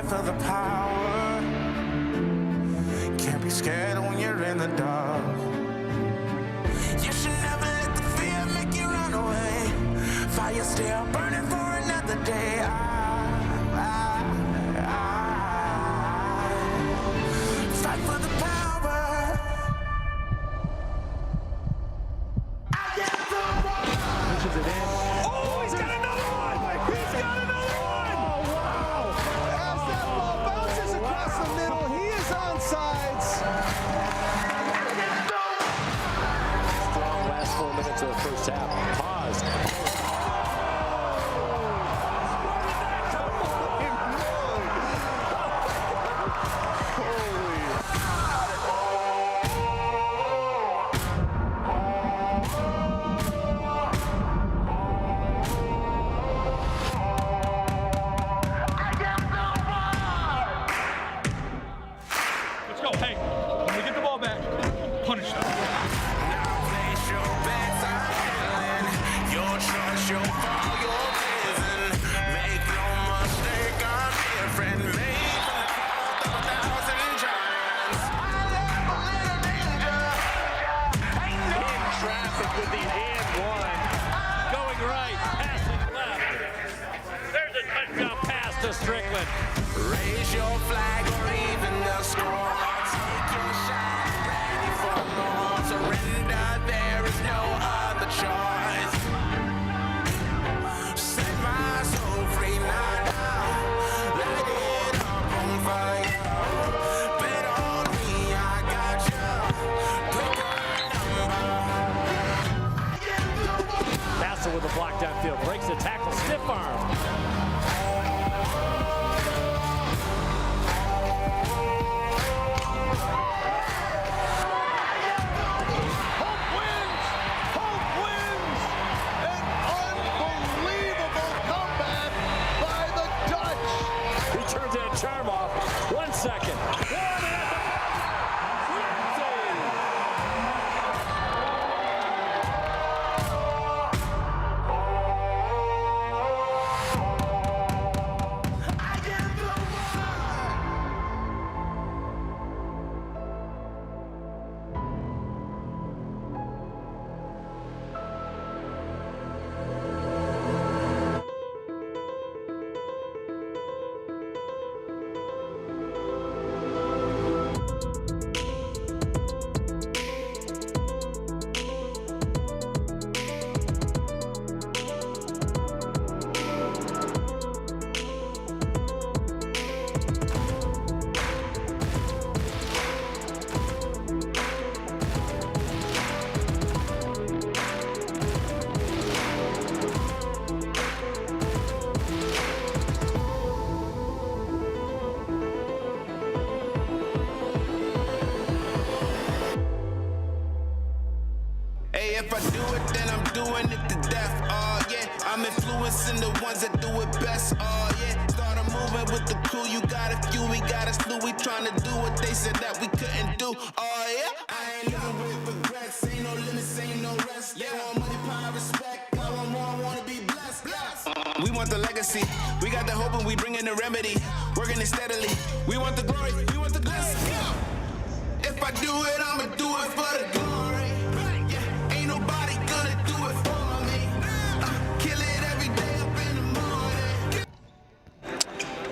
for the power. Can't be scared when you're in the dark. You should never let the fear make you run away. Fire still burning for another day. Fight for the power. I get the one. Pushes it in. Oh, he's got another one! He's got another one! Oh, wow! As that ball bounces across the middle, he is onside. Strong last 4 minutes of the first half. Pause. Let's go. Hey, when we get the ball back, punish them. Now place your bets on heaven. Your choice, your fall, your prison. Make no mistake, I'm your friend. Made from the cloth of 1,000 giants. I live a little danger. Ain't no In traffic with the and one. Going right, passing left. There's a touchdown pass to Strickland. raise your flag or even the score. Take your shot, ready for more. Surrender, there is no other choice. Set my soul free now. Light it up on fire. Bet on me, I got you. Pick a number. Madson with a block downfield. Breaks the tackle. Stiff arm. Hope wins! An unbelievable comeback by the Dutch! He turns that charm off. 1 second. I am the Hey, if I do it, then I'm doing it to death. Oh, yeah. I'm influencing the ones that do it best. Oh, yeah. Started moving with the crew. You got a few, we got a slew. We trying to do what they said that we couldn't do. Oh, yeah. I ain't living with regrets. Ain't no limits, ain't no rest. Yeah. Want money, power, respect. I want more, I want to be blessed. We want the legacy. We got the hope and we bring in the remedy. Working it steadily. We want the glory. We want the glory. If I do it, I'ma do it for the glory. Yeah, ain't nobody gonna do it for me. Kill it every day up in the morning.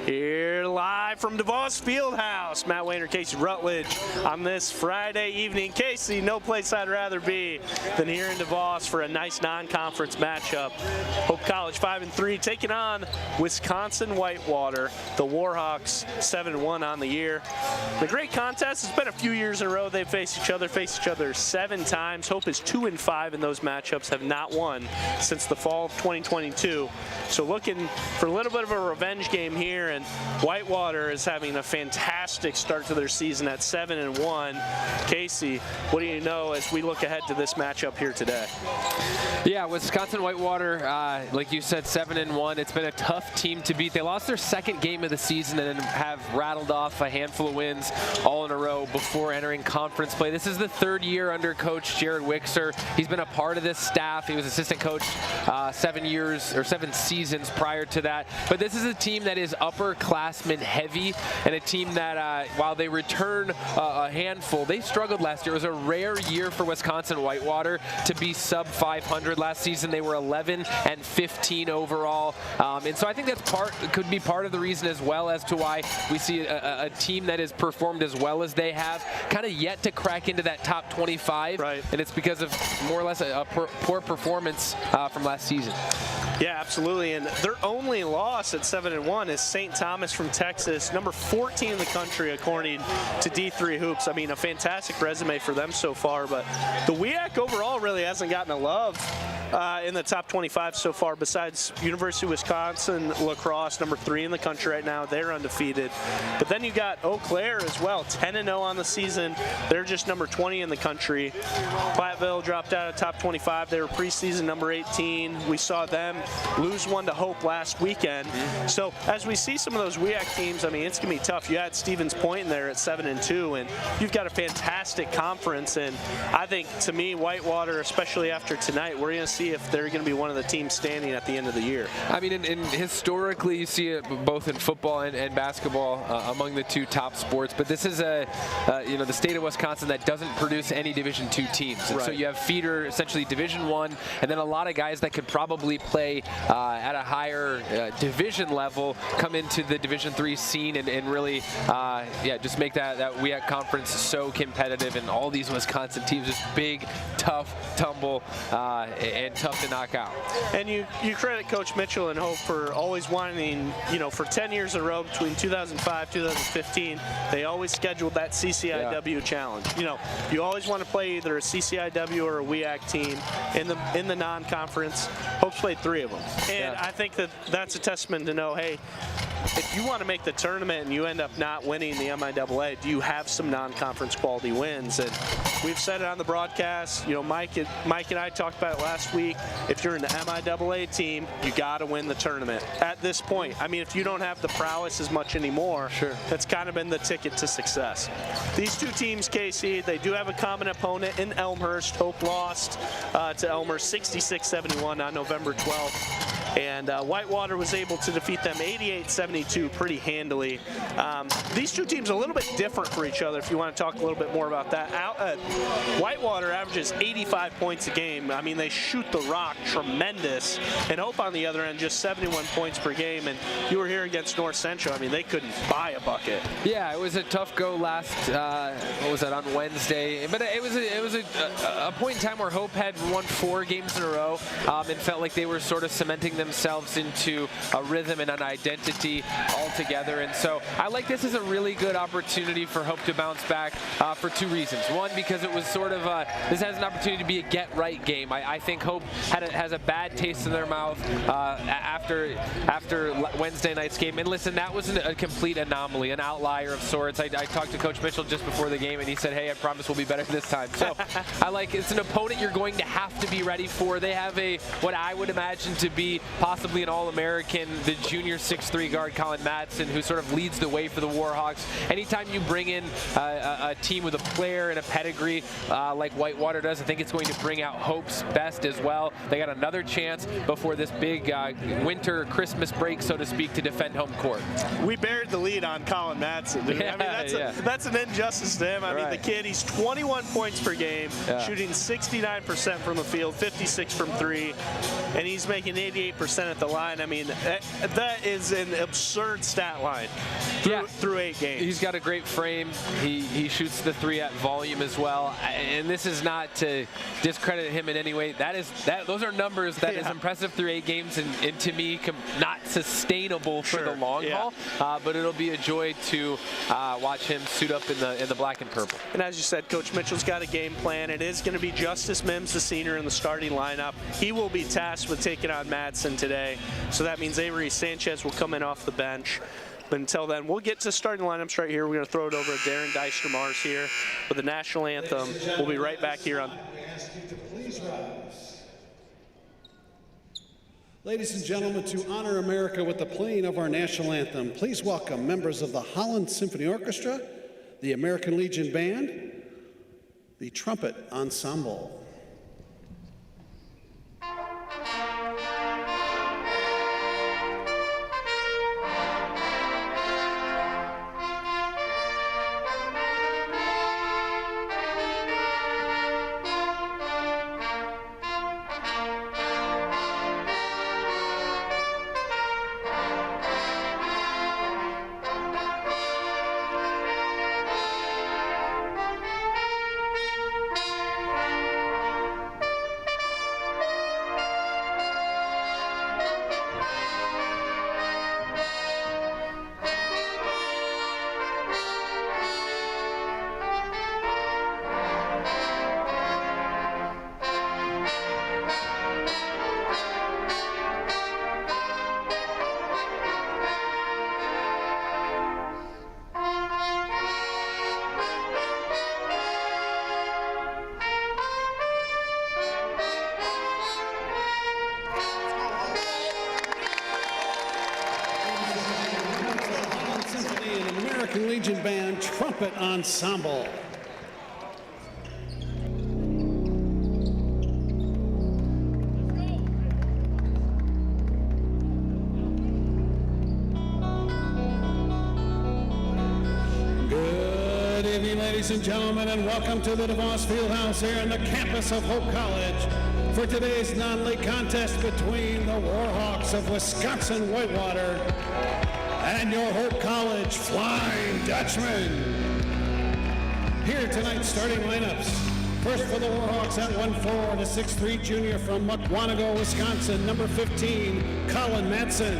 Here live from DeVos Fieldhouse, Matt Wayner, Casey Rutledge on this Friday evening. Casey, no place I'd rather be than here in DeVos for a nice non-conference matchup. Hope College 5-3 taking on Wisconsin-Whitewater. The Warhawks 7-1 on the year. The great contest. It's been a few years in a row they've faced each other 7 times. Hope is 2-5 in those matchups, have not won since the fall of 2022. So looking for a little bit of a revenge game here, and Whitewater is having a fantastic start to their season at 7-1. Casey, what do you know as we look ahead to this matchup here today? Yeah, Wisconsin-Whitewater, like you said, 7-1. It's been a tough team to beat. They lost their second game of the season and have rattled off a handful of wins all in a row before entering conference play. This is the third year under Coach Jared Wixer. He's been a part of this staff. He was assistant coach 7 seasons prior to that. But this is a team that is upperclassmen heavy heavy and a team that, while they return a handful, they struggled last year. It was a rare year for Wisconsin-Whitewater to be sub 500 last season. They were 11-15 overall, and so I think that's could be part of the reason as well as to why we see a team that has performed as well as they have, kind of yet to crack into that top 25, right. And it's because of more or less a poor performance from last season. Yeah, absolutely. And their only loss at 7-1 is St. Thomas from Texas, number 14 in the country according to D3 Hoops. I mean, a fantastic resume for them so far, but the WIAC overall really hasn't gotten a love in the top 25 so far, besides University of Wisconsin lacrosse, number 3 in the country right now. They're undefeated. But then you got Eau Claire as well, 10-0 on the season. They're just number 20 in the country. Platteville dropped out of top 25. They were preseason number 18. We saw them lose one to Hope last weekend. So as we see some of those WIAC teams, I mean, it's going to be tough. You had Stevens Point in there at 7-2, and you've got a fantastic conference. And I think, to me, Whitewater, especially after tonight, we're going to see if they're going to be one of the teams standing at the end of the year. I mean, historically, you see it both in football and basketball among the two top sports. But this is the state of Wisconsin that doesn't produce any Division II teams. And right. So you have feeder, essentially Division I, and then a lot of guys that could probably play at a higher division level come into the Division III scene and really, just make that WIAC conference so competitive. And all these Wisconsin teams, just big, tough, tumble, and tough to knock out. And you credit Coach Mitchell and Hope for always wanting, for 10 years in a row between 2005, 2015, they always scheduled that CCIW challenge. You always want to play either a CCIW or a WIAC team in the non-conference. Hope's played 3 of them. And I think that's a testament to know, hey, if you want to make the tournament and you end up not winning the MIAA, do you have some non-conference quality wins? And we've said it on the broadcast. Mike and I talked about it last week. If you're in the MIAA team, you got to win the tournament. At this point, I mean, if you don't have the prowess as much anymore, sure, that's kind of been the ticket to success. These two teams, Casey, they do have a common opponent in Elmhurst. Hope lost to Elmhurst 66-71 on November 12th. And Whitewater was able to defeat them 88-72 pretty handily. These two teams are a little bit different for each other if you want to talk a little bit more about that. Whitewater averages 85 points a game. I mean, they shoot the rock tremendous. And Hope on the other end, just 71 points per game. And you were here against North Central. I mean, they couldn't buy a bucket. Yeah, it was a tough go last, what was that, on Wednesday. But it was a point in time where Hope had won 4 games in a row and felt like they were sort of cementing themselves into a rhythm and an identity altogether. And so I like this as a really good opportunity for Hope to bounce back for 2 reasons. One, because it was sort of this has an opportunity to be a get-right game. I think Hope has a bad taste in their mouth after Wednesday night's game. And listen, that was a complete anomaly, an outlier of sorts. I talked to Coach Mitchell just before the game, and he said, hey, I promise we'll be better this time. So it's an opponent you're going to have to be ready for. They have what I would imagine to be possibly an All-American, the junior 6'3" guard Colin Madson, who sort of leads the way for the Warhawks. Anytime you bring in a team with a player and a pedigree like Whitewater does, I think it's going to bring out Hope's best as well. They got another chance before this big winter Christmas break, so to speak, to defend home court. We buried the lead on Colin Madson. Dude. Yeah, I mean, that's an injustice to him. I mean, the kid, he's 21 points per game, shooting 69% from the field, 56 from 3, and he's making 88% at the line. I mean, that is an absurd stat line through 8 games. He's got a great frame. He shoots the 3 at volume as well. And this is not to discredit him in any way. Those are numbers that is impressive through 8 games, and to me, not sustainable for the long haul. But it'll be a joy to watch him suit up in the black and purple. And as you said, Coach Mitchell's got a game plan. It is going to be Justice Mims, the senior, in the starting lineup. He will be tasked with taking on Madson today. So that means Avery Sanchez will come in off the bench. But until then, we'll get to starting lineups right here. We're going to throw it over to Darren Deister-Mars here with the national anthem. We'll be right back here on. Ladies and gentlemen, to honor America with the playing of our national anthem, please welcome members of the Holland Symphony Orchestra, the American Legion Band, the Trumpet Ensemble. American Legion Band Trumpet Ensemble. Good evening, ladies and gentlemen, and welcome to the DeVos Fieldhouse here on the campus of Hope College for today's non-league contest between the Warhawks of Wisconsin-Whitewater and your Hope College Flying Dutchman. Here tonight's starting lineups. First for the Warhawks at 1'4", the 6'3" junior from Muckwonago, Wisconsin, number 15, Colin Madson.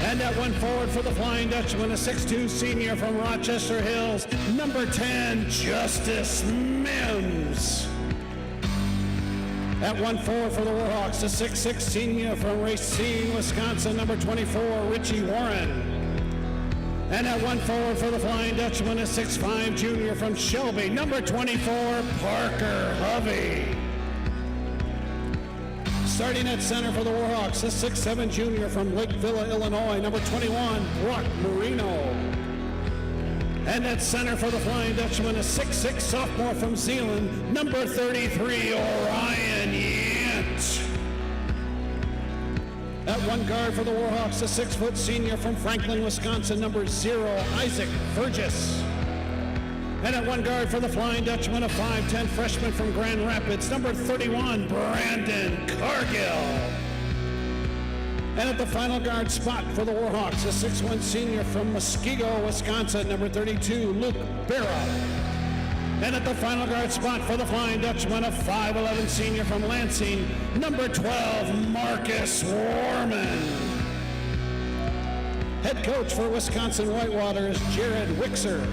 And at 1 forward for the Flying Dutchman, a 6'2" senior from Rochester Hills, number 10, Justice Mims. At 1 forward for the Warhawks, a 6'6" senior from Racine, Wisconsin, number 24, Richie Warren. And at 1 forward for the Flying Dutchman, a 6'5" junior from Shelby, number 24, Parker Hovey. Starting at center for the Warhawks, a 6'7" junior from Lake Villa, Illinois, number 21, Brock Marino. And at center for the Flying Dutchman, a 6'6" sophomore from Zeeland, number 33, Orion Yant. At one guard for the Warhawks, a 6' senior from Franklin, Wisconsin, number 0, Isaac Burgess. And at one guard for the Flying Dutchman, a 5'10" freshman from Grand Rapids, number 31, Brandon Cargill. And at the final guard spot for the Warhawks, a 6'1" senior from Muskego, Wisconsin, number 32, Luke Barra. And at the final guard spot for the Flying Dutchman, a 5'11" senior from Lansing, number 12, Marcus Warman. Head coach for Wisconsin-Whitewater is Jared Wixer.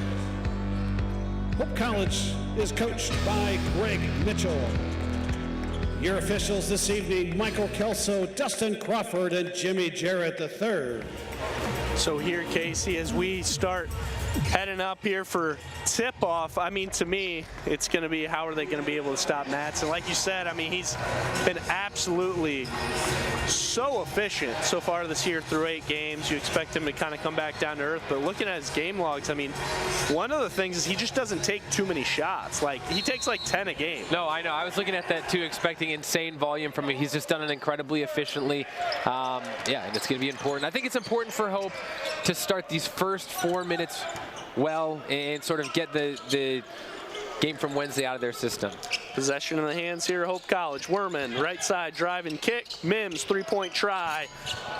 Hope College is coached by Greg Mitchell. Your officials this evening, Michael Kelso, Dustin Crawford, and Jimmy Jarrett III. So here, Casey, as we start heading up here for tip-off, I mean, to me, it's going to be how are they going to be able to stop Madson. Like you said, I mean, he's been absolutely so efficient so far this year through 8 games. You expect him to kind of come back down to earth, but looking at his game logs, I mean, one of the things is he just doesn't take too many shots. Like, he takes like 10 a game. No, I know. I was looking at that too, expecting insane volume from him. He's just done it incredibly efficiently. Yeah, and it's going to be important. I think it's important for Hope to start these first 4 minutes well and sort of get the game from Wednesday out of their system. Possession in the hands here, Hope College. Werman, right side, drive and kick. Mims, three-point try.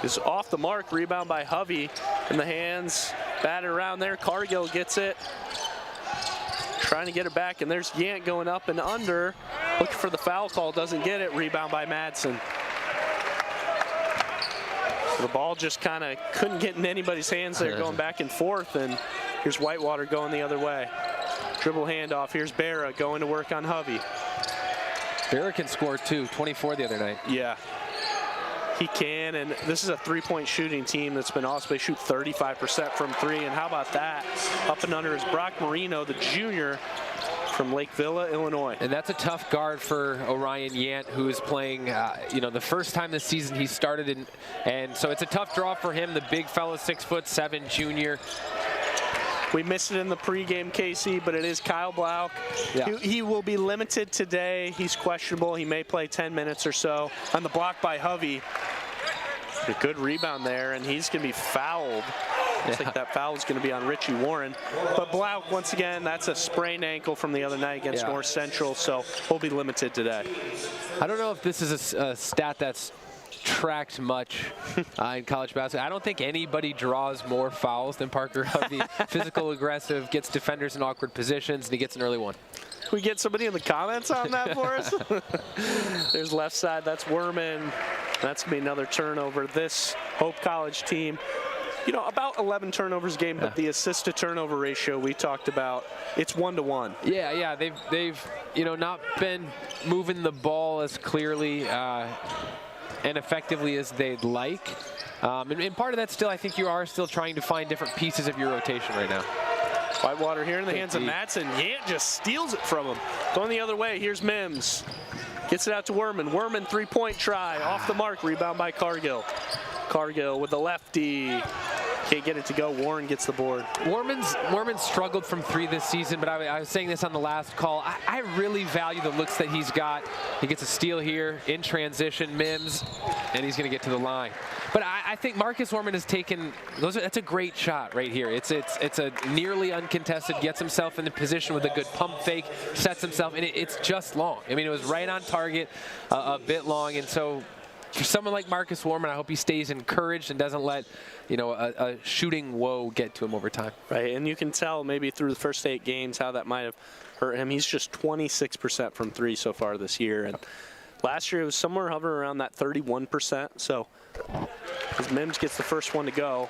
Is off the mark, rebound by Hovey. In the hands, batted around there. Cargill gets it. Trying to get it back, and there's Yant going up and under. Looking for the foul call, doesn't get it. Rebound by Madson. The ball just kind of couldn't get in anybody's hands there, going back and forth, and here's Whitewater going the other way. Dribble handoff, here's Barra going to work on Hovey. Barra can score too, 24 the other night. Yeah, he can, and this is a three-point shooting team that's been awesome. They shoot 35% from 3, and how about that? Up and under is Brock Marino, the junior from Lake Villa, Illinois. And that's a tough guard for Orion Yant, who is playing, you know, the first time this season he started in, and so it's a tough draw for him, the big fella, 6'7" junior. We missed it in the pregame, Casey, but it is Kyle Blau. Yeah. He will be limited today. He's questionable. He may play 10 minutes or so. On the block by Hovey. A good rebound there, and he's going to be fouled. I think that foul is going to be on Richie Warren. But Blau, once again, that's a sprained ankle from the other night against North Central, so he'll be limited today. I don't know if this is a stat that's tracked much in college basketball. I don't think anybody draws more fouls than Parker Hovey. Physical, aggressive, gets defenders in awkward positions, and he gets an early one. Can we get somebody in the comments on that for us? There's left side, that's Werman. That's going to be another turnover. This Hope College team, you know, about 11 turnovers a game, but the assist to turnover ratio we talked about, it's 1-to-1. Yeah, they've you know, not been moving the ball as clearly and effectively as they'd like. And part of that still, I think you are still trying to find different pieces of your rotation right now. Whitewater here in the hands of Madson. Yant just steals it from him. Going the other way, here's Mims. Gets it out to Werman. Werman, three-point try. Off the mark, rebound by Cargill. Cargill with the lefty. Can't get it to go. Warren gets the board. Warman's struggled from 3 this season, but I was saying this on the last call. I really value the looks that he's got. He gets a steal here in transition, Mims, and he's going to get to the line. But I think Marcus Warman has taken that's a great shot right here. It's a nearly uncontested, gets himself in the position with a good pump fake, sets himself, and it's just long. I mean, it was right on target, a bit long, and so for someone like Marcus Warman, I hope he stays encouraged and doesn't let, you know, a shooting woe get to him over time. Right, and you can tell maybe through the first 8 games how that might have hurt him. He's just 26% from 3 so far this year, and last year it was somewhere hovering around that 31%. So as Mims gets the first one to go,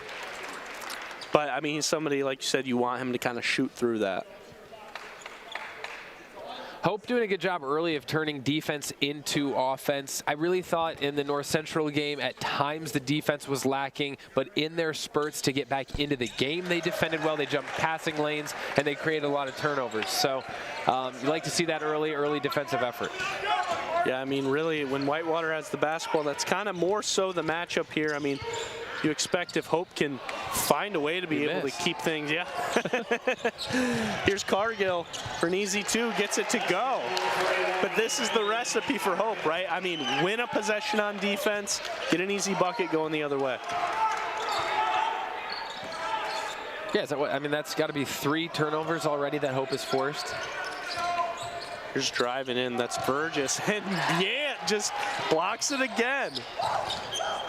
but I mean, he's somebody, like you said, you want him to kind of shoot through that. Hope doing a good job early of turning defense into offense. I really thought in the North Central game at times the defense was lacking, but in their spurts to get back into the game, they defended well. They jumped passing lanes, and they created a lot of turnovers. So you like to see that early defensive effort. Yeah, I mean, really, when Whitewater has the basketball, that's kind of more so the matchup here. I mean, you expect if Hope can find a way to be able to keep things, yeah. Here's Cargill for an easy 2, gets it to go. But this is the recipe for Hope, right? I mean, win a possession on defense, get an easy bucket going the other way. Yeah, so, I mean, that's got to be 3 turnovers already that Hope has forced. Here's driving in, that's Burgess, and Yant just blocks it again.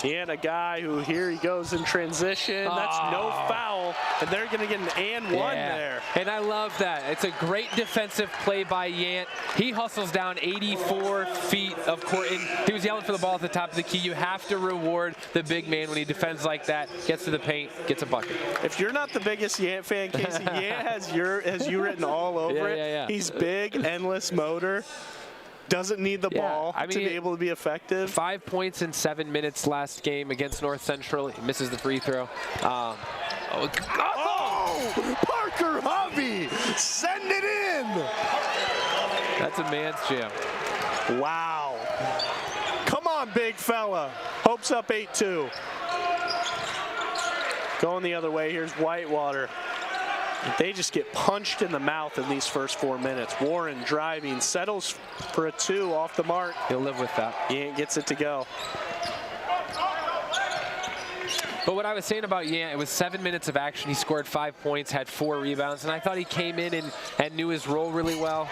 And a guy who, here he goes in transition. That's no foul, and they're going to get an and one there. And I love that. It's a great defensive play by Yant. He hustles down 84 feet of court, and he was yelling for the ball at the top of the key. You have to reward the big man when he defends like that, gets to the paint, gets a bucket. If you're not the biggest Yant fan, Casey, Yant has you written all over it. Yeah. He's big, endless motor. Doesn't need the ball to be able to be effective. 5 points in 7 minutes last game against North Central. He misses the free throw. Parker Hovey, send it in. That's a man's jam. Wow. Come on, big fella. Hope's up 8-2. Going the other way, here's Whitewater. They just get punched in the mouth in these first 4 minutes. Warren driving, settles for a 2 off the mark. He'll live with that. Yant gets it to go. But what I was saying about Yant, it was 7 minutes of action. He scored 5 points, had 4 rebounds, and I thought he came in and knew his role really well.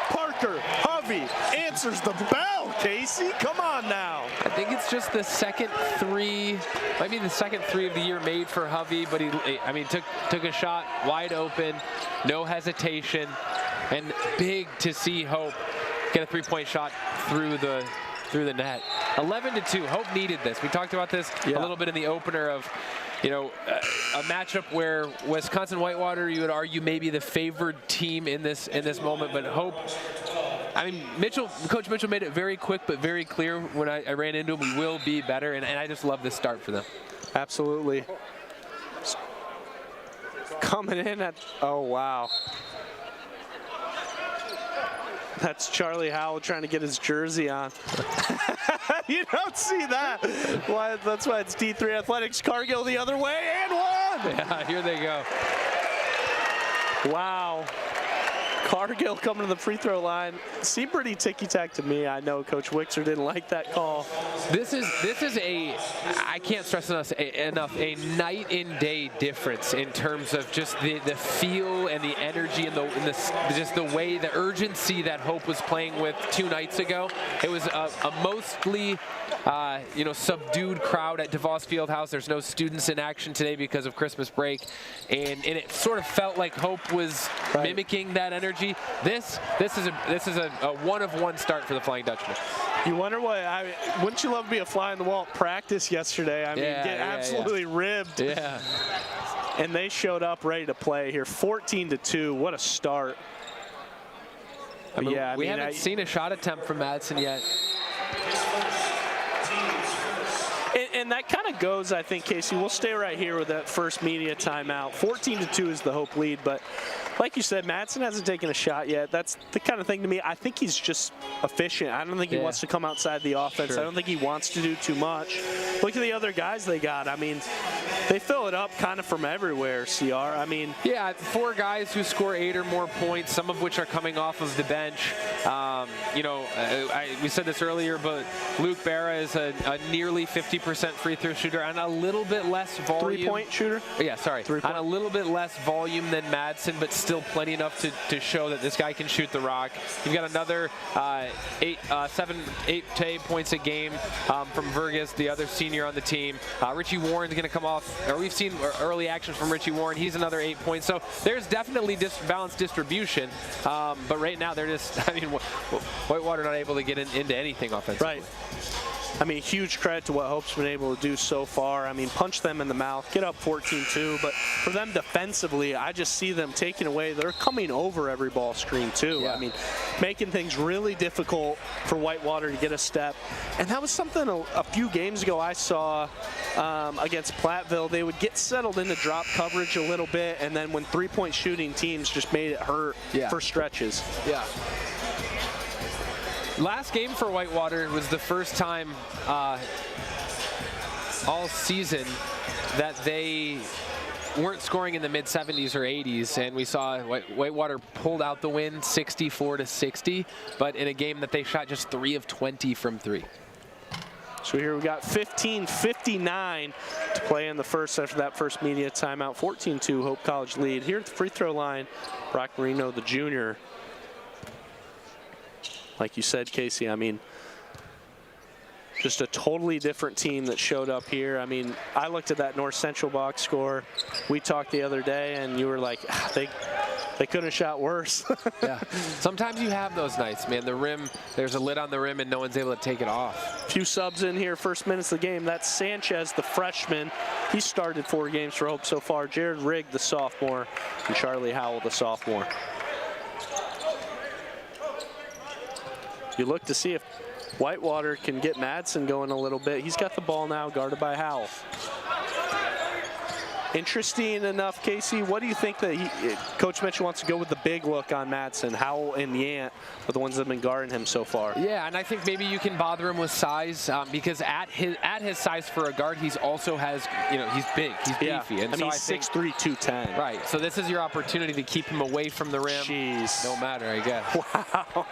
Parker Hovey answers the bell, Casey. Come on now. I think it's just the second 3, might be the second 3 of the year made for Hovey, but he took a shot wide open, no hesitation, and big to see Hope get a 3-point shot through the net. 11-2. Hope needed this. We talked about this a little bit in the opener of, you know, a matchup where Wisconsin-Whitewater, you would argue, maybe the favored team in this moment, but Hope, I mean, Coach Mitchell made it very quick but very clear when I ran into him, we will be better, and I just love this start for them. Absolutely. Coming in at, oh, wow. That's Charlie Howell trying to get his jersey on. You don't see that. That's why it's D3 Athletics. Cargill the other way, and 1. Yeah, here they go. Wow. Cargill coming to the free throw line. Seemed pretty ticky-tack to me. I know Coach Wixer didn't like that call. This is a, I can't stress enough, a night and day difference in terms of just the feel and the energy and just the way, the urgency that Hope was playing with 2 nights ago. It was a mostly subdued crowd at DeVos Fieldhouse. There's no students in action today because of Christmas break, and it sort of felt like Hope was mimicking that energy. This is a one-of-one start for the Flying Dutchman. You wonder wouldn't you love to be a fly on the wall at practice yesterday? I mean, get absolutely ribbed. Yeah. And they showed up ready to play here. 14-2. What a start. We haven't seen a shot attempt from Madson yet. And that kind of goes, I think, Casey, we'll stay right here with that first media timeout. 14-2 is the Hope lead, but like you said, Madson hasn't taken a shot yet. That's the kind of thing to me. I think he's just efficient. I don't think he wants to come outside the offense. Sure. I don't think he wants to do too much. Look at the other guys they got. I mean, they fill it up kind of from everywhere, CR. I mean, yeah, 4 guys who score 8 or more points, some of which are coming off of the bench. We said this earlier, but Luke Berra is a nearly 50% free throw shooter and a little bit less volume. 3-point shooter? Yeah, sorry. On a little bit less volume than Madson, but still plenty enough to show that this guy can shoot the rock. You've got another 8 to 8 points a game from Vergas, the other senior on the team. Richie Warren's going to come off, or we've seen early action from Richie Warren. He's another 8 points. So there's definitely balanced distribution, but right now they're just, I mean, Whitewater not able to get into anything offensively. Right. I mean, huge credit to what Hope's been able to do so far. I mean, punch them in the mouth, get up 14-2, but for them defensively, I just see them taking away. They're coming over every ball screen, too. Yeah. I mean, making things really difficult for Whitewater to get a step. And that was something a few games ago I saw against Platteville. They would get settled into drop coverage a little bit, and then when three-point shooting teams just made it hurt for stretches. Yeah. Last game for Whitewater was the first time all season that they weren't scoring in the mid-70s or 80s, and we saw Whitewater pulled out the win 64-60, but in a game that they shot just 3 of 20 from 3. So here we got 15:59 to play in the first after that first media timeout. 14-2 Hope College lead. Here at the free throw line, Brock Marino, the junior. Like you said, Casey, I mean, just a totally different team that showed up here. I mean, I looked at that North Central box score. We talked the other day, and you were like, they could have shot worse. Yeah. Sometimes you have those nights, man. The rim, there's a lid on the rim, and no one's able to take it off. Few subs in here, first minutes of the game. That's Sanchez, the freshman. He started 4 games for Hope so far. Jared Rigg, the sophomore, and Charlie Howell, the sophomore. You look to see if Whitewater can get Madson going a little bit. He's got the ball now, guarded by Howell. Interesting enough, Casey, what do you think that Coach Mitchell wants to go with the big look on Madson? Howell and Yant are the ones that have been guarding him so far. Yeah, and I think maybe you can bother him with size because at his size for a guard, he's also has, he's big, he's beefy. And I mean, he's 6'3", 210. Right, so this is your opportunity to keep him away from the rim. Jeez. No matter, I guess. Wow.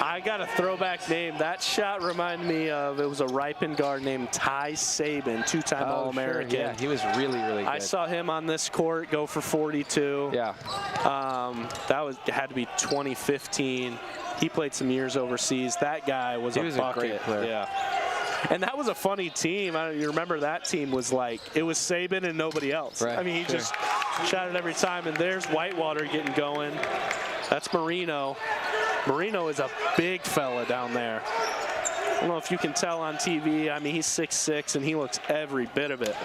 I got a throwback name. That shot reminded me of, it was a Ripon guard named Ty Sabin, 2-time All-American. Sure. Yeah, he was really good. I saw him on this court go for 42. Yeah. That had to be 2015. He played some years overseas. That guy was a bucket. Great player. Yeah. And that was a funny team. You remember that team was like, it was Sabin and nobody else. Right. I mean, he just shot it every time. And there's Whitewater getting going. That's Marino. Marino is a big fella down there. I don't know if you can tell on TV. I mean, he's 6'6", and he looks every bit of it.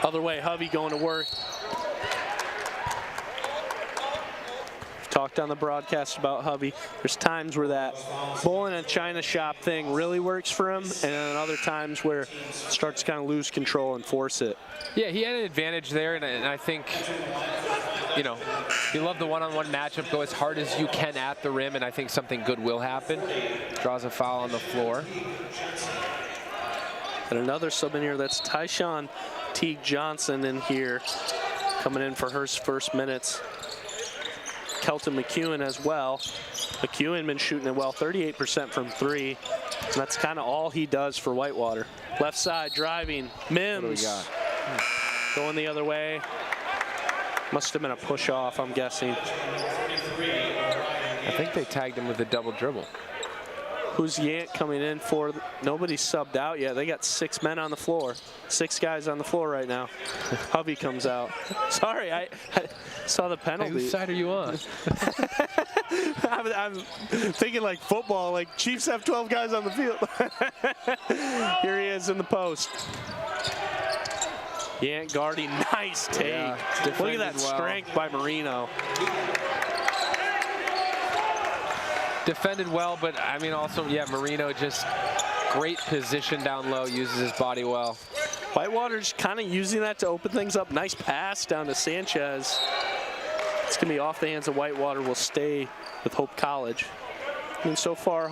Other way, Hovey going to work. Talked on the broadcast about Hovey. There's times where that bowling and china shop thing really works for him, and then other times where it starts to kind of lose control and force it. Yeah, he had an advantage there, and I think, you love the one-on-one matchup. Go as hard as you can at the rim, and I think something good will happen. Draws a foul on the floor. And another sub in here, that's Tyshawn Teague Johnson in here, coming in for her first minutes. Kelton McEwen as well. McEwen been shooting it well, 38% from 3. And that's kind of all he does for Whitewater. Left side driving, Mims. What do we got? Going the other way. Must have been a push off, I'm guessing. I think they tagged him with a double dribble. Who's Yant coming in for? Nobody's subbed out yet. They got 6 men on the floor. 6 guys on the floor right now. Hovey comes out. Sorry, I saw the penalty. Hey, whose side are you on? I'm thinking like football, like Chiefs have 12 guys on the field. Here he is in the post. Yant guarding, nice take. Yeah, look at that strength by Marino. Defended well, but I mean also, Marino just great position down low, uses his body well. Whitewater's kind of using that to open things up. Nice pass down to Sanchez. It's going to be off the hands of Whitewater. Will stay with Hope College. I mean, so far,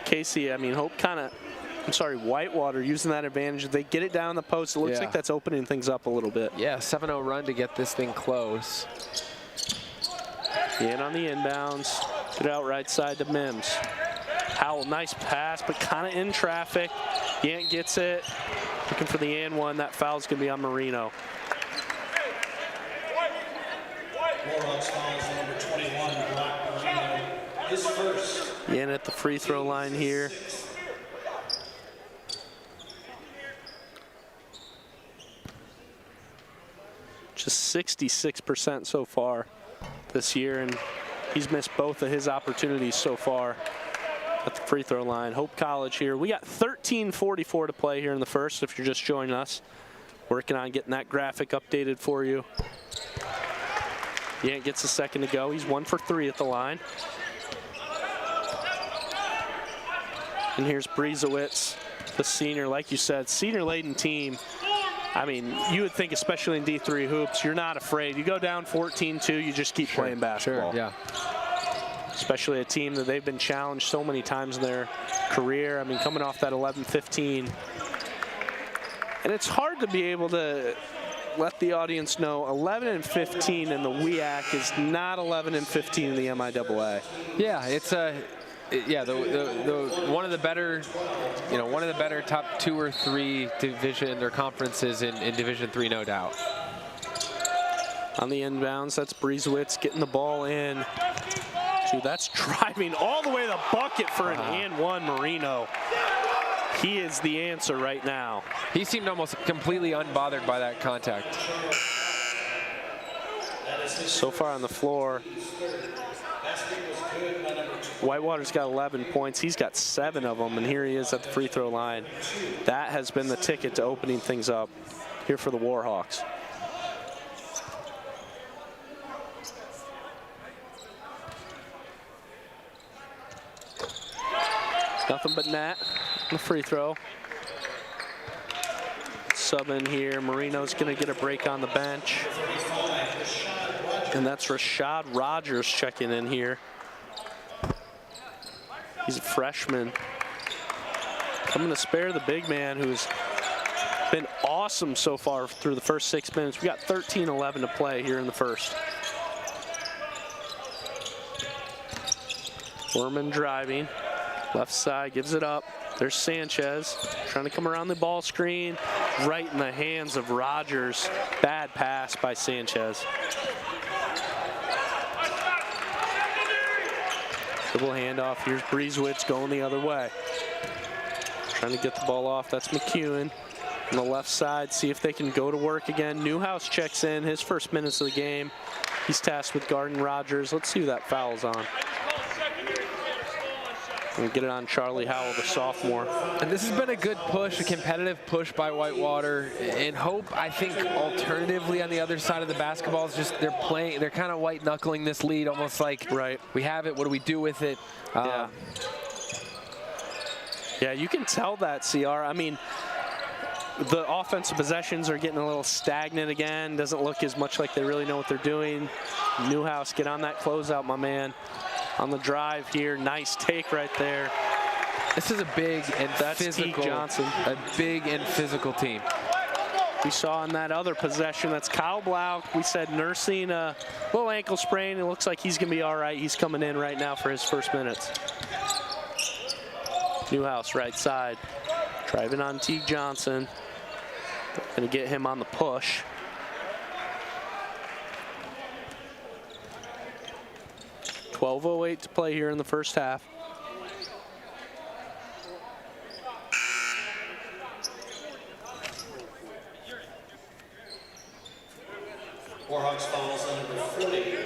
Casey, I mean, Hope kind of Whitewater using that advantage. They get it down the post. It looks like that's opening things up a little bit. Yeah, 7-0 run to get this thing close. In on the inbounds. Get it out right side to Mims. Howell, nice pass, but kind of in traffic. Yant gets it. Looking for the and one. That foul's going to be on Marino. Warhawks fouls on number 21, Brock Marino, his first. Yant at the free throw line here. Just 66% so far this year, and he's missed both of his opportunities so far at the free throw line. Hope College here. We got 13:44 to play here in the first, if you're just joining us. Working on getting that graphic updated for you. Yant gets a second to go. He's 1 for 3 at the line. And here's Briezowitz, the senior. Like you said, senior-laden team. I mean, you would think, especially in D3 hoops, you're not afraid. You go down 14-2, you just keep playing basketball. Yeah. Especially a team that they've been challenged so many times in their career. I mean, coming off that 11-15. And it's hard to be able to let the audience know 11-15 in the WEAC is not 11-15 in the MIAA. Yeah, it's a the one of the better, one of the better top 2 or 3 division or conferences in Division 3, no doubt. On the inbounds, that's Briezowitz getting the ball in. Dude, that's driving all the way to the bucket for an and one Marino. He is the answer right now. He seemed almost completely unbothered by that contact. So far on the floor, Whitewater's got 11 points. He's got 7 of them, and here he is at the free throw line. That has been the ticket to opening things up here for the Warhawks. Nothing but net on the free throw. Sub in here. Marino's going to get a break on the bench. And that's Rashad Rogers checking in here. He's a freshman. Coming to spare the big man who's been awesome so far through the first 6 minutes. We got 13-11 to play here in the first. Werman driving. Left side, gives it up. There's Sanchez trying to come around the ball screen. Right in the hands of Rogers. Bad pass by Sanchez. Dribble handoff. Here's Briezowitz going the other way. Trying to get the ball off. That's McEwen. On the left side, see if they can go to work again. Newhouse checks in his first minutes of the game. He's tasked with guarding Rogers. Let's see who that foul's on. We get it on Charlie Howell, the sophomore. And this has been a good push, a competitive push by Whitewater. And Hope, I think, alternatively on the other side of the basketball is just they're kind of white knuckling this lead, almost like we have it. What do we do with it? Yeah, you can tell that, CR. I mean, the offensive possessions are getting a little stagnant again. Doesn't look as much like they really know what they're doing. Newhouse, get on that closeout, my man. On the drive here, nice take right there. This is a big and physical, Johnson. A big and physical team. We saw in that other possession, that's Kyle Blau. We said nursing a little ankle sprain. It looks like he's gonna be all right. He's coming in right now for his first minutes. Newhouse right side, driving on Teague Johnson. Gonna get him on the push. .12:08 to play here in the first half. Warhawks fouls on number 40.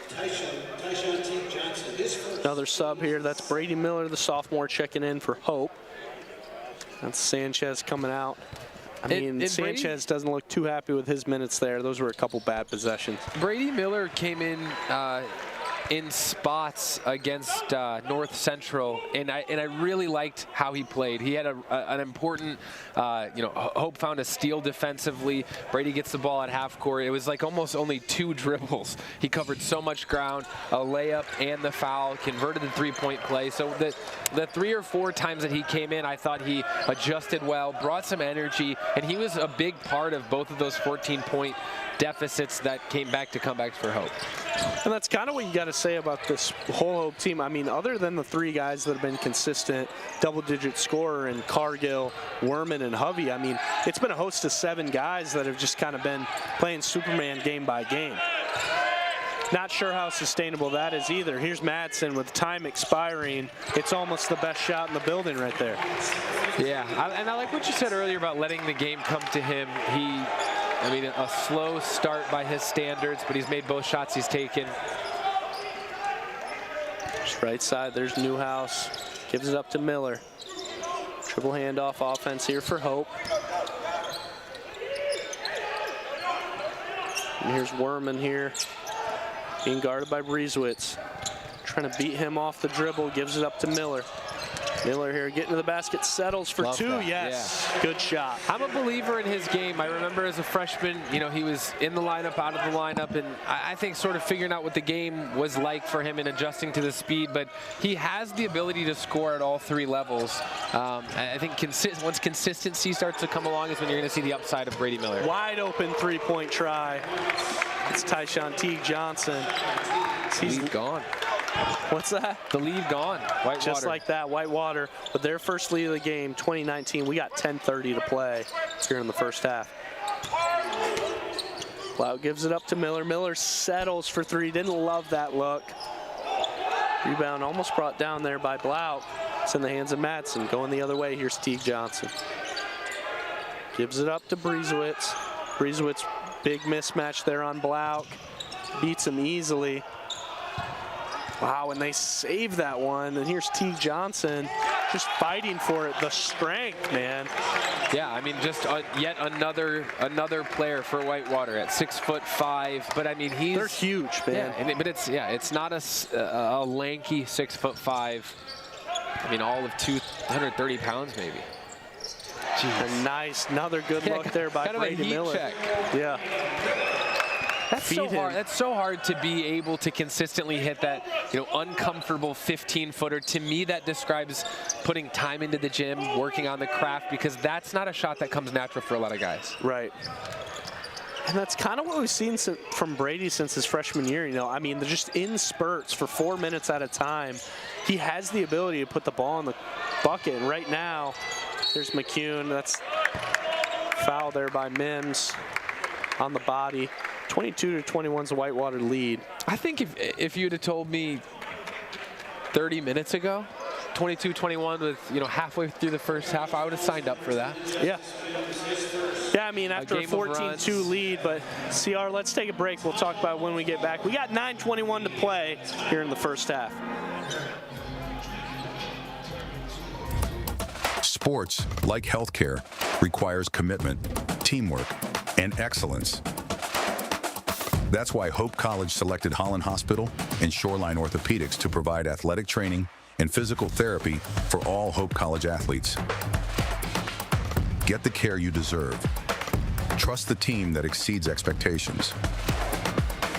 Tyshawn Teague Johnson, his first. Another sub here. That's Brady Miller, the sophomore, checking in for Hope. That's Sanchez coming out. I mean, Sanchez doesn't look too happy with his minutes there. Those were a couple bad possessions. Brady Miller came in in spots against North Central, and I really liked how he played. He had an important, Hope found a steal defensively. Brady gets the ball at half court. It was like almost only 2 dribbles. He covered so much ground, a layup and the foul, converted the 3-point play. So the 3 or 4 times that he came in, I thought he adjusted well, brought some energy, and he was a big part of both of those 14-point deficits that came back to comebacks for Hope. And that's kind of what you got to say about this whole Hope team. I mean, other than the 3 guys that have been consistent double-digit scorer in Cargill, Werman, and Hovey, I mean, it's been a host of 7 guys that have just kind of been playing Superman game by game. Not sure how sustainable that is either. Here's Madson with time expiring. It's almost the best shot in the building right there. Yeah, and I like what you said earlier about letting the game come to him. I mean, a slow start by his standards, but he's made both shots he's taken. Just right side, there's Newhouse. Gives it up to Miller. Triple handoff offense here for Hope. And here's Werman here, being guarded by Breezewitz. Trying to beat him off the dribble, gives it up to Miller. Miller here getting to the basket, settles for Love 2. that. Yes, Yeah. Good shot. I'm a believer in his game. I remember as a freshman, he was in the lineup, out of the lineup, and I think sort of figuring out what the game was like for him and adjusting to the speed, but he has the ability to score at all 3 levels. I think once consistency starts to come along is when you're going to see the upside of Brady Miller. Wide open 3-point try. It's Tyshawn Teague Johnson. He's gone. What's that? The lead gone. Whitewater. Just like that, Whitewater with their first lead of the game, 2019. We got 10:30 to play here in the first half. Blount gives it up to Miller. Miller settles for 3. Didn't love that look. Rebound almost brought down there by Blount. It's in the hands of Madson. Going the other way, here's Teague Johnson. Gives it up to Breezewitz. Breezewitz, big mismatch there on Blount. Beats him easily. Wow, and they save that one. And here's Teague Johnson just fighting for it. The strength, man. Yeah, I mean, just yet another player for Whitewater at 6'5". But I mean, they're huge, man. Yeah, it's not a lanky 6'5". I mean, all of 230 pounds maybe. Jeez. Another good look there by Brady Miller. Check. Yeah. That's so hard. That's so hard to be able to consistently hit that, uncomfortable 15-footer. To me, that describes putting time into the gym, working on the craft, because that's not a shot that comes natural for a lot of guys. Right. And that's kind of what we've seen from Brady since his freshman year. I mean, they're just in spurts for 4 minutes at a time. He has the ability to put the ball in the bucket. And right now, there's McCune. That's foul there by Mims on the body. 22-21 is the Whitewater lead. I think if you'd have told me 30 minutes ago, 22-21 with halfway through the first half, I would have signed up for that. Yeah. Yeah, I mean, after a 14-2 lead, but CR, let's take a break. We'll talk about it when we get back. We got 9:21 to play here in the first half. Sports, like healthcare, requires commitment, teamwork, and excellence. That's why Hope College selected Holland Hospital and Shoreline Orthopedics to provide athletic training and physical therapy for all Hope College athletes. Get the care you deserve. Trust the team that exceeds expectations.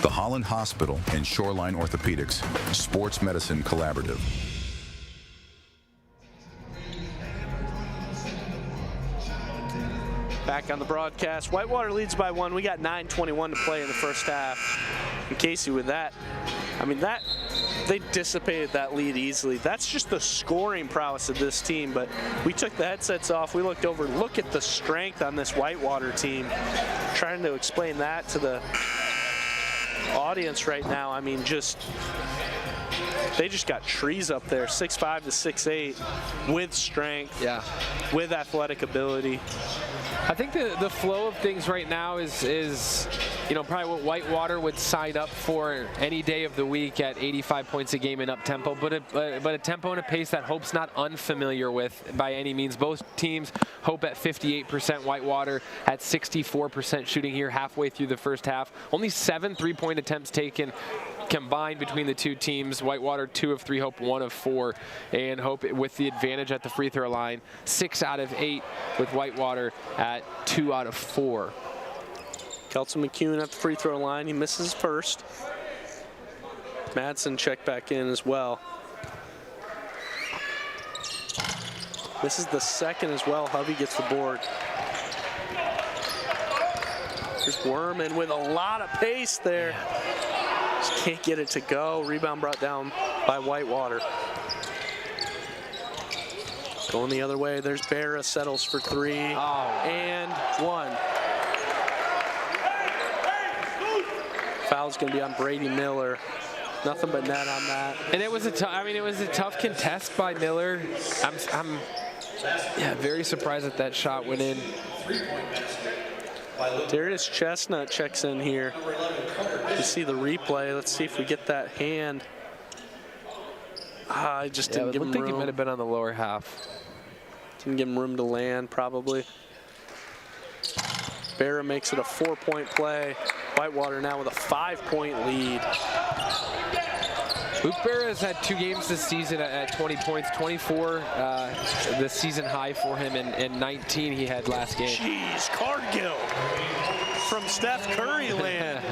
The Holland Hospital and Shoreline Orthopedics Sports Medicine Collaborative. Back on the broadcast. Whitewater leads by 1. We got 9:21 to play in the first half. And Casey, with that, I mean, they dissipated that lead easily. That's just the scoring prowess of this team. But we took the headsets off. We looked over. Look at the strength on this Whitewater team. Trying to explain that to the audience right now. I mean, they just got trees up there, 6'5" to 6'8", with strength, with athletic ability. I think the flow of things right now is probably what Whitewater would sign up for any day of the week at 85 points a game in up tempo, but a tempo and a pace that Hope's not unfamiliar with by any means. Both teams, Hope at 58%, Whitewater at 64% shooting here halfway through the first half. Only 7 3-point attempts taken. combined between the two teams. Whitewater 2 of 3, Hope 1 of 4, and Hope with the advantage at the free throw line, 6 out of 8 with Whitewater at 2 out of 4. Kelton McCune at the free throw line. He misses first. Madson checked back in as well. This is the second as well. Hovey gets the board. There's Werman with a lot of pace there. Just can't get it to go. Rebound brought down by Whitewater. Going the other way, there's Barra, settles for 3 and 1. Foul's gonna be on Brady Miller. Nothing but net on that. And it was a tough contest by Miller. I'm very surprised that that shot went in. Darius Chestnut checks in here. You see the replay. Let's see if we get that hand. I just didn't give him room. I think he might have been on the lower half. Didn't give him room to land, probably. Barra makes it a 4-point play. Whitewater now with a 5-point lead. Luke Barra has had 2 games this season at 20 points, 24 the season high for him, and 19 he had last game. Jeez, Cargill from Steph Curry land.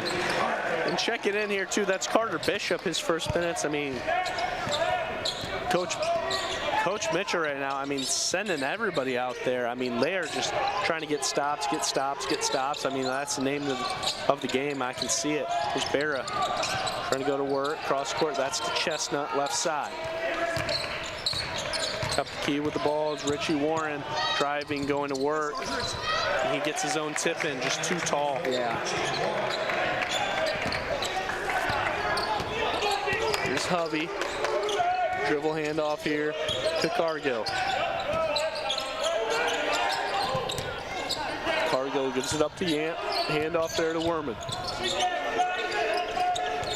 And check it in here too, that's Carter Bishop, his first minutes. I mean, Coach Mitchell right now, I mean, sending everybody out there. I mean, they are just trying to get stops, get stops, get stops. I mean, that's the name of the game. I can see it. There's Barra trying to go to work, cross court. That's to Chestnut, left side. Up the key with the ball is Richie Warren, driving, going to work. And he gets his own tip in, just too tall. Yeah. Here's Hovey. Dribble handoff here to Cargill. Cargill gives it up to Yant. Handoff there to Werman.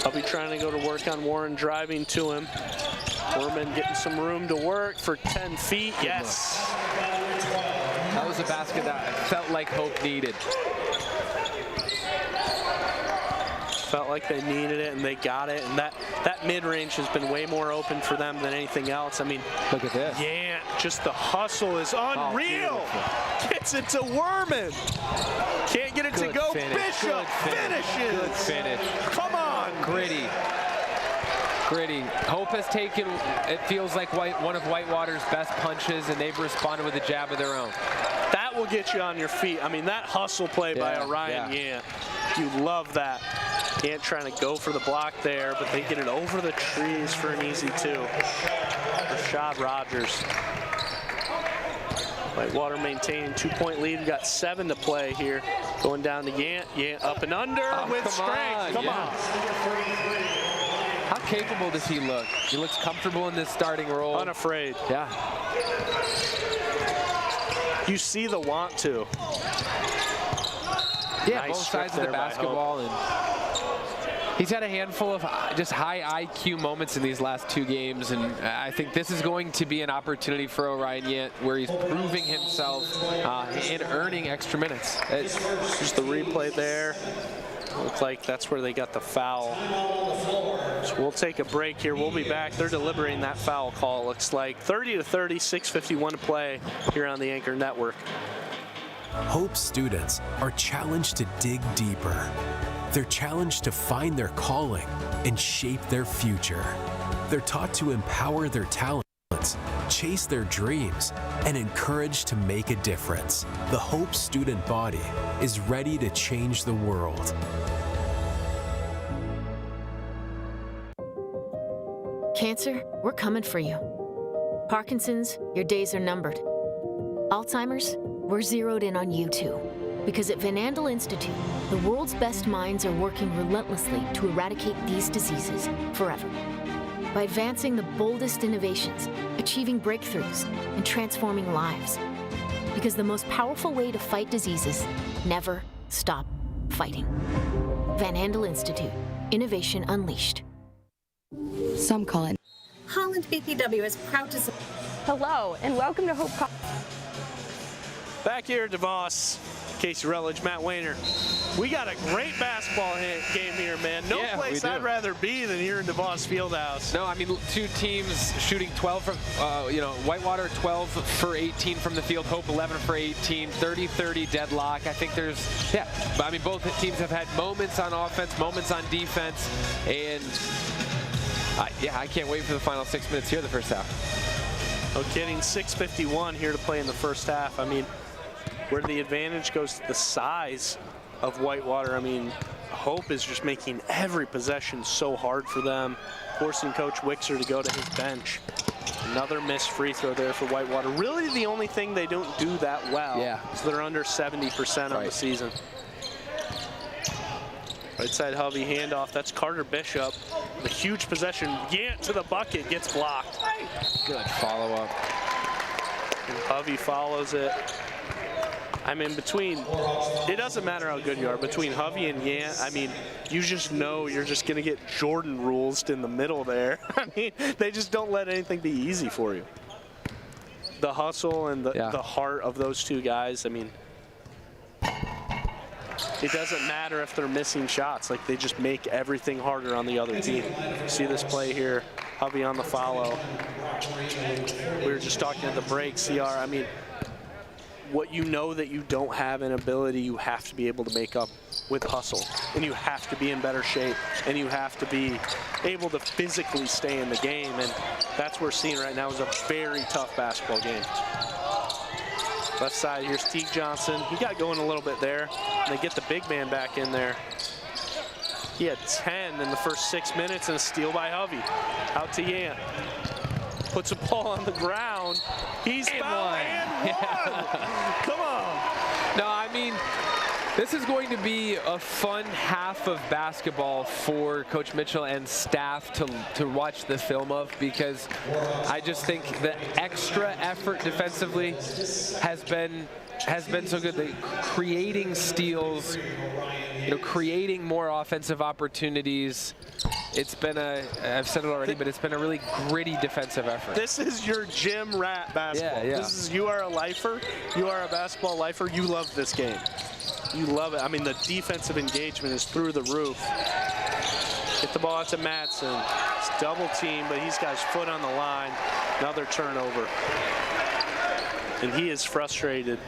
Hovey trying to go to work on Warren, driving to him. Werman getting some room to work for 10 feet. Yes. That was a basket that felt like Hope needed. Felt like they needed it, and they got it. And that mid-range has been way more open for them than anything else. I mean, look at this. Yeah, just the hustle is unreal. Gets it to Werman. Can't get it to go. Finish. Bishop finishes. Good finish. Come on. Gritty. Hope has taken, it feels like one of Whitewater's best punches, and they've responded with a jab of their own. That will get you on your feet. I mean, that hustle play by Orion Yant. You love that. Yant trying to go for the block there, but they get it over the trees for an easy 2. Rashad Rogers. Whitewater maintaining 2-point lead. We've got 7 to play here. Going down to Yant. Yant up and under with strength. Come on. How capable does he look? He looks comfortable in this starting role. Unafraid. Yeah. You see the want to. Yeah, Nice both sides of the basketball, and he's had a handful of just high IQ moments in these last 2 games, and I think this is going to be an opportunity for Orion Yant where he's proving himself and earning extra minutes. Just the replay there. Looks like that's where they got the foul. So we'll take a break here. We'll be back. They're deliberating that foul call. Looks like 30-30, 6:51 to play here on the Anchor Network. Hope students are challenged to dig deeper. They're challenged to find their calling and shape their future. They're taught to empower their talents, chase their dreams, and encouraged to make a difference. The Hope student body is ready to change the world. Cancer, we're coming for you. Parkinson's, your days are numbered. Alzheimer's, we're zeroed in on you too. Because at Van Andel Institute, the world's best minds are working relentlessly to eradicate these diseases forever. By advancing the boldest innovations, achieving breakthroughs, and transforming lives. Because the most powerful way to fight diseases, never stop fighting. Van Andel Institute, innovation unleashed. Some call it. Holland BPW is proud to support. Hello, and welcome to Hope College. Back here at DeVos, Casey Rutledge, Matt Wayner. We got a great basketball game here, man. No place I'd rather be than here in DeVos Fieldhouse. No, I mean, two teams shooting 12 from, Whitewater 12 for 18 from the field, Hope 11 for 18, 30-30 deadlock. I think there's, I mean, both teams have had moments on offense, moments on defense, and I can't wait for the final 6 minutes here of the first half. No kidding, 6:51 here to play in the first half. I mean, where the advantage goes to the size of Whitewater. I mean, Hope is just making every possession so hard for them, forcing Coach Wixer to go to his bench. Another missed free throw there for Whitewater. Really the only thing they don't do that well is they're under 70% on the season. Right side Hovey handoff, that's Carter Bishop. A huge possession, Yant to the bucket, gets blocked. Good follow-up. And Hovey follows it. I mean, it doesn't matter how good you are, between Hovey and Yant, I mean, you just know you're just gonna get Jordan ruled in the middle there. I mean, they just don't let anything be easy for you. The hustle and the heart of those two guys, I mean, it doesn't matter if they're missing shots, like they just make everything harder on the other team. See this play here, Hovey on the follow. We were just talking at the break, CR, I mean, what you know that you don't have an ability, you have to be able to make up with hustle, and you have to be in better shape, and you have to be able to physically stay in the game, and that's what we're seeing right now is a very tough basketball game. Left side, here's Teague Johnson. He got going a little bit there, and they get the big man back in there. He had 10 in the first 6 minutes, and a steal by Hovey. Out to Yant. Puts a ball on the ground. He's fouled and one. Come on. No, I mean, this is going to be a fun half of basketball for Coach Mitchell and staff to watch the film of, because I just think the extra effort defensively has been so good. They creating steals, creating more offensive opportunities. It's been I've said it already, but it's been a really gritty defensive effort. This is your gym rat basketball. This is, you are a lifer, you are a basketball lifer, you love this game. You love it. I mean, the defensive engagement is through the roof. Get the ball out to Madson. It's double team, but he's got his foot on the line. Another turnover. And he is frustrated.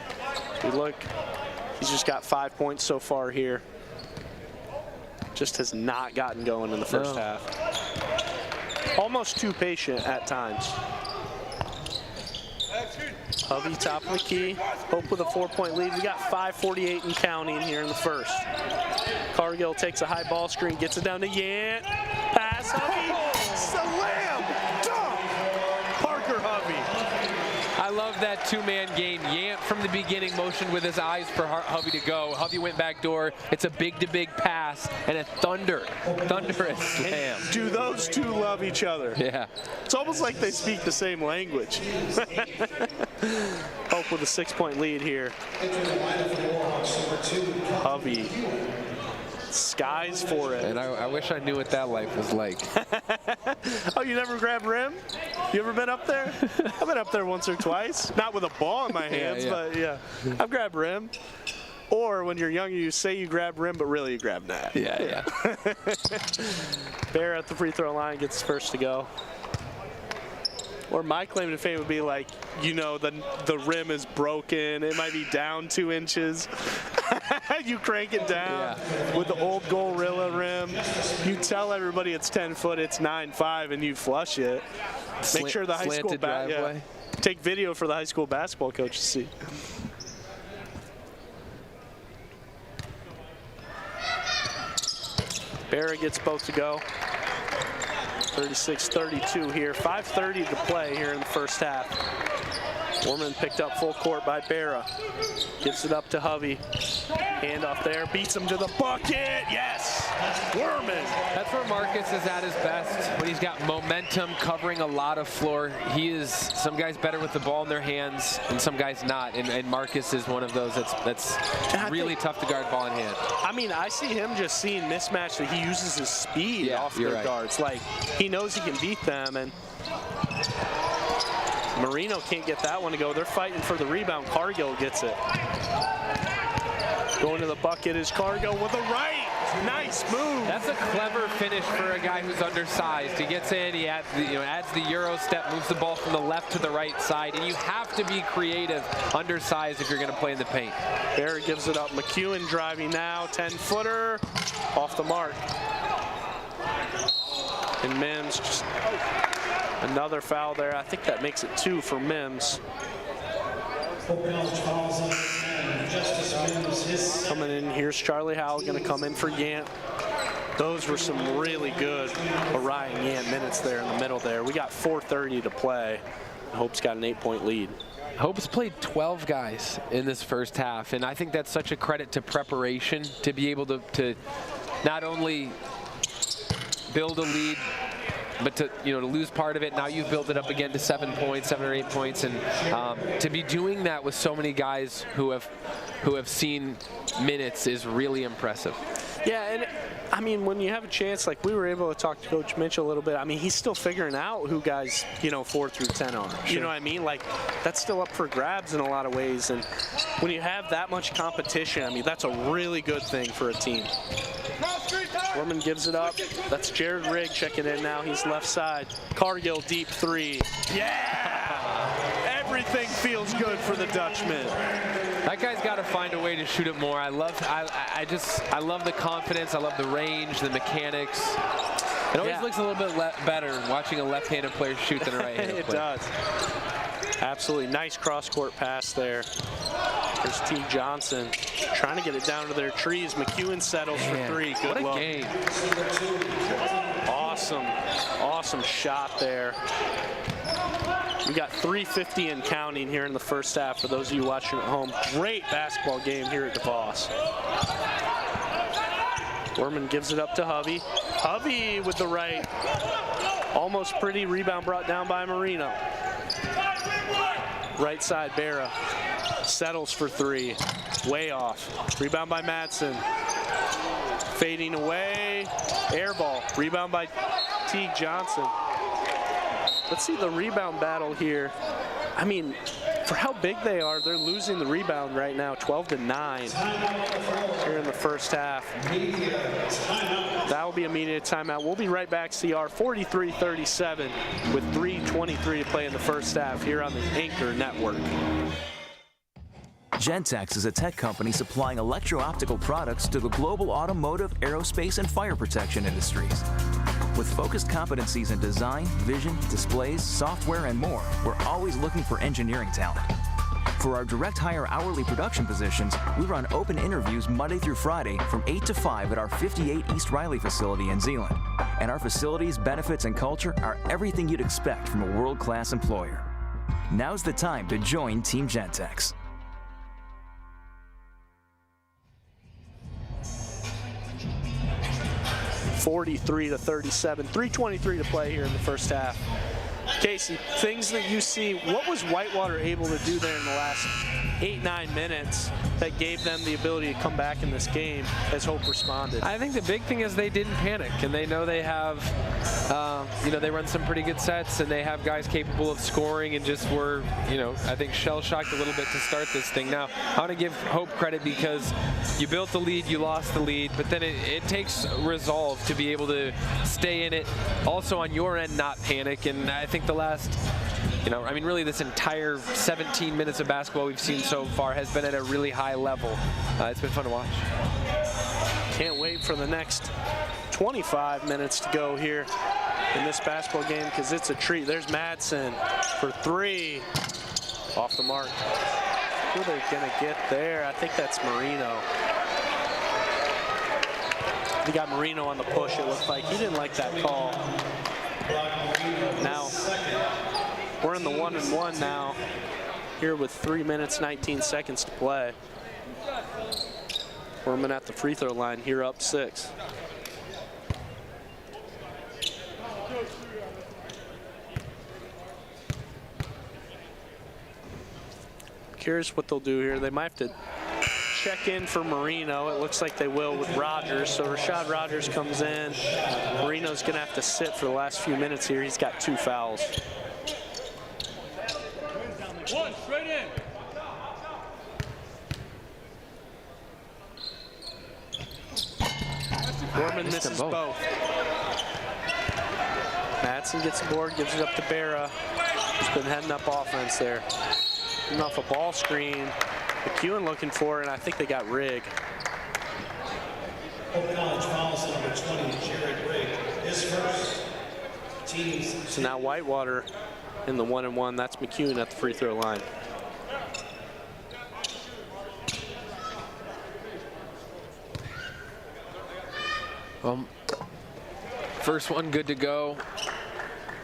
We look, he's just got 5 points so far here. Just has not gotten going in the first half. Almost too patient at times. Hovey top of the key. Hope with a 4-point lead. We got 5:48 and counting here in the first. Cargill takes a high ball screen, gets it down to Yant. Pass Hovey. Slam dunk. Parker Hovey. I love that two-man game. Yant from the beginning motioned with his eyes for Hovey to go. Hovey went back door. It's a big-to-big pass and a thunderous slam. And do those two love each other? Yeah. It's almost like they speak the same language. Hope with a 6-point lead here. Hovey. Skies for it. And I wish I knew what that life was like. Oh, you never grabbed rim? You ever been up there? I've been up there once or twice. Not with a ball in my hands, but yeah. I've grabbed rim. Or when you're younger, you say you grab rim, but really you grab net. Yeah. Bear at the free throw line gets first to go. Or my claim to fame would be like, the rim is broken. It might be down 2 inches. You crank it down with the old Gorilla rim. You tell everybody it's 10 foot, it's 9.5, and you flush it. Make sure the high school take video for the high school basketball coach to see. Barra gets both to go. 36-32 here. 5:30 to play here in the first half. Warman picked up full court by Barra. Gives it up to Hovey. Handoff there, beats him to the bucket. Yes, Warman. That's where Marcus is at his best, when he's got momentum, covering a lot of floor. Some guys better with the ball in their hands, and some guys not. And Marcus is one of those that's really tough to guard ball in hand. I mean, I see him just seeing mismatch that he uses his speed off their guards. Like, he knows he can beat them, and Marino can't get that one to go. They're fighting for the rebound. Cargill gets it. Going to the bucket is Cargill with a right. Nice move. That's a clever finish for a guy who's undersized. He gets in, he adds the Euro step, moves the ball from the left to the right side, and you have to be creative undersized if you're going to play in the paint. Barrett gives it up. McEwen driving now, 10-footer, off the mark. And Mims, just another foul there. I think that makes it 2 for Mims. Coming in, here's Charlie Howell going to come in for Yant. Those were some really good Orion Yant minutes there in the middle there. We got 4:30 to play. Hope's got an 8-point lead. Hope's played 12 guys in this first half, and I think that's such a credit to preparation to be able to not only build a lead, but to lose part of it. Now you've built it up again to 7 or 8 points, and to be doing that with so many guys who have seen minutes is really impressive. Yeah, and I mean, when you have a chance, like we were able to talk to Coach Mitchell a little bit. I mean, he's still figuring out who guys 4 through 10 are. Sure. You know what I mean? Like that's still up for grabs in a lot of ways. And when you have that much competition, I mean, that's a really good thing for a team. Gorman gives it up. That's Jared Rigg checking in now. He's left side. Cargill deep 3. Yeah! Everything feels good for the Dutchman. That guy's got to find a way to shoot it more. I love the confidence. I love the range, the mechanics. It always looks a little bit better watching a left-handed player shoot than a right-handed player. It does. Absolutely nice cross-court pass there. There's T. Johnson trying to get it down to their trees. McEwen settles for 3. Good what a look. game. Awesome shot there. We got 3:50 and counting here in the first half for those of you watching at home. Great basketball game here at DeVos. Gorman gives it up to Hovey. Hovey with the right. Almost pretty. Rebound brought down by Marino. Right side, Barra. Settles for 3. Way off. Rebound by Madson. Fading away. Air ball. Rebound by Teague Johnson. Let's see the rebound battle here. I mean, for how big they are, they're losing the rebound right now, 12-9 here in the first half. That will be immediate timeout. We'll be right back, CR 43-37 with 3:23 to play in the first half here on the Anchor Network. Gentex is a tech company supplying electro-optical products to the global automotive, aerospace, and fire protection industries. With focused competencies in design, vision, displays, software, and more, we're always looking for engineering talent. For our direct hire hourly production positions, we run open interviews Monday through Friday from 8 to 5 at our 58 East Riley facility in Zeeland. And our facilities, benefits, and culture are everything you'd expect from a world-class employer. Now's the time to join Team Gentex. 43-37, 3:23 to play here in the first half. Casey, things that you see, what was Whitewater able to do there in the last 8-9 minutes that gave them the ability to come back in this game as Hope responded? I think the big thing is they didn't panic, and they know they have, they run some pretty good sets, and they have guys capable of scoring, and just were, I think shell-shocked a little bit to start this thing. Now, I want to give Hope credit because you built the lead, you lost the lead, but then it takes resolve to be able to stay in it. Also on your end, not panic, and I think the last, really this entire 17 minutes of basketball we've seen so far has been at a really high level. It's been fun to watch. Can't wait for the next 25 minutes to go here in this basketball game because it's a treat. There's Madsen for 3. Off the mark. Who are they going to get there? I think that's Marino. They got Marino on the push, it looked like. He didn't like that call. Now, we're in the 1-and-1 now, here with 3 minutes, 19 seconds to play. Gorman at the free throw line, here up 6. Curious what they'll do here. They might have to check in for Marino. It looks like they will with Rogers. So Rashad Rogers comes in. Marino's going to have to sit for the last few minutes here. He's got 2 fouls. Straight in. Gorman misses both. Madson gets the board, gives it up to Barra. He's been heading up offense there. Coming off a ball screen. McEwen looking for it, and I think they got Rigg. Hope College fouls number 20, Jared Rigg, his first. So now Whitewater in the 1-and-1. That's McEwen at the free throw line. First one good to go.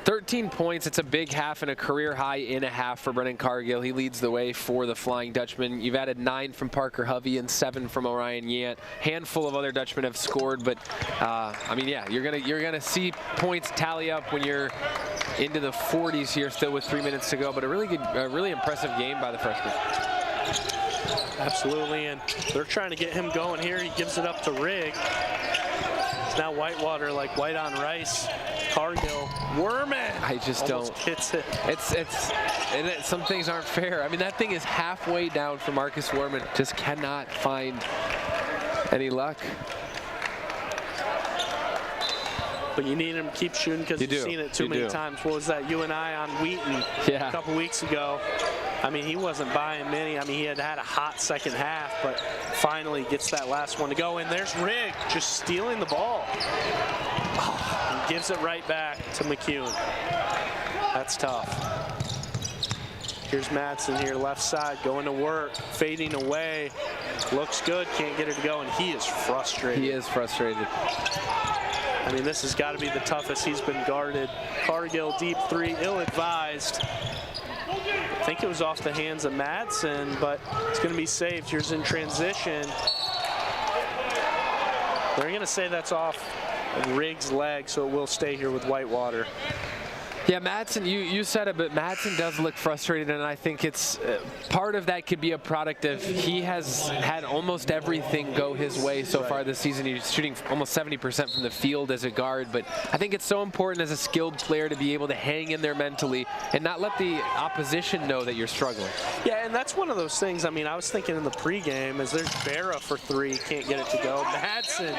13 points. It's a big half and a career high in a half for Brennan Cargill. He leads the way for the Flying Dutchman. You've added 9 from Parker Hovey and 7 from Orion Yant. Handful of other Dutchmen have scored, but I mean, yeah, you're gonna see points tally up when you're into the 40s here, still with 3 minutes to go. But a really impressive game by the freshman. Absolutely, and they're trying to get him going here. He gives it up to Rigg. It's now Whitewater like white on rice. Cargill, Werman. I just almost don't. hits it. Some things aren't fair. I mean, that thing is halfway down for Marcus Werman. Just cannot find any luck. But you need him to keep shooting because you've seen it too many times. What was that, you and I on Wheaton a couple weeks ago? I mean, he wasn't buying many. I mean, he had a hot second half, but finally gets that last one to go. And there's Rigg just stealing the ball. Oh, and gives it right back to McEwen. That's tough. Here's Madson here, left side, going to work, fading away. Looks good, can't get it to go, and he is frustrated. He is frustrated. I mean, this has got to be the toughest he's been guarded. Cargill, deep three, ill-advised. I think it was off the hands of Madson, but it's going to be saved. Here's in transition. They're going to say that's off Rigg's leg, so it will stay here with Whitewater. Yeah, Madson, you said it, but Madson does look frustrated, and I think it's part of that could be a product of he has had almost everything go his way so far this season. He's shooting almost 70% from the field as a guard, but I think it's so important as a skilled player to be able to hang in there mentally and not let the opposition know that you're struggling. Yeah, and that's one of those things. I mean, I was thinking in the pregame is there's Barra for 3, can't get it to go. Madson,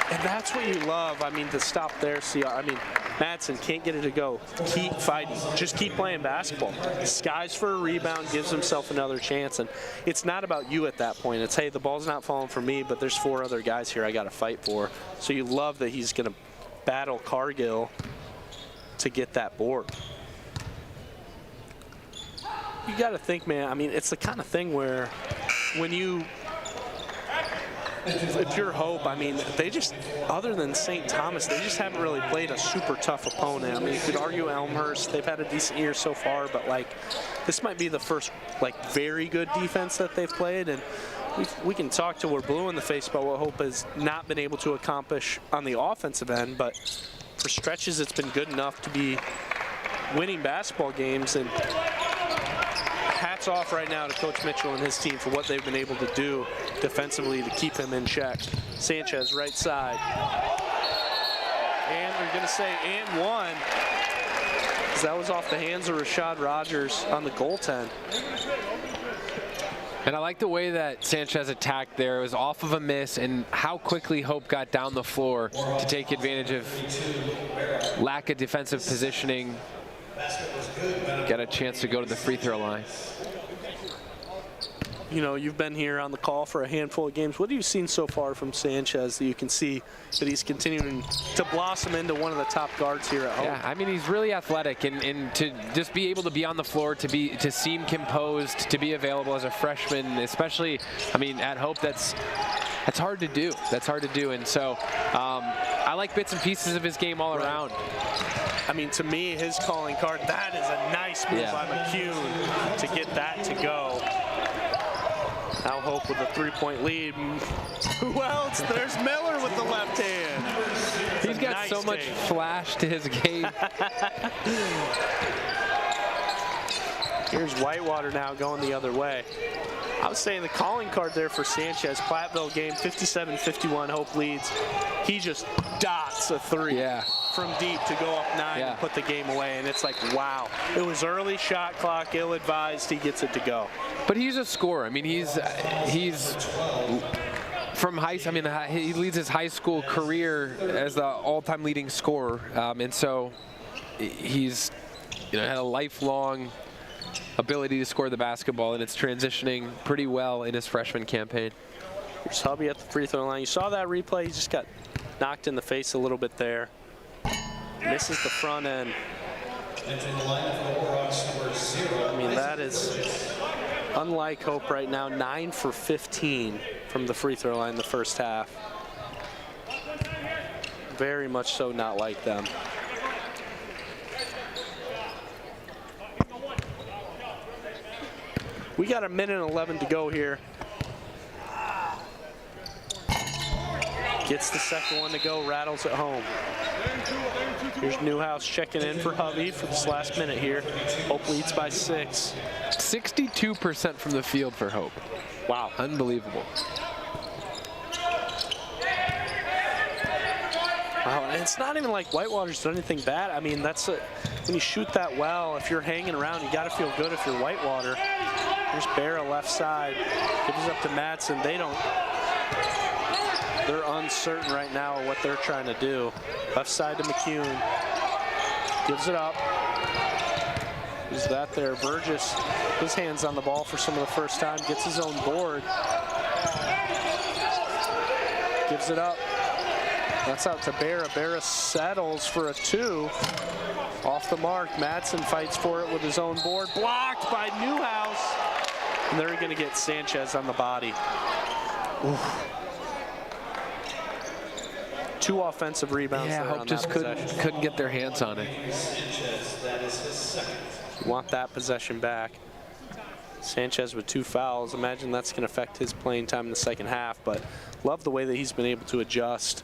and that's what you love. I mean, to stop there, see, I mean, Madson can't get it to go. Keep fighting. Just keep playing basketball. Skies for a rebound, gives himself another chance. And it's not about you at that point. It's, hey, the ball's not falling for me, but there's 4 other guys here I got to fight for. So you love that he's going to battle Cargill to get that board. You got to think, man, I mean, it's the kind of thing where when you, if you're Hope, I mean, they just, other than St. Thomas, they just haven't really played a super tough opponent. I mean, you could argue Elmhurst, they've had a decent year so far, but like, this might be the first, like, very good defense that they've played. And we can talk till we're blue in the face about what Hope has not been able to accomplish on the offensive end, but for stretches, it's been good enough to be winning basketball games. And hats off right now to Coach Mitchell and his team for what they've been able to do defensively to keep him in check. Sanchez, right side. And we're going to say and one, because that was off the hands of Rashad Rogers on the goaltend. And I like the way that Sanchez attacked there. It was off of a miss, and how quickly Hope got down the floor to take advantage of lack of defensive positioning. Got a chance to go to the free throw line. You know, you've been here on the call for a handful of games. What have you seen so far from Sanchez that you can see that he's continuing to blossom into one of the top guards here at home? Yeah, I mean, he's really athletic, and to just be able to be on the floor, to seem composed, to be available as a freshman, especially, I mean, at Hope, that's hard to do. That's hard to do, and so I like bits and pieces of his game all around. I mean, to me, his calling card, that is a nice move by McEwen to get that to go. Now Hope with a 3-point lead. Who else? There's Miller with the left hand. He's got nice so much flash to his game. Here's Whitewater now going the other way. I was saying the calling card there for Sanchez. Platteville game, 57-51, Hope leads. He just dots a three from deep to go up 9 and put the game away. And it's like, wow. It was early shot clock, ill-advised. He gets it to go. But he's a scorer. I mean, he's from high. I mean, he leads his high school career as the all-time leading scorer, and so he's had a lifelong ability to score the basketball, and it's transitioning pretty well in his freshman campaign. Here's Hubby at the free throw line. You saw that replay. He just got knocked in the face a little bit there. Misses the front end. I mean, that is unlike Hope right now. 9 for 15 from the free throw line the first half. Very much so not like them. We got a minute and 11 to go here. Gets the second one to go, rattles it home. Here's Newhouse checking in for Hovey for this last minute here. Hope leads by 6. 62% from the field for Hope. Wow. Unbelievable. Wow, and it's not even like Whitewater's done anything bad. I mean, that's when you shoot that well, if you're hanging around, you got to feel good if you're Whitewater. Here's Barra left side, gives it up to Madson. They're uncertain right now what they're trying to do. Left side to McCune, gives it up. Who's that there? Burgess, his hands on the ball for some of the first time, gets his own board. Gives it up. That's out to Barra. Barra settles for a 2. Off the mark. Madson fights for it with his own board. Blocked by Newhouse. And they're going to get Sanchez on the body. Oof. 2 offensive rebounds. Yeah, Hope just couldn't get their hands on it. You want that possession back. Sanchez with 2 fouls. Imagine that's going to affect his playing time in the second half, but love the way that he's been able to adjust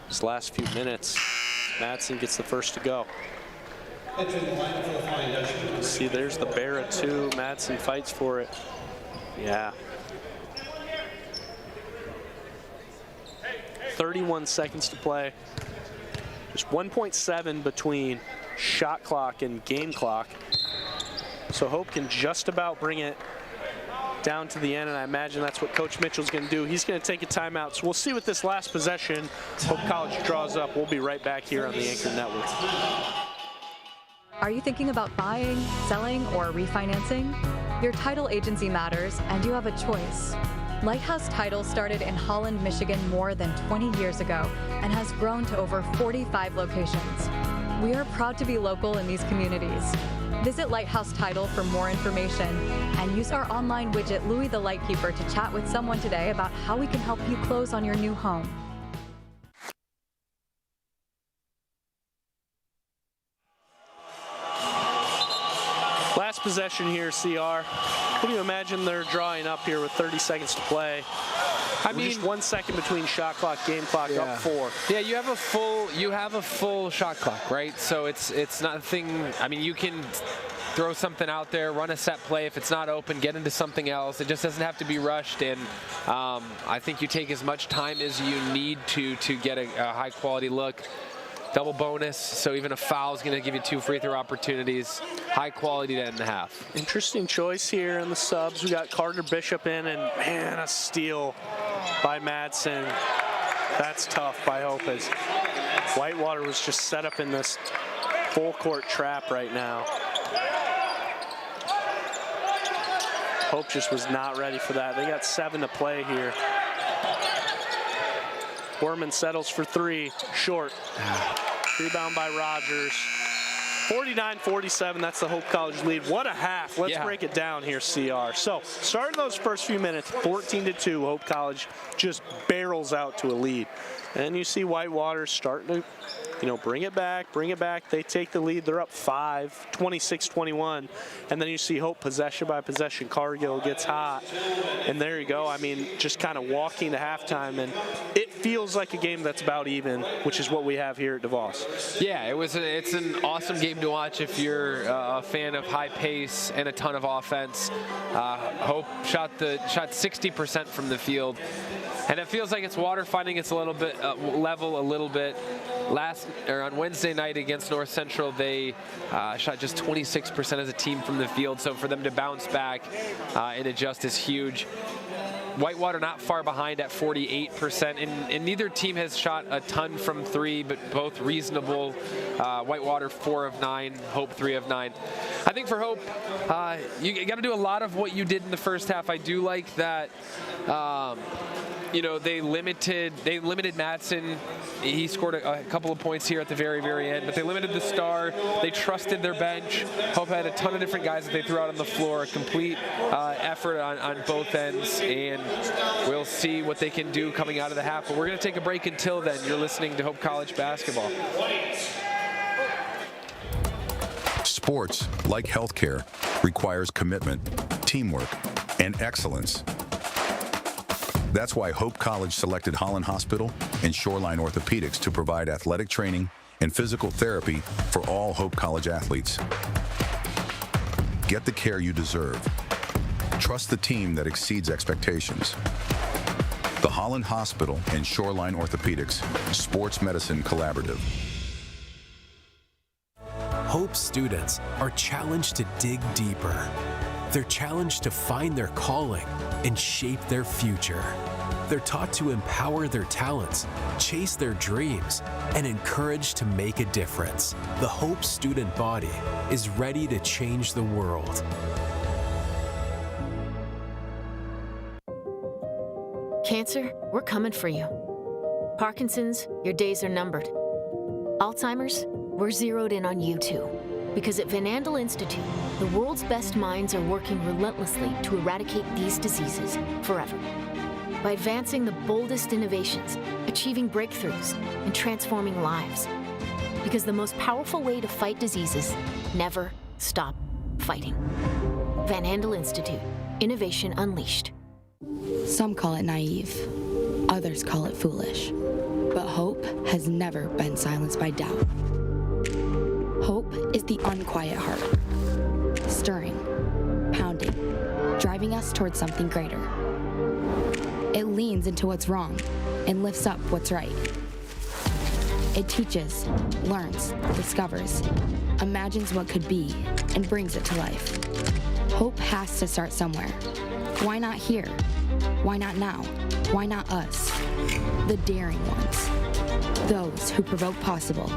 his last few minutes. Madson gets the first to go. See, there's the Barra 2. Madson fights for it. Yeah. 31 seconds to play. There's 1.7 between shot clock and game clock. So Hope can just about bring it down to the end, and I imagine that's what Coach Mitchell's going to do. He's going to take a timeout. So we'll see what this last possession Hope College draws up. We'll be right back here on the Anchor Network. Are you thinking about buying, selling, or refinancing? Your title agency matters, and you have a choice. Lighthouse Title started in Holland, Michigan more than 20 years ago and has grown to over 45 locations. We are proud to be local in these communities. Visit Lighthouse Title for more information and use our online widget, Louie the Lightkeeper, to chat with someone today about how we can help you close on your new home. Last possession here, CR. What do you imagine they're drawing up here with 30 seconds to play? I mean, just 1 second between shot clock, game clock, up 4. Yeah, you have a full shot clock, right? So it's nothing. I mean, you can throw something out there, run a set play. If it's not open, get into something else. It just doesn't have to be rushed. And I think you take as much time as you need to get a high quality look. Double bonus, so even a foul is going to give you 2 free throw opportunities. High quality to end the half. Interesting choice here in the subs. We got Carter Bishop in, and man, a steal by Madson. That's tough by Hope, as Whitewater was just set up in this full court trap right now. Hope just was not ready for that. They got 7 to play here. Borman settles for 3, short. Rebound by Rogers. 49-47, that's the Hope College lead. What a half. Let's break it down here, CR. So, starting those first few minutes, 14-2, Hope College just barrels out to a lead. And you see Whitewater starting to, bring it back. They take the lead. They're up 5, 26-21. And then you see Hope possession by possession. Cargill gets hot. And there you go. I mean, just kind of walking to halftime. And it feels like a game that's about even, which is what we have here at DeVos. Yeah, it's an awesome game to watch if you're a fan of high pace and a ton of offense. Hope shot 60% from the field, and it feels like it's water finding its level a little bit. On Wednesday night against North Central, they shot just 26% as a team from the field. So for them to bounce back and adjust is huge. Whitewater not far behind at 48%, and neither team has shot a ton from three, but both reasonable. Whitewater 4 of 9, Hope 3 of 9. I think for Hope, you got to do a lot of what you did in the first half. I do like that. They limited Madson. He scored a couple of points here at the very, very end, but they limited the star. They trusted their bench. Hope had a ton of different guys that they threw out on the floor, a complete effort on both ends, and we'll see what they can do coming out of the half. But we're going to take a break until then. You're listening to Hope College Basketball. Sports, like healthcare, requires commitment, teamwork, and excellence. That's why Hope College selected Holland Hospital and Shoreline Orthopedics to provide athletic training and physical therapy for all Hope College athletes. Get the care you deserve. Trust the team that exceeds expectations. The Holland Hospital and Shoreline Orthopedics Sports Medicine Collaborative. Hope students are challenged to dig deeper. They're challenged to find their calling and shape their future. They're taught to empower their talents, chase their dreams, and encouraged to make a difference. The Hope student body is ready to change the world. Cancer, we're coming for you. Parkinson's, your days are numbered. Alzheimer's, we're zeroed in on you too. Because at Van Andel Institute, the world's best minds are working relentlessly to eradicate these diseases forever. By advancing the boldest innovations, achieving breakthroughs, and transforming lives. Because the most powerful way to fight diseases, never stop fighting. Van Andel Institute, innovation unleashed. Some call it naive, others call it foolish. But hope has never been silenced by doubt. Hope is the unquiet heart, stirring, pounding, driving us towards something greater. It leans into what's wrong and lifts up what's right. It teaches, learns, discovers, imagines what could be, and brings it to life. Hope has to start somewhere. Why not here? Why not now? Why not us? The daring ones. Those who provoke possible,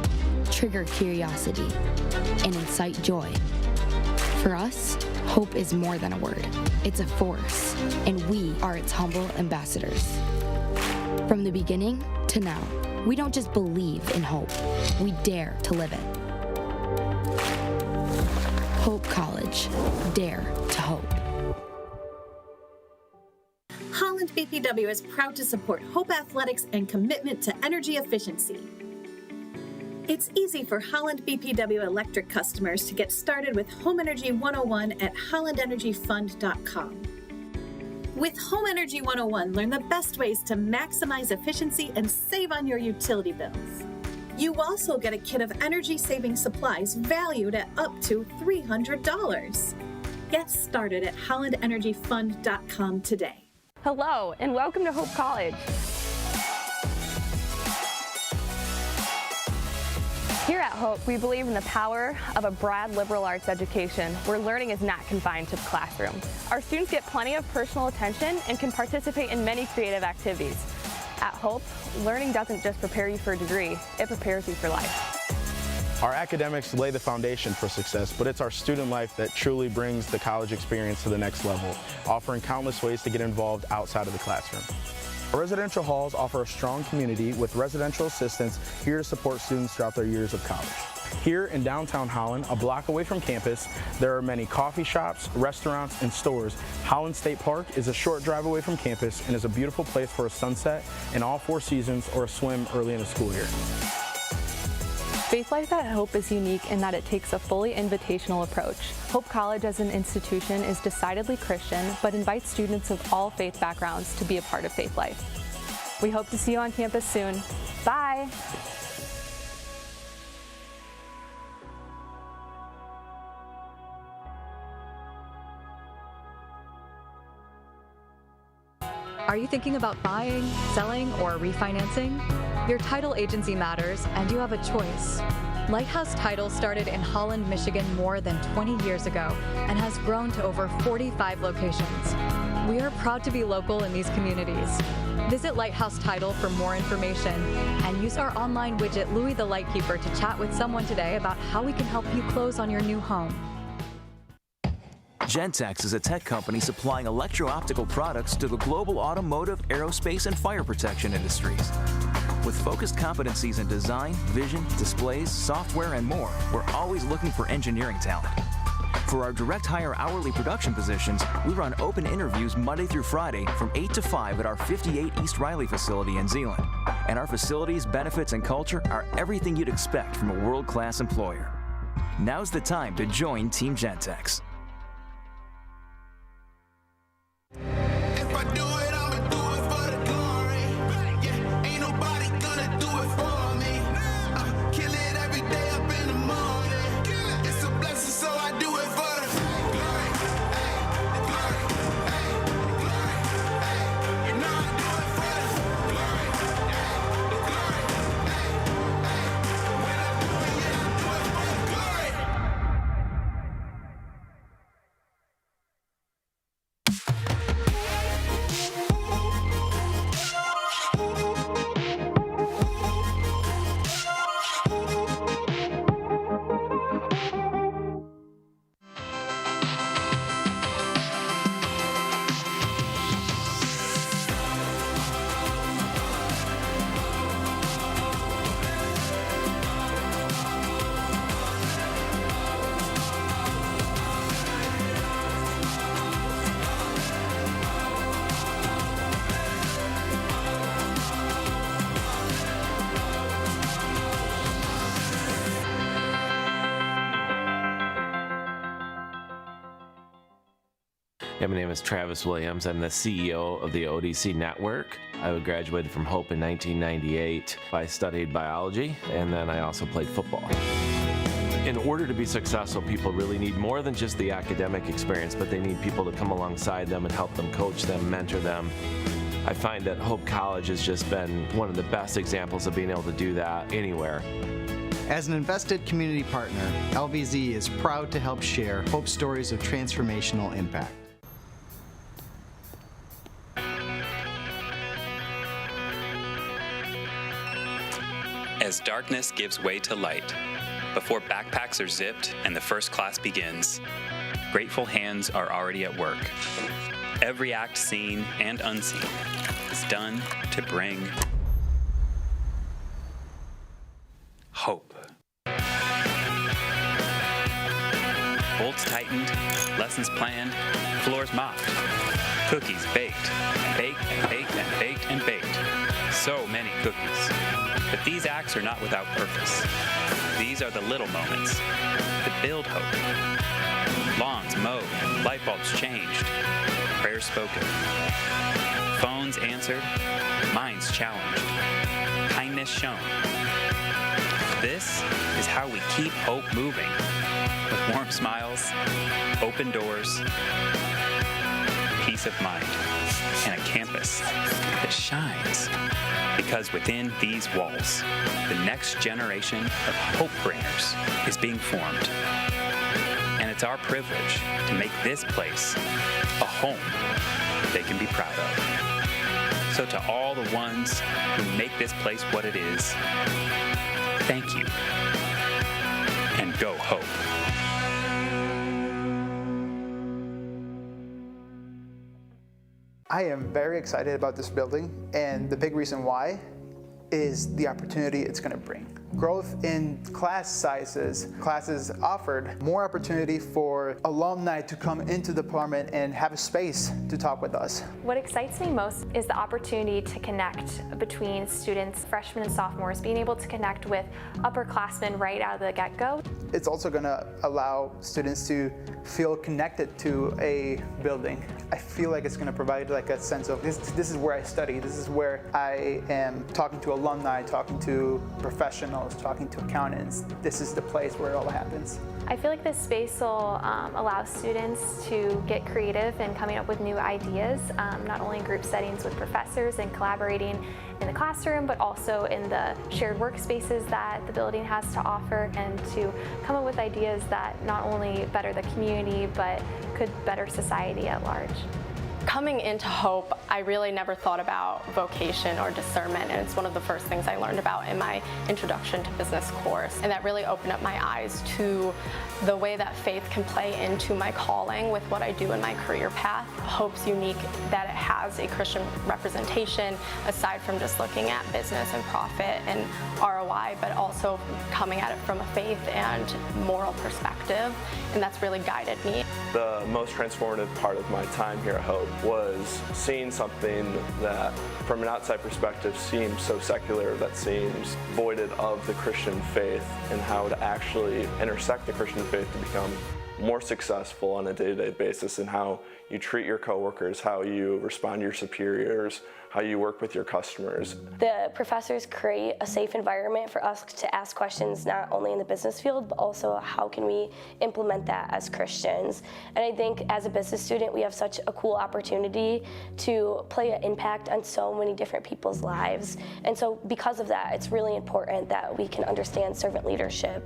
trigger curiosity, and incite joy. For us, hope is more than a word. It's a force, and we are its humble ambassadors. From the beginning to now, we don't just believe in hope, we dare to live it. Hope College, dare to hope. Holland BPW is proud to support Hope Athletics and commitment to energy efficiency. It's easy for Holland BPW electric customers to get started with Home Energy 101 at hollandenergyfund.com. With Home Energy 101, learn the best ways to maximize efficiency and save on your utility bills. You also get a kit of energy-saving supplies valued at up to $300. Get started at hollandenergyfund.com today. Hello, and welcome to Hope College. Here at Hope, we believe in the power of a broad liberal arts education where learning is not confined to the classroom. Our students get plenty of personal attention and can participate in many creative activities. At Hope, learning doesn't just prepare you for a degree, it prepares you for life. Our academics lay the foundation for success, but it's our student life that truly brings the college experience to the next level, offering countless ways to get involved outside of the classroom. Our residential halls offer a strong community with residential assistants here to support students throughout their years of college. Here in downtown Holland, a block away from campus, there are many coffee shops, restaurants, and stores. Holland State Park is a short drive away from campus and is a beautiful place for a sunset in all 4 seasons or a swim early in the school year. Faith Life at Hope is unique in that it takes a fully invitational approach. Hope College as an institution is decidedly Christian, but invites students of all faith backgrounds to be a part of Faith Life. We hope to see you on campus soon. Bye! Are you thinking about buying, selling, or refinancing? Your title agency matters, and you have a choice. Lighthouse Title started in Holland, Michigan more than 20 years ago and has grown to over 45 locations. We are proud to be local in these communities. Visit Lighthouse Title for more information and use our online widget Louis the Lightkeeper to chat with someone today about how we can help you close on your new home. Gentex is a tech company supplying electro-optical products to the global automotive, aerospace, and fire protection industries. With focused competencies in design, vision, displays, software, and more, we're always looking for engineering talent. For our direct hire hourly production positions, we run open interviews Monday through Friday from 8 to 5 at our 58 East Riley facility in Zeeland. And our facilities, benefits, and culture are everything you'd expect from a world-class employer. Now's the time to join Team Gentex. If I do it, I'ma do it for the glory. Yeah, ain't nobody gonna do it for me. Kill it every day up in the morning. It's a blessing, so I do it for the glory. The glory, the glory. You know I do it for the glory. The glory, when I do it, yeah, I do it for the glory. Yeah, my name is Travis Williams. I'm the CEO of the ODC Network. I graduated from Hope in 1998. I studied biology, and then I also played football. In order to be successful, people really need more than just the academic experience, but they need people to come alongside them and help them, coach them, mentor them. I find that Hope College has just been one of the best examples of being able to do that anywhere. As an invested community partner, LVZ is proud to help share Hope stories of transformational impact. As darkness gives way to light, before backpacks are zipped and the first class begins, grateful hands are already at work. Every act seen and unseen is done to bring hope. Bolts tightened, lessons planned, floors mopped, cookies baked, baked and baked and baked and baked. So many cookies. But these acts are not without purpose. These are the little moments that build hope. Lawns mowed, light bulbs changed, prayers spoken, phones answered, minds challenged, kindness shown. This is how we keep hope moving, with warm smiles, open doors, peace of mind, and a campus that shines. Because within these walls, the next generation of hope bringers is being formed. And it's our privilege to make this place a home they can be proud of. So to all the ones who make this place what it is, thank you. And go Hope. I am very excited about this building, and the big reason why is the opportunity it's going to bring. Growth in class sizes, classes offered, more opportunity for alumni to come into the department and have a space to talk with us. What excites me most is the opportunity to connect between students, freshmen and sophomores, being able to connect with upperclassmen right out of the get-go. It's also going to allow students to feel connected to a building. I feel like it's going to provide like a sense of this is where I study, this is where I am talking to alumni, talking to professionals, talking to accountants. This is the place where it all happens. I feel like this space will allow students to get creative and coming up with new ideas, not only in group settings with professors and collaborating in the classroom, but also in the shared workspaces that the building has to offer, and to come up with ideas that not only better the community, but could better society at large. Coming into Hope, I really never thought about vocation or discernment, and it's one of the first things I learned about in my Introduction to Business course, and that really opened up my eyes to the way that faith can play into my calling with what I do in my career path. Hope's unique that it has a Christian representation, aside from just looking at business and profit and ROI, but also coming at it from a faith and moral perspective, and that's really guided me. The most transformative part of my time here at Hope was seeing something that, from an outside perspective, seems so secular, that seems voided of the Christian faith, and how to actually intersect the Christian faith to become more successful on a day-to-day basis in how you treat your coworkers, how you respond to your superiors, how you work with your customers. The professors create a safe environment for us to ask questions not only in the business field, but also how can we implement that as Christians. And I think as a business student, we have such a cool opportunity to play an impact on so many different people's lives. And so because of that, it's really important that we can understand servant leadership.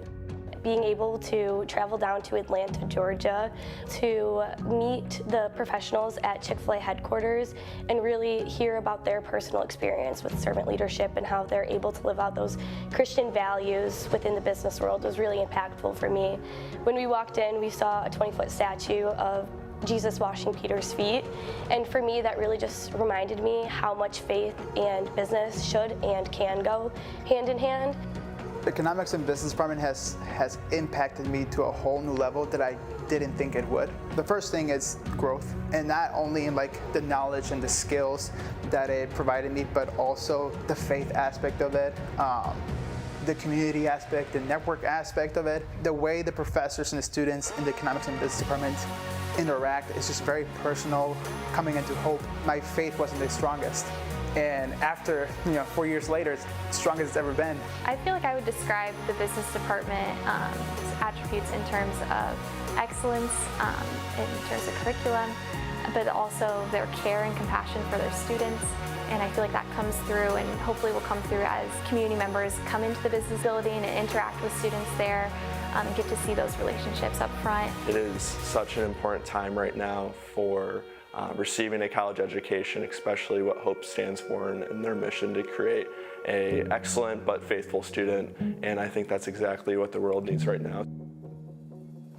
Being able to travel down to Atlanta, Georgia, to meet the professionals at Chick-fil-A headquarters and really hear about their personal experience with servant leadership and how they're able to live out those Christian values within the business world was really impactful for me. When we walked in, we saw a 20-foot statue of Jesus washing Peter's feet, and for me that really just reminded me how much faith and business should and can go hand in hand. Economics and business department has impacted me to a whole new level that I didn't think it would. The first thing is growth, and not only in like the knowledge and the skills that it provided me, but also the faith aspect of it, the community aspect, the network aspect of it. The way the professors and the students in the economics and business department interact is just very personal. Coming into Hope, my faith wasn't the strongest. And after 4 years later, it's the strongest it's ever been. I feel like I would describe the business department attributes in terms of excellence, in terms of curriculum, but also their care and compassion for their students. And I feel like that comes through, and hopefully will come through as community members come into the business building and interact with students there, and get to see those relationships up front. It is such an important time right now for receiving a college education, especially what Hope stands for and their mission to create an excellent but faithful student, and I think that's exactly what the world needs right now.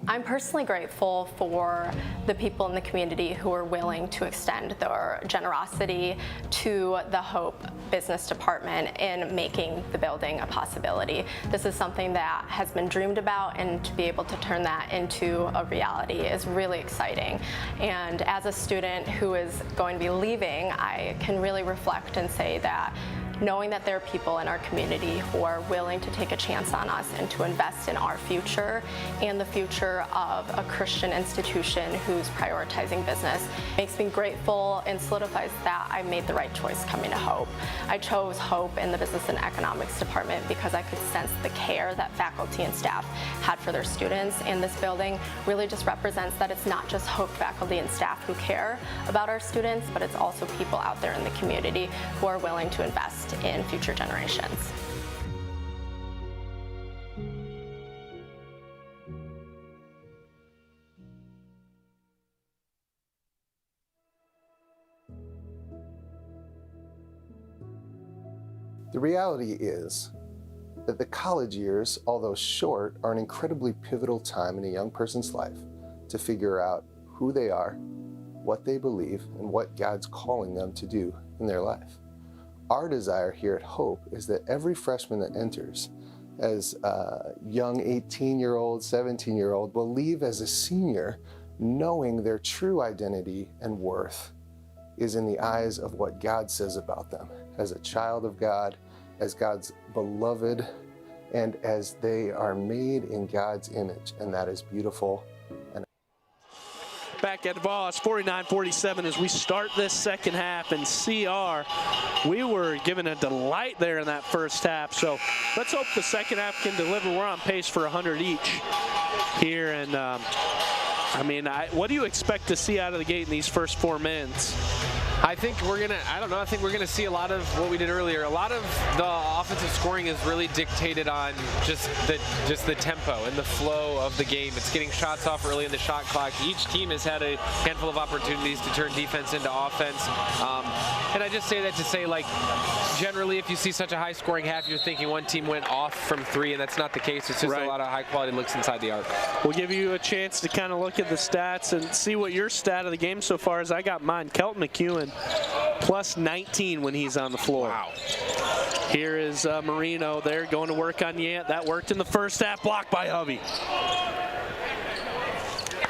I'm personally grateful for the people in the community who are willing to extend their generosity to the Hope Business Department in making the building a possibility. This is something that has been dreamed about, and to be able to turn that into a reality is really exciting. And as a student who is going to be leaving, I can really reflect and say that knowing that there are people in our community who are willing to take a chance on us and to invest in our future and the future of a Christian institution who's prioritizing business makes me grateful and solidifies that I made the right choice coming to Hope. I chose Hope in the Business and Economics department because I could sense the care that faculty and staff had for their students, and this building really just represents that it's not just Hope faculty and staff who care about our students, but it's also people out there in the community who are willing to invest in future generations. The reality is that the college years, although short, are an incredibly pivotal time in a young person's life to figure out who they are, what they believe, and what God's calling them to do in their life. Our desire here at Hope is that every freshman that enters as a young 18-year-old, 17-year-old will leave as a senior knowing their true identity and worth is in the eyes of what God says about them as a child of God, as God's beloved, and as they are made in God's image, and that is beautiful. back at Voss, 49-47 as we start this second half. And CR, we were given a delight there in that first half. So let's hope the second half can deliver. We're on pace for 100 each here. And I mean, what do you expect to see out of the gate in these first 4 minutes? I think we're gonna, I don't know, I think we're gonna see a lot of what we did earlier. A lot of the offensive scoring is really dictated on just the tempo and the flow of the game. It's getting shots off early in the shot clock. Each team has had a handful of opportunities to turn defense into offense. And I just say that to say, like, generally if you see such a high scoring half, you're thinking one team went off from 3, and that's not the case. It's just a lot of high quality looks inside the arc. We'll give you a chance to kind of look at the stats and see what your stat of the game so far is. I got mine. Kelton McEwen plus 19 when he's on the floor. Wow. Here is Marino there going to work on Yant. That worked in the first half, blocked by Hovey.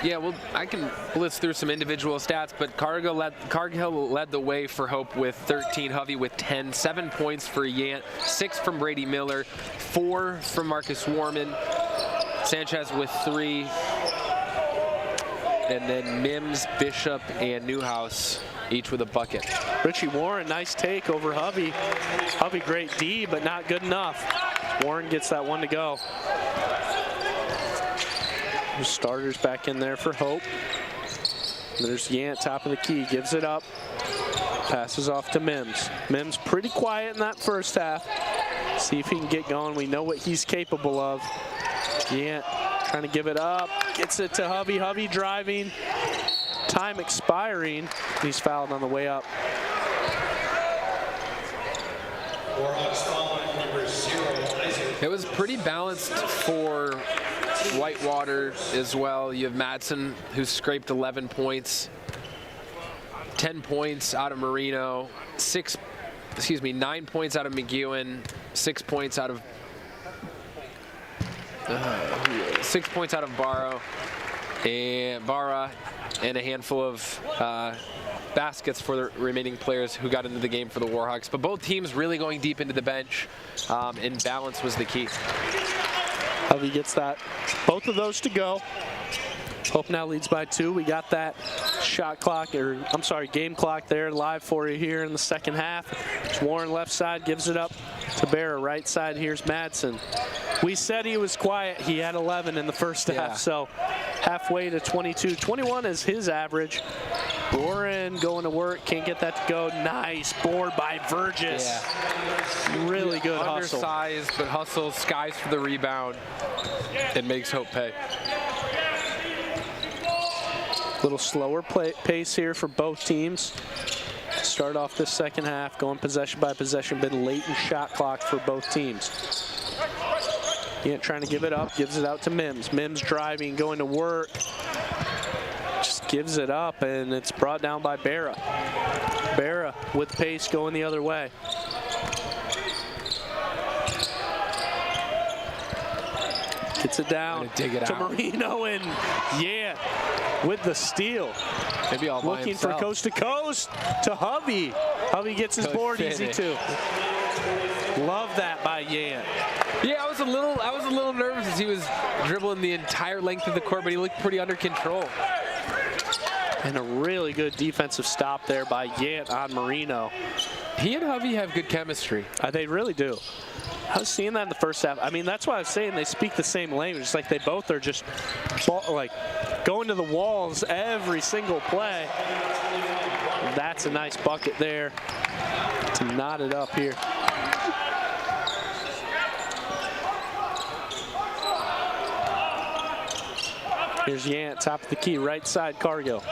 Yeah, well, I can list through some individual stats, but Cargill led the way for Hope with 13, Hovey with 10, 7 points for Yant, 6 from Brady Miller, 4 from Marcus Warman, Sanchez with 3, and then Mims, Bishop, and Newhouse each with a bucket. Richie Warren, nice take over Hovey. Hovey, great D, but not good enough. Warren gets that one to go. Starters back in there for Hope. There's Yant, top of the key, gives it up. Passes off to Mims. Mims pretty quiet in that first half. See if he can get going. We know what he's capable of. Yant trying to give it up. Gets it to Hovey. Hovey driving. Time expiring. He's fouled on the way up. It was pretty balanced for Whitewater as well. You have Madson, who scraped 11 points, 10 points out of Marino, 9 points out of McEwen, 6 points out of 6 points out of Barra, and a handful of baskets for the remaining players who got into the game for the Warhawks. But both teams really going deep into the bench, and balance was the key. Hovey gets that, both of those to go. Hope now leads by 2. We got that shot clock, or I'm sorry, game clock there live for you here in the second half. It's Warren left side, gives it up to Barra. Right side, here's Madson. We said he was quiet. He had 11 in the first half, so halfway to 22. 21 is his average. Warren going to work, can't get that to go. Nice board by Vergis. Yeah. Really good hustle. Undersized, but hustles, skies for the rebound, and makes Hope pay. Little slower pace here for both teams. Start off this second half, going possession by possession, been late in shot clock for both teams. Yant trying to give it up, gives it out to Mims. Mims driving, going to work. Just gives it up, and it's brought down by Barra. Barra with pace going the other way. Gets it down to Marino, and with the steal. Maybe all by looking for coast to coast to Hovey. Hovey gets his board easy too. Love that by Yant. Yeah, I was a little nervous as he was dribbling the entire length of the court, but he looked pretty under control. And a really good defensive stop there by Yant on Marino. He and Hovey have good chemistry. They really do. I was seeing that in the first half. I mean, that's why I was saying they speak the same language. It's like they both are just like going to the walls every single play. That's a nice bucket there to knot it up here. Here's Yant, top of the key, right side, Cargill.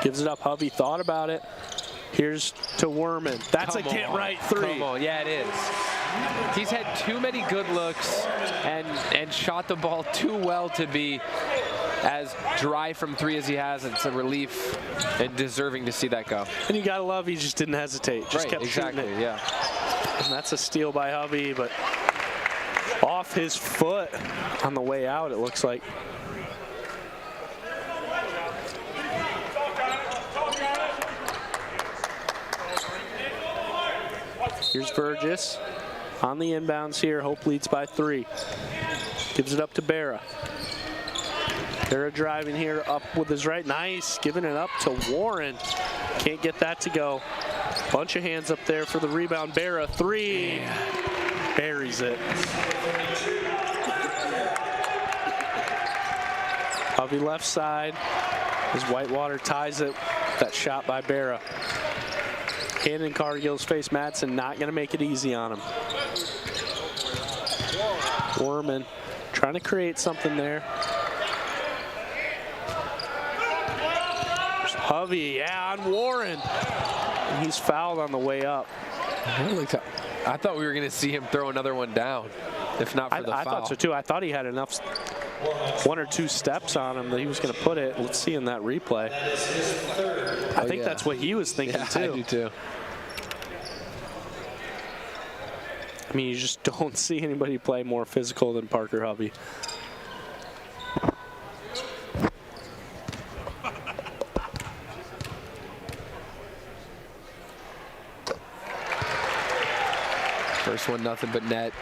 Gives it up, Hovey thought about it. Here's to Werman. That's a get-right 3. Come on, yeah, it is. He's had too many good looks and shot the ball too well to be as dry from 3 as he has. It's a relief and deserving to see that go. And you gotta love he just didn't hesitate. Just kept shooting it. Yeah. And that's a steal by Hovey, but off his foot on the way out, it looks like. Here's Vergis on the inbounds here. Hope leads by 3. Gives it up to Barra. They're driving here up with his right. Nice, giving it up to Warren. Can't get that to go. Bunch of hands up there for the rebound. Berra, 3. Buries it. Hovey left side as Whitewater ties it. That shot by Berra. Hand in Cargill's face. Madson not going to make it easy on him. Warman trying to create something there. There's Hovey, yeah, on Warren. And he's fouled on the way up. I thought we were going to see him throw another one down, if not for the foul. I thought so too. I thought he had enough, 1 or 2 steps on him that he was going to put it. Let's see in that replay. I think that's what he was thinking too. I do too. I mean, you just don't see anybody play more physical than Parker Hovey. First one, nothing but net.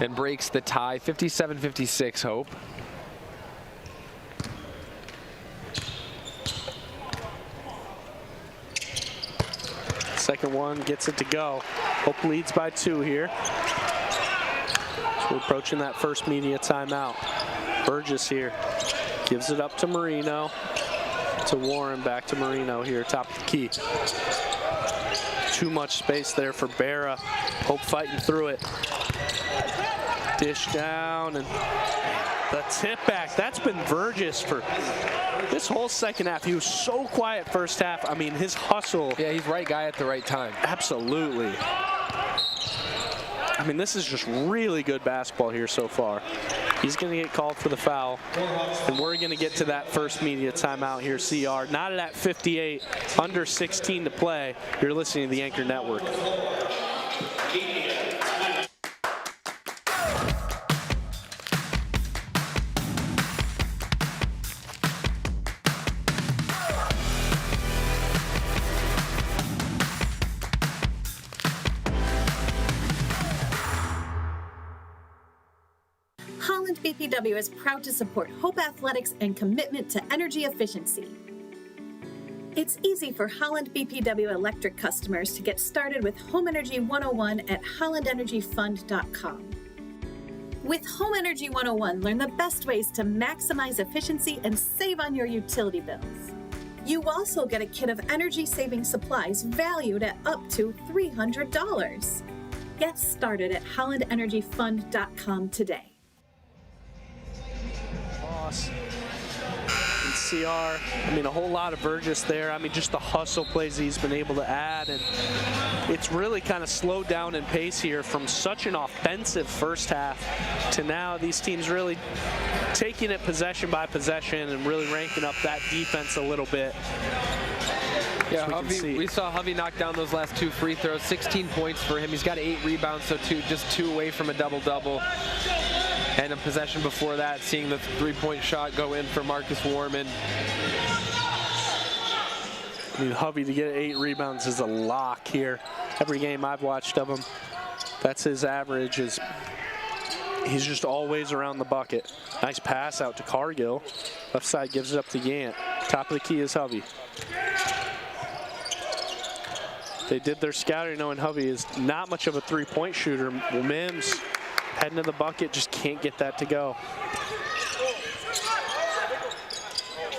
And breaks the tie, 57-56, Hope. Second one gets it to go. Hope leads by 2 here. So we're approaching that first media timeout. Burgess here gives it up to Marino. To Warren, back to Marino here, top of the key. Too much space there for Berra. Hope fighting through it. Dish down and the tip back. That's been Burgess for this whole second half. He was so quiet first half. I mean, his hustle. Yeah, he's right guy at the right time. Absolutely. I mean, this is just really good basketball here so far. He's going to get called for the foul, and we're going to get to that first media timeout here, CR. Not at 58, under 16 to play. You're listening to the Anchor Network. Holland BPW is proud to support Hope Athletics and commitment to energy efficiency. It's easy for Holland BPW electric customers to get started with Home Energy 101 at hollandenergyfund.com. With Home Energy 101, learn the best ways to maximize efficiency and save on your utility bills. You also get a kit of energy-saving supplies valued at up to $300. Get started at hollandenergyfund.com today. And CR, I mean, a whole lot of Burgess there. I mean, just the hustle plays he's been able to add, and it's really kind of slowed down in pace here from such an offensive first half to now these teams really taking it possession by possession and really ranking up that defense a little bit. Yeah, we saw Hovey knock down those last 2 free throws, 16 points for him. He's got 8 rebounds, so just 2 away from a double-double. And a possession before that, seeing the 3-point shot go in for Marcus Warman. I mean, Hovey to get 8 rebounds is a lock here. Every game I've watched of him, that's his average. He's just always around the bucket. Nice pass out to Cargill. Left side gives it up to Yant. Top of the key is Hovey. They did their scouting knowing Hovey is not much of a 3-point shooter. Mims heading to the bucket, just can't get that to go.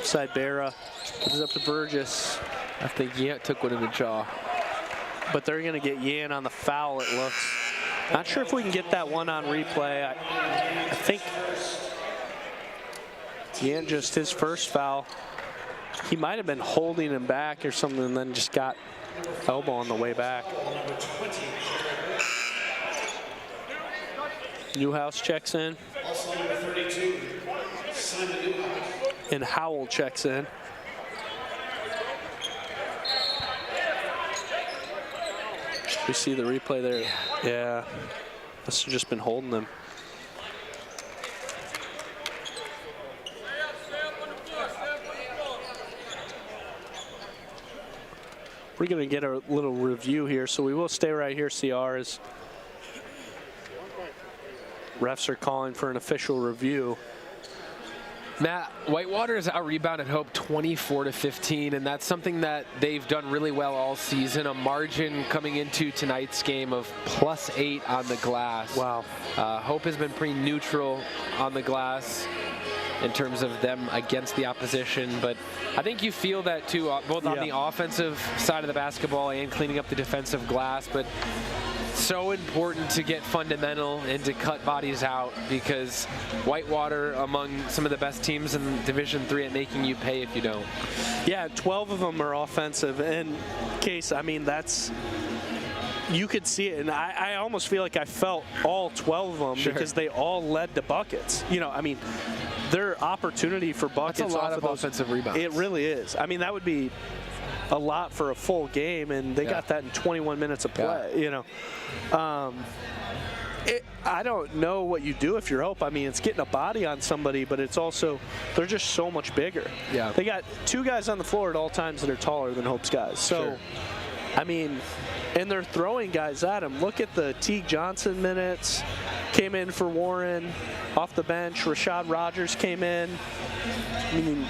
Side Berra gives it up to Burgess. I think Yant took one in the jaw. But they're going to get Yan on the foul, it looks. Not sure if we can get that one on replay. I think Yan just his first foul. He might have been holding him back or something and then just got elbow on the way back. Newhouse checks in. And Howell checks in. We see the replay there. Yeah. Must have just been holding them. We're going to get a little review here, so we will stay right here, CR, as refs are calling for an official review. Matt, Whitewater's out-rebounded Hope 24-15, and that's something that they've done really well all season. A margin coming into tonight's game of +8 on the glass. Wow. Hope has been pretty neutral on the glass in terms of them against the opposition, but I think you feel that too, both on the offensive side of the basketball and cleaning up the defensive glass. But so important to get fundamental and to cut bodies out, because Whitewater among some of the best teams in Division III at making you pay if you don't. Yeah, 12 of them are offensive. And Case, I mean, that's, you could see it, and I almost feel like I felt all 12 of them because they all led to buckets. You know, I mean, their opportunity for buckets. That's a lot off of those offensive rebounds. It really is. I mean, that would be a lot for a full game, and they got that in 21 minutes of play. You know, I don't know what you do if you're Hope. I mean, it's getting a body on somebody, but it's also, they're just so much bigger. Yeah. They got 2 guys on the floor at all times that are taller than Hope's guys. So, I mean, and they're throwing guys at him. Look at the Teague Johnson minutes. Came in for Warren off the bench. Rashad Rogers came in. I mean,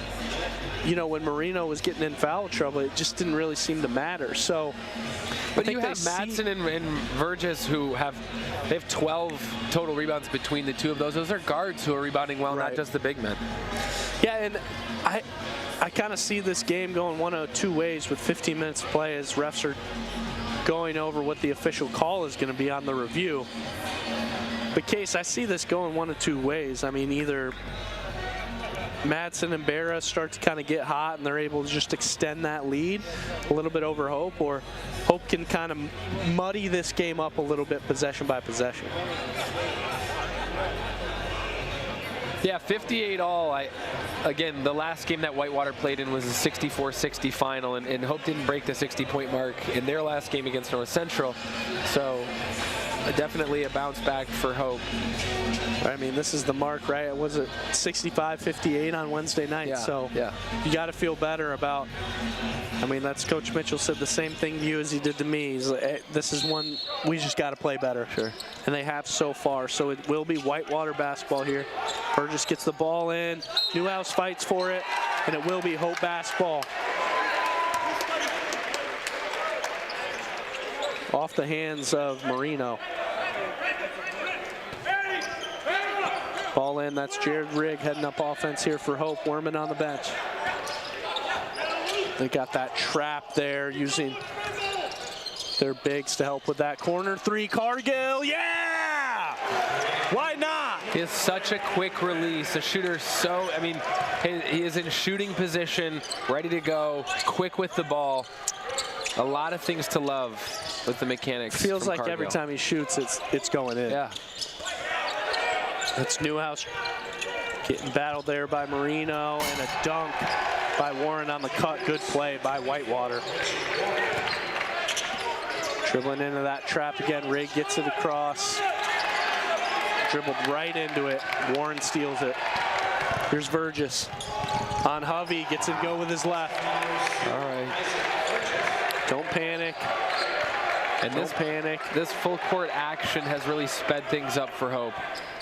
you know, when Marino was getting in foul trouble, it just didn't really seem to matter. So, but you have Madson and Verges who have 12 total rebounds between the two of those. Those are guards who are rebounding well, not just the big men. Yeah, and I kind of see this game going one of 2 ways with 15 minutes to play as refs are going over what the official call is going to be on the review. But Case, I see this going one of 2 ways. I mean, either Madson and Barra start to kind of get hot and they're able to just extend that lead a little bit over Hope, or Hope can kind of muddy this game up a little bit possession by possession. Yeah, 58 all. Again, the last game that Whitewater played in was a 64-60 final, and Hope didn't break the 60-point mark in their last game against North Central. So definitely a bounce back for Hope. I mean, this is the mark, right? Was it 65-58 on Wednesday night? So you got to feel better about, I mean, that's Coach Mitchell said the same thing to you as he did to me. He's like, hey, this is one we just got to play better. Sure. And they have so far. So it will be Whitewater basketball here. Burgess gets the ball in. Newhouse fights for it. And it will be Hope basketball. Off the hands of Marino. Ball in, that's Jared Rigg heading up offense here for Hope. Werman on the bench. They got that trap there using their bigs to help with that corner 3. Cargill, yeah! Why not? He has such a quick release. The shooter so, I mean, he is in shooting position, ready to go, quick with the ball. A lot of things to love with the mechanics. Feels like Cargill. every time he shoots, it's going in. Yeah. That's Newhouse getting battled there by Marino, and a dunk by Warren on the cut. Good play by Whitewater. Dribbling into that trap again. Rigg gets it across. Dribbled right into it. Warren steals it. Here's Verges on Hovey. Gets it to go with his left. All right. Don't panic. And this full court action has really sped things up for Hope.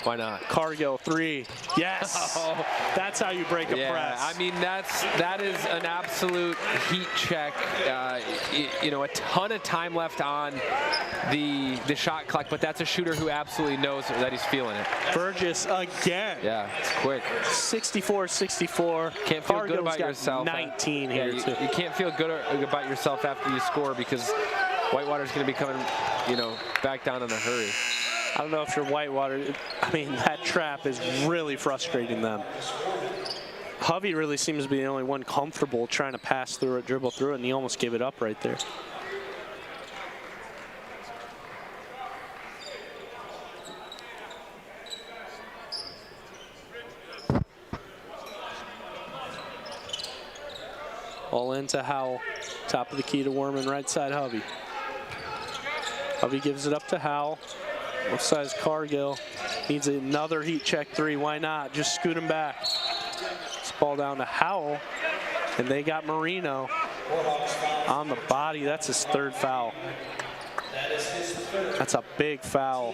Why not? Cargill 3. Yes. Oh, that's how you break a press. I mean, that is an absolute heat check. You know, a ton of time left on the shot clock, but that's a shooter who absolutely knows that he's feeling it. Burgess again. Yeah, it's quick. 64-64. Can't feel Cargill's good about got yourself. 19 here, too. You can't feel good about yourself after you score, because Whitewater's going to be coming, you know, back down in a hurry. I don't know if you're Whitewater. I mean, that trap is really frustrating them. Hovey really seems to be the only one comfortable trying to pass through it, dribble through it, and he almost gave it up right there. All into Howell. Top of the key to Werman, right side Hovey. Hovey gives it up to Howell. Left side is Cargill. Needs another heat check 3. Why not? Just scoot him back. This ball down to Howell. And they got Marino on the body. That's his 3rd foul. That's a big foul.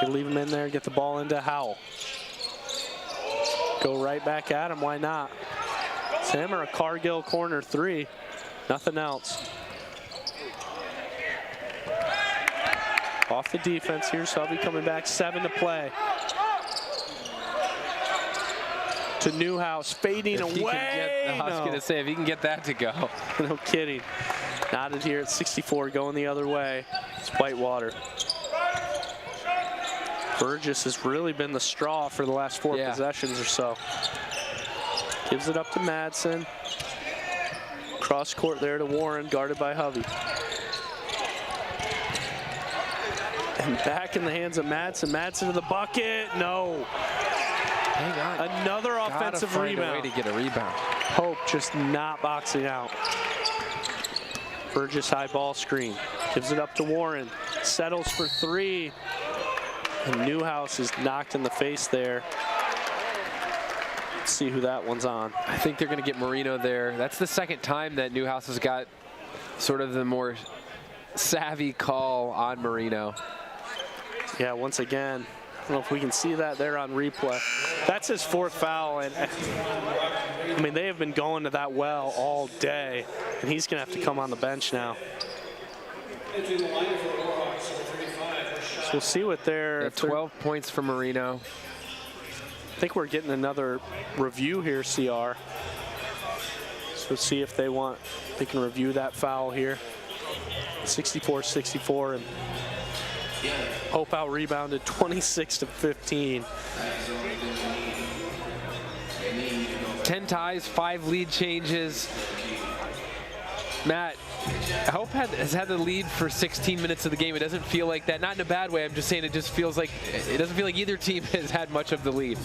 You leave him in there, get the ball into Howell. Go right back at him, why not? It's him or a Cargill corner 3, nothing else. Off the defense, here's Hovey coming back, 7 to play. To Newhouse, fading away. I was going to say, if he can get that to go. No kidding. Knotted here at 64, going the other way. It's Whitewater. Burgess has really been the straw for the last 4 possessions or so. Gives it up to Madson. Cross court there to Warren, guarded by Hovey. And back in the hands of Madson. Madson to the bucket. No. Hang on. Another offensive rebound. Way to get a rebound. Hope just not boxing out. Burgess high ball screen. Gives it up to Warren. Settles for 3. And Newhouse is knocked in the face there. Let's see who that one's on. I think they're going to get Marino there. That's the second time that Newhouse has got sort of the more savvy call on Marino. Yeah, once again, I don't know if we can see that there on replay. That's his 4th foul, and I mean, they have been going to that well all day, and he's going to have to come on the bench now. So we'll see what they're... 12 points for Marino. I think we're getting another review here, CR. So let's see if they can review that foul here. 64-64, and Hope out rebounded 26 to 15. 10 ties, 5 lead changes. Matt, Hope has had the lead for 16 minutes of the game. It doesn't feel like that. Not in a bad way. I'm just saying it just feels like, it doesn't feel like either team has had much of the lead.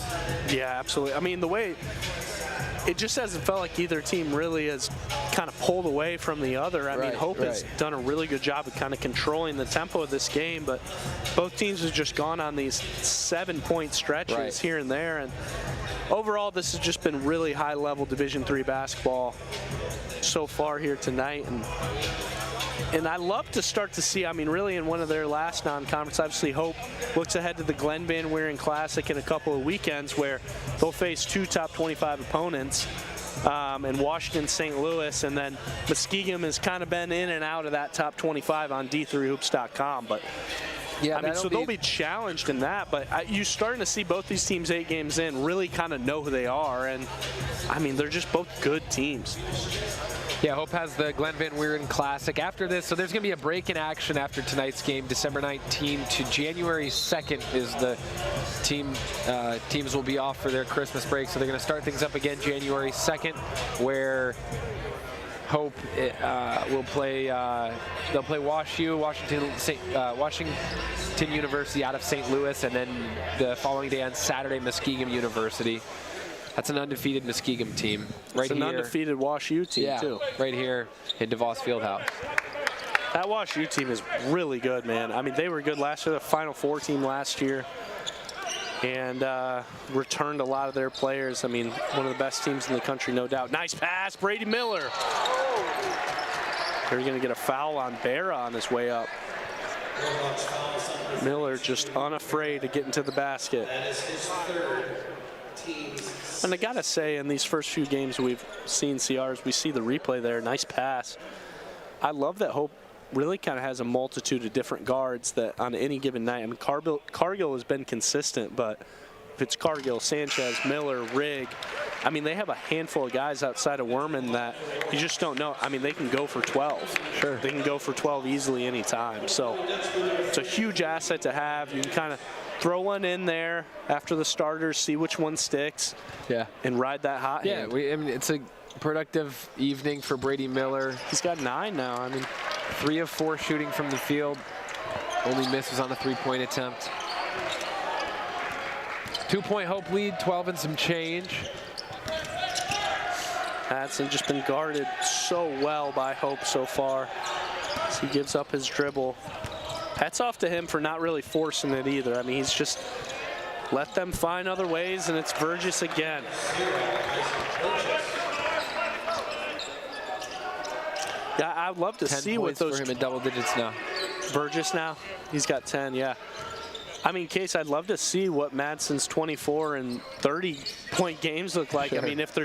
Yeah, absolutely. I mean, the way, it just hasn't felt like either team really has kind of pulled away from the other. I mean, Hope has done a really good job of kind of controlling the tempo of this game, but both teams have just gone on these 7-point stretches here and there. And overall, this has just been really high-level Division III basketball so far here tonight. And I love to start to see, I mean, really in one of their last non-conference, obviously Hope looks ahead to the Glen Van Wieren Classic in a couple of weekends where they'll face 2 top 25 opponents, and Washington, St. Louis, and then Muskegon has kind of been in and out of that top 25 on D3Hoops.com. But yeah, I mean, so they'll be challenged in that, but you're starting to see both these teams 8 games in really kind of know who they are, and I mean, they're just both good teams. Yeah, Hope has the Glen Van Wieren Classic after this, so there's going to be a break in action after tonight's game. December 19 to January 2nd is the teams will be off for their Christmas break, so they're going to start things up again January 2nd, where Hope will play. They'll play Washington University out of St. Louis, and then the following day on Saturday, Muskegon University. That's an undefeated Muskegon team. It's an undefeated Wash U team, too. Right here in DeVos Fieldhouse. That Wash U team is really good, man. I mean, they were good last year, the Final Four team last year, and returned a lot of their players. I mean, one of the best teams in the country, no doubt. Nice pass, Brady Miller. They're going to get a foul on Barra on his way up. Miller just unafraid to get into the basket. And I gotta say, in these first few games we've seen CRs, we see the replay there, nice pass. I love that Hope really kind of has a multitude of different guards that on any given night, I mean, Cargill has been consistent, but if it's Cargill, Sanchez, Miller, Rigg, I mean, they have a handful of guys outside of Werman that you just don't know. I mean, they can go for 12. Sure. They can go for 12 easily anytime. So it's a huge asset to have. You can kind of throw one in there after the starters, see which one sticks, and ride that hot hand. I mean, it's a productive evening for Brady Miller. He's got 9 now. I mean, 3 of 4 shooting from the field. Only miss was on the 3-point attempt. 2-point Hope lead, 12 and some change. Madson just been guarded so well by Hope so far as he gives up his dribble. Hats off to him for not really forcing it either. I mean, he's just let them find other ways, and it's Burgess again. Yeah, I'd love to see what those... 10 points for him in double digits now. Burgess now, he's got 10, yeah. I mean, Case, I'd love to see what Madson's 24 and 30-point games look like. Sure. I mean, if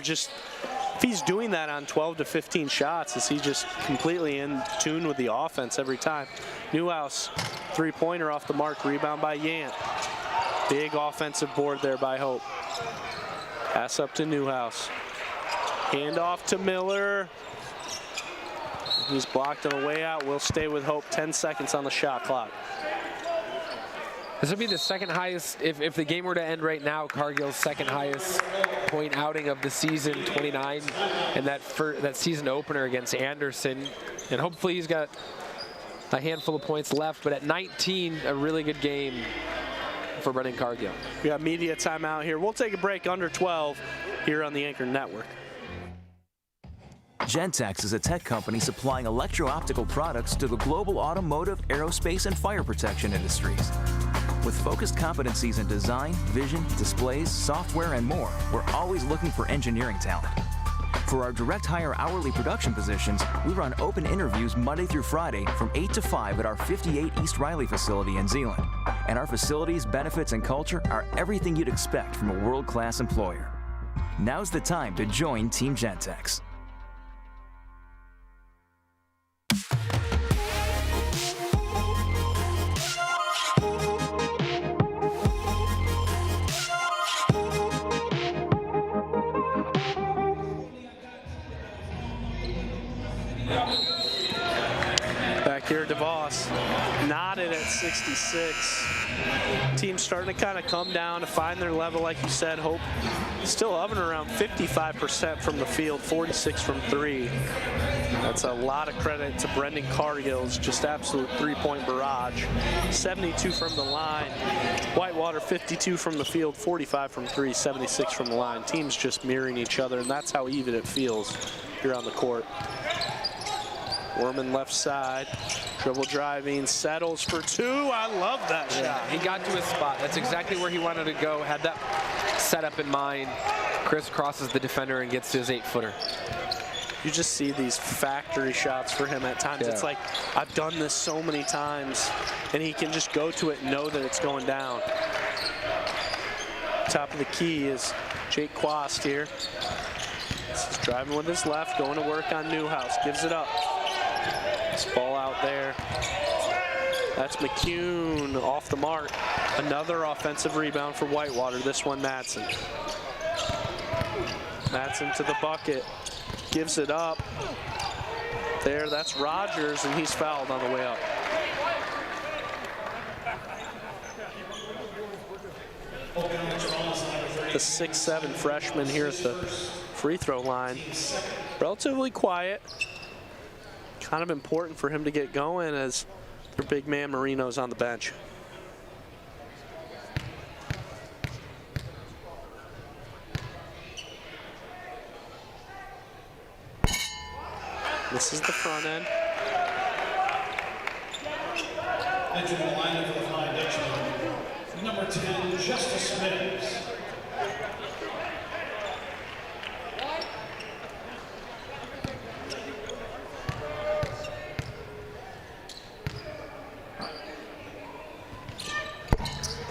he's doing that on 12 to 15 shots, is he just completely in tune with the offense every time? Newhouse, three-pointer off the mark, rebound by Yant. Big offensive board there by Hope. Pass up to Newhouse. Hand off to Miller. He's blocked on the way out. We'll stay with Hope. 10 seconds on the shot clock. This would be the second highest, if the game were to end right now, Cargill's second highest point outing of the season, 29, and that season opener against Anderson. And hopefully he's got a handful of points left, but at 19, a really good game for Brendan Cargill. We got media timeout here. We'll take a break under 12 here on the Anchor Network. Gentex is a tech company supplying electro-optical products to the global automotive, aerospace, and fire protection industries. With focused competencies in design, vision, displays, software, and more, we're always looking for engineering talent. For our direct hire hourly production positions, we run open interviews Monday through Friday from 8 to 5 at our 58 East Riley facility in Zeeland. And our facilities, benefits, and culture are everything you'd expect from a world-class employer. Now's the time to join Team Gentex. Back here, DeVos knotted at 66. Team's starting to kind of come down to find their level, like you said. Hope still hovering around 55% from the field, 46 from three. That's a lot of credit to Brendan Cargill's just absolute three-point barrage. 72 from the line. Whitewater 52 from the field, 45 from three, 76 from the line. Teams just mirroring each other, and that's how even it feels here on the court. Worman left side, dribble driving, settles for two. I love that shot. He got to his spot. That's exactly where he wanted to go, had that setup in mind. Chris crosses the defender and gets to his 8-footer. You just see these factory shots for him at times. Yeah. It's like, I've done this so many times, and he can just go to it and know that it's going down. Top of the key is Jake Quast here. He's driving with his left, going to work on Newhouse, gives it up. This ball out there. That's McCune off the mark. Another offensive rebound for Whitewater, this one Madson. Madson to the bucket, gives it up. There, that's Rogers, and he's fouled on the way up. The 6'7" freshman here at the free throw line. Relatively quiet. Kind of important for him to get going as their big man Marino's on the bench. This is the front end. Entering the lineup for the Flying Dutchman, number 10, Justice Mims.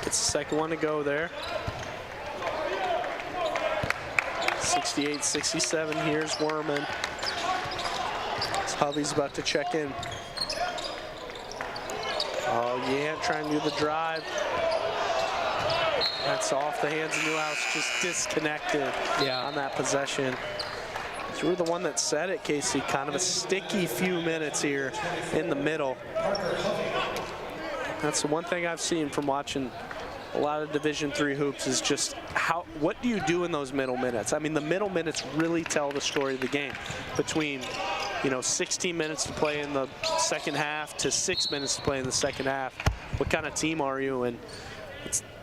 It's the second one to go there. 68-67, here's Werman. Hovey's about to check in. Oh, Yant trying to do the drive. That's off the hands of Newhouse, just disconnected on that possession. You were the one that said it, Casey. Kind of a sticky few minutes here in the middle. That's the one thing I've seen from watching a lot of Division III hoops is just what do you do in those middle minutes? I mean, the middle minutes really tell the story of the game. Between, 16 minutes to play in the second half to 6 minutes to play in the second half, what kind of team are you? And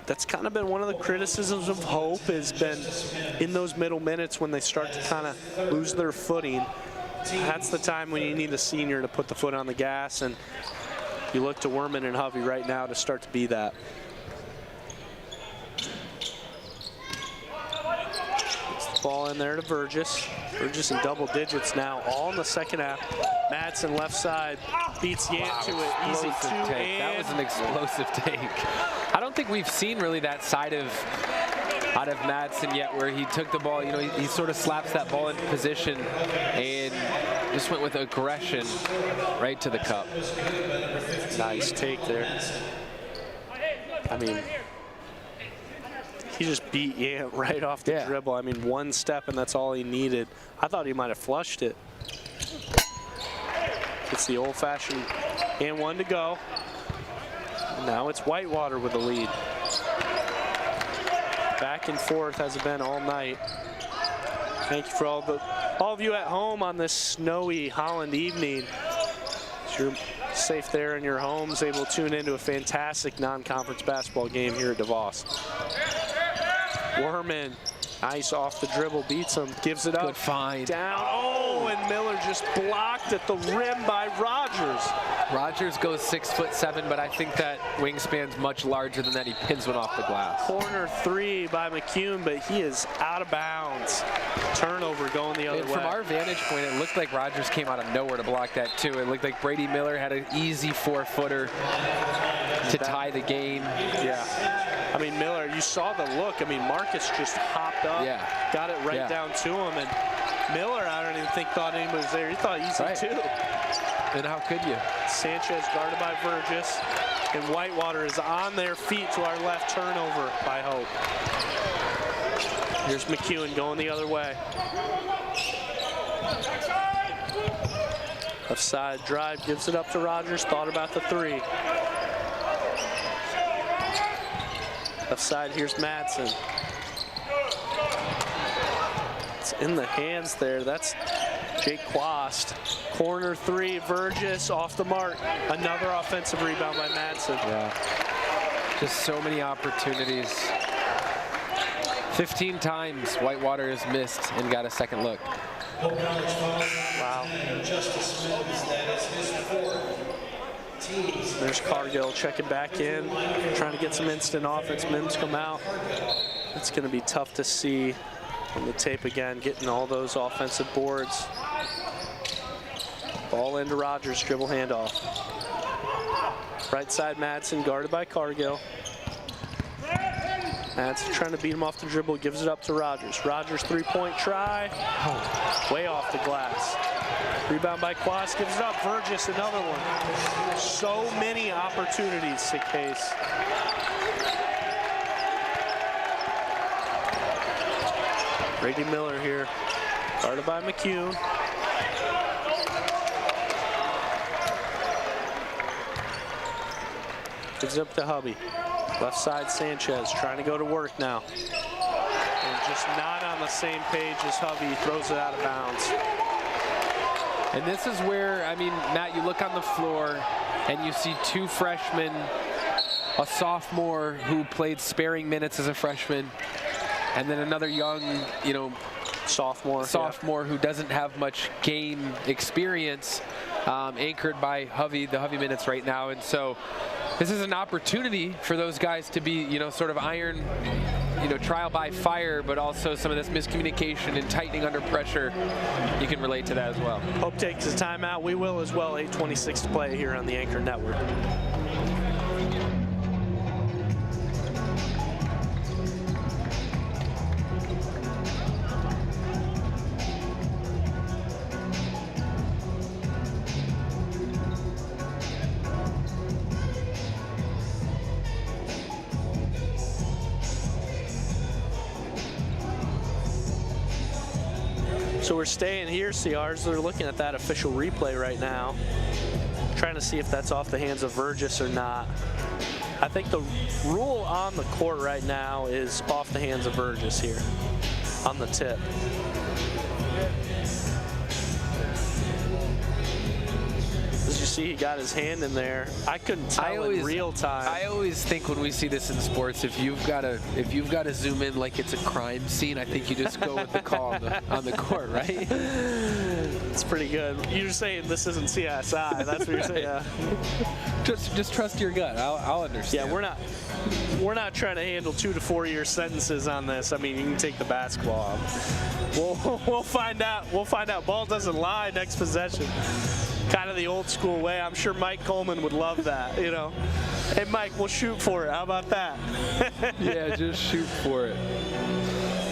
that's kind of been one of the criticisms of Hope, has been in those middle minutes when they start to kind of lose their footing. That's the time when you need a senior to put the foot on the gas, and you look to Werman and Hovey right now to start to be that. Ball in there to Burgess. Burgess in double digits now, all in the second half. Madson left side beats Yant to it. Easy two. That was an explosive take. I don't think we've seen really that side out of Madson yet, where he took the ball, he sort of slaps that ball into position and just went with aggression right to the cup. Nice take there. I mean, he just beat Yant right off the dribble. I mean, one step and that's all he needed. I thought he might have flushed it. It's the old-fashioned and one to go. Now it's Whitewater with the lead. Back and forth has it been all night. Thank you for all of you at home on this snowy Holland evening. You're safe there in your homes, able to tune into a fantastic non-conference basketball game here at DeVos. Werman, nice off the dribble, beats him, gives it up. Good find. Down, oh, and Miller just blocked at the rim by Rogers. Rogers goes 6'7", but I think that wingspan's much larger than that. He pins one off the glass. Corner three by McCune, but he is out of bounds. Turnover going the other way. From our vantage point, it looked like Rogers came out of nowhere to block that too. It looked like Brady Miller had an easy 4-footer to tie the game. Yeah. I mean, Miller, you saw the look. I mean, Marcus just hopped up, got it right down to him, and Miller, I don't even think thought anybody was there. He thought easy too. And how could you? Sanchez guarded by Burgess, and Whitewater is on their feet to our left. Turnover by Hope. Here's McEwen going the other way. Left side drive, gives it up to Rogers, thought about the three. Left side, here's Madson. It's in the hands there. That's Jake Quast. Corner three, Burgess off the mark. Another offensive rebound by Madson. Yeah. Just so many opportunities. 15 times Whitewater has missed and got a second look. Wow. There's Cargill checking back in, trying to get some instant offense. Mims come out. It's going to be tough to see on the tape again, getting all those offensive boards. Ball into Rogers, dribble handoff. Right side, Madson, guarded by Cargill. Madson trying to beat him off the dribble, gives it up to Rogers. Rogers three-point try, way off the glass. Rebound by Quast, gives it up. Burgess, another one. So many opportunities to Case. Brady Miller here, guarded by McCune. Gives it up to Hubby. Left side, Sanchez trying to go to work now. And just not on the same page as Hubby, throws it out of bounds. And this is where, I mean, Matt, you look on the floor and you see two freshmen, a sophomore who played sparing minutes as a freshman, and then another young, sophomore who doesn't have much game experience, anchored by the Hovey minutes right now. And so this is an opportunity for those guys to be, sort of iron, trial by fire, but also some of this miscommunication and tightening under pressure. You can relate to that as well. Hope takes a timeout. We will as well. 8:26 to play here on the Anchor Network. So we're staying here, CRs. They're looking at that official replay right now, trying to see if that's off the hands of Burgess or not. I think the rule on the court right now is off the hands of Burgess here on the tip. As you see, he got his hand in there. I couldn't tell in real time. I always think when we see this in sports, if you've got to zoom in like it's a crime scene, I think you just go with the call on the court, right? It's pretty good. You're saying this isn't CSI. That's what you're saying. Yeah. Just trust your gut. I'll understand. Yeah, we're not trying to handle 2 to 4 year sentences on this. I mean, you can take the basketball off. We'll find out. We'll find out. Ball doesn't lie next possession. Kind of the old school way. I'm sure Mike Coleman would love that, you know. Hey, Mike, we'll shoot for it. How about that? Yeah, just shoot for it.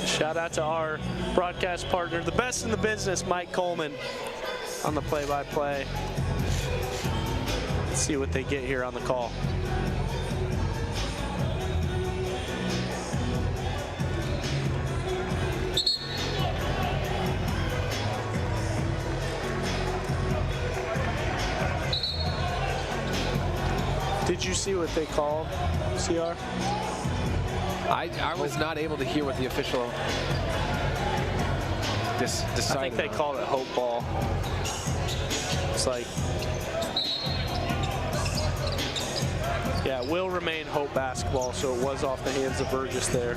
Shout out to our broadcast partner, the best in the business, Mike Coleman, on the play-by-play. Let's see what they get here on the call. Did you see what they called, CR? I was not able to hear what the official decided. I think they called it Hope Ball. It's like, yeah, it will remain Hope basketball, so it was off the hands of Burgess there.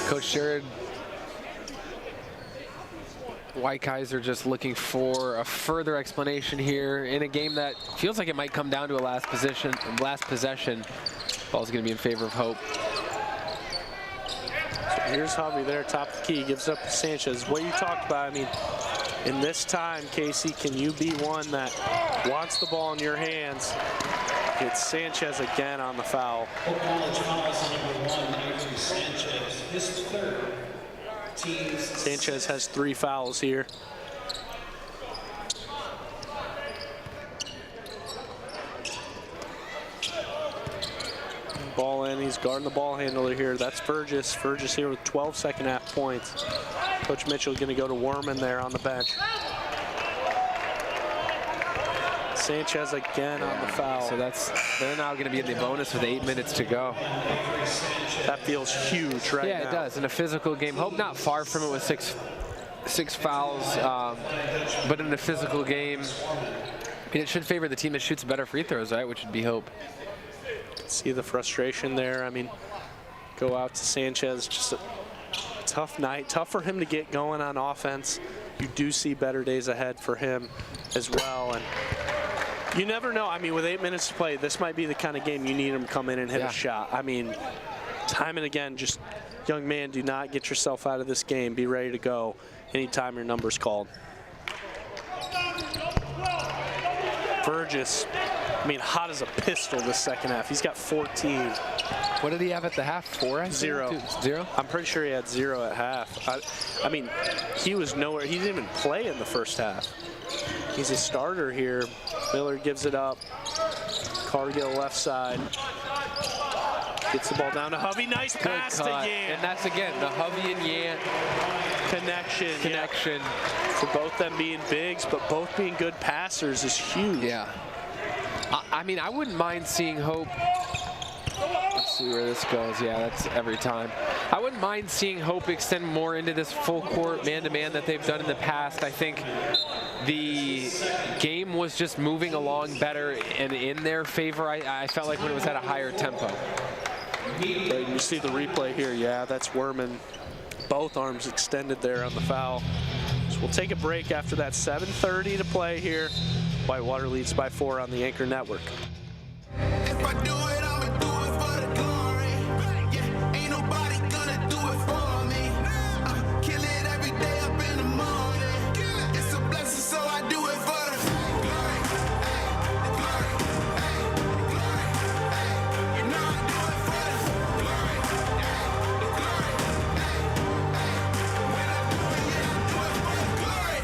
Coach Sherrod, White Kaiser just looking for a further explanation here in a game that feels like it might come down to a last possession. Ball's going to be in favor of Hope. So here's Hovey there, top of the key, gives up to Sanchez. What you talked about, I mean, in this time, Casey, can you be one that wants the ball in your hands? It's Sanchez again on the foul. College fouls number 1, Avery Sanchez, his third. Sanchez has 3 fouls here. Ball in, he's guarding the ball handler here. That's Burgess. Burgess here with 12 second half points. Coach Mitchell going to go to Werman there on the bench. Sanchez again on the foul. So they're now going to be in the bonus with 8 minutes to go. That feels huge right now. Yeah, it does. In a physical game, Hope not far from it with six fouls, but in a physical game, I mean, it should favor the team that shoots better free throws, right? Which would be Hope. See the frustration there. I mean, go out to Sanchez. Just a tough night. Tough for him to get going on offense. You do see better days ahead for him as well. And you never know. I mean, with 8 minutes to play, this might be the kind of game you need him to come in and hit a shot. I mean, time and again, just, young man, do not get yourself out of this game. Be ready to go anytime your number's called. Burgess, I mean, hot as a pistol this second half. He's got 14. What did he have at the half? 4? 0. 0? I'm pretty sure he had 0 at half. I mean, he was nowhere. He didn't even play in the first half. He's a starter here. Miller gives it up. Cargill left side. Gets the ball down to Hovey. Nice pass to Yant. And that's, again, the Hovey and Yant connection. For both them being bigs, but both being good passers is huge. Yeah. I mean, I wouldn't mind seeing Hope. Let's see where this goes. Yeah, that's every time. I wouldn't mind seeing Hope extend more into this full court man-to-man that they've done in the past. I think the game was just moving along better and in their favor. I felt like when it was at a higher tempo. Right, you see the replay here. Yeah, that's Werman. Both arms extended there on the foul. So we'll take a break after that. 7:30 to play here. Whitewater leads by 4 on the Anchor Network. If I do it, I'ma do it for the glory. Yeah, ain't nobody gonna do it for me. I kill it every day up in the morning. It's a blessing, so I do it for the glory. The glory, the glory, you know I do it for the glory. The glory, when I do it, yeah, I do it for the glory.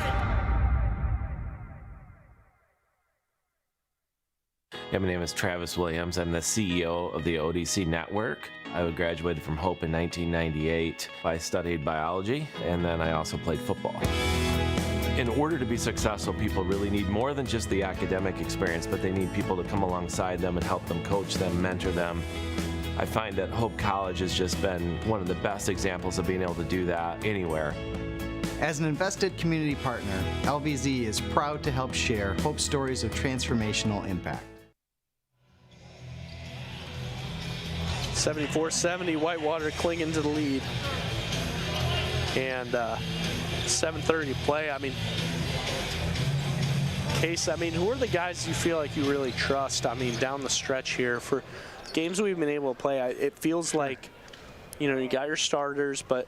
Yeah, my name is Travis Williams. I'm the CEO of the ODC Network. I graduated from Hope in 1998. I studied biology, and then I also played football. In order to be successful, people really need more than just the academic experience, but they need people to come alongside them and help them, coach them, mentor them. I find that Hope College has just been one of the best examples of being able to do that anywhere. As an invested community partner, LVZ is proud to help share hope stories of transformational impact. 74-70, Whitewater clinging to the lead. And 7:30 to play. I mean, Case, I mean, who are the guys you feel like you really trust? I mean, down the stretch here for games we've been able to play, it feels like, you know, you got your starters, but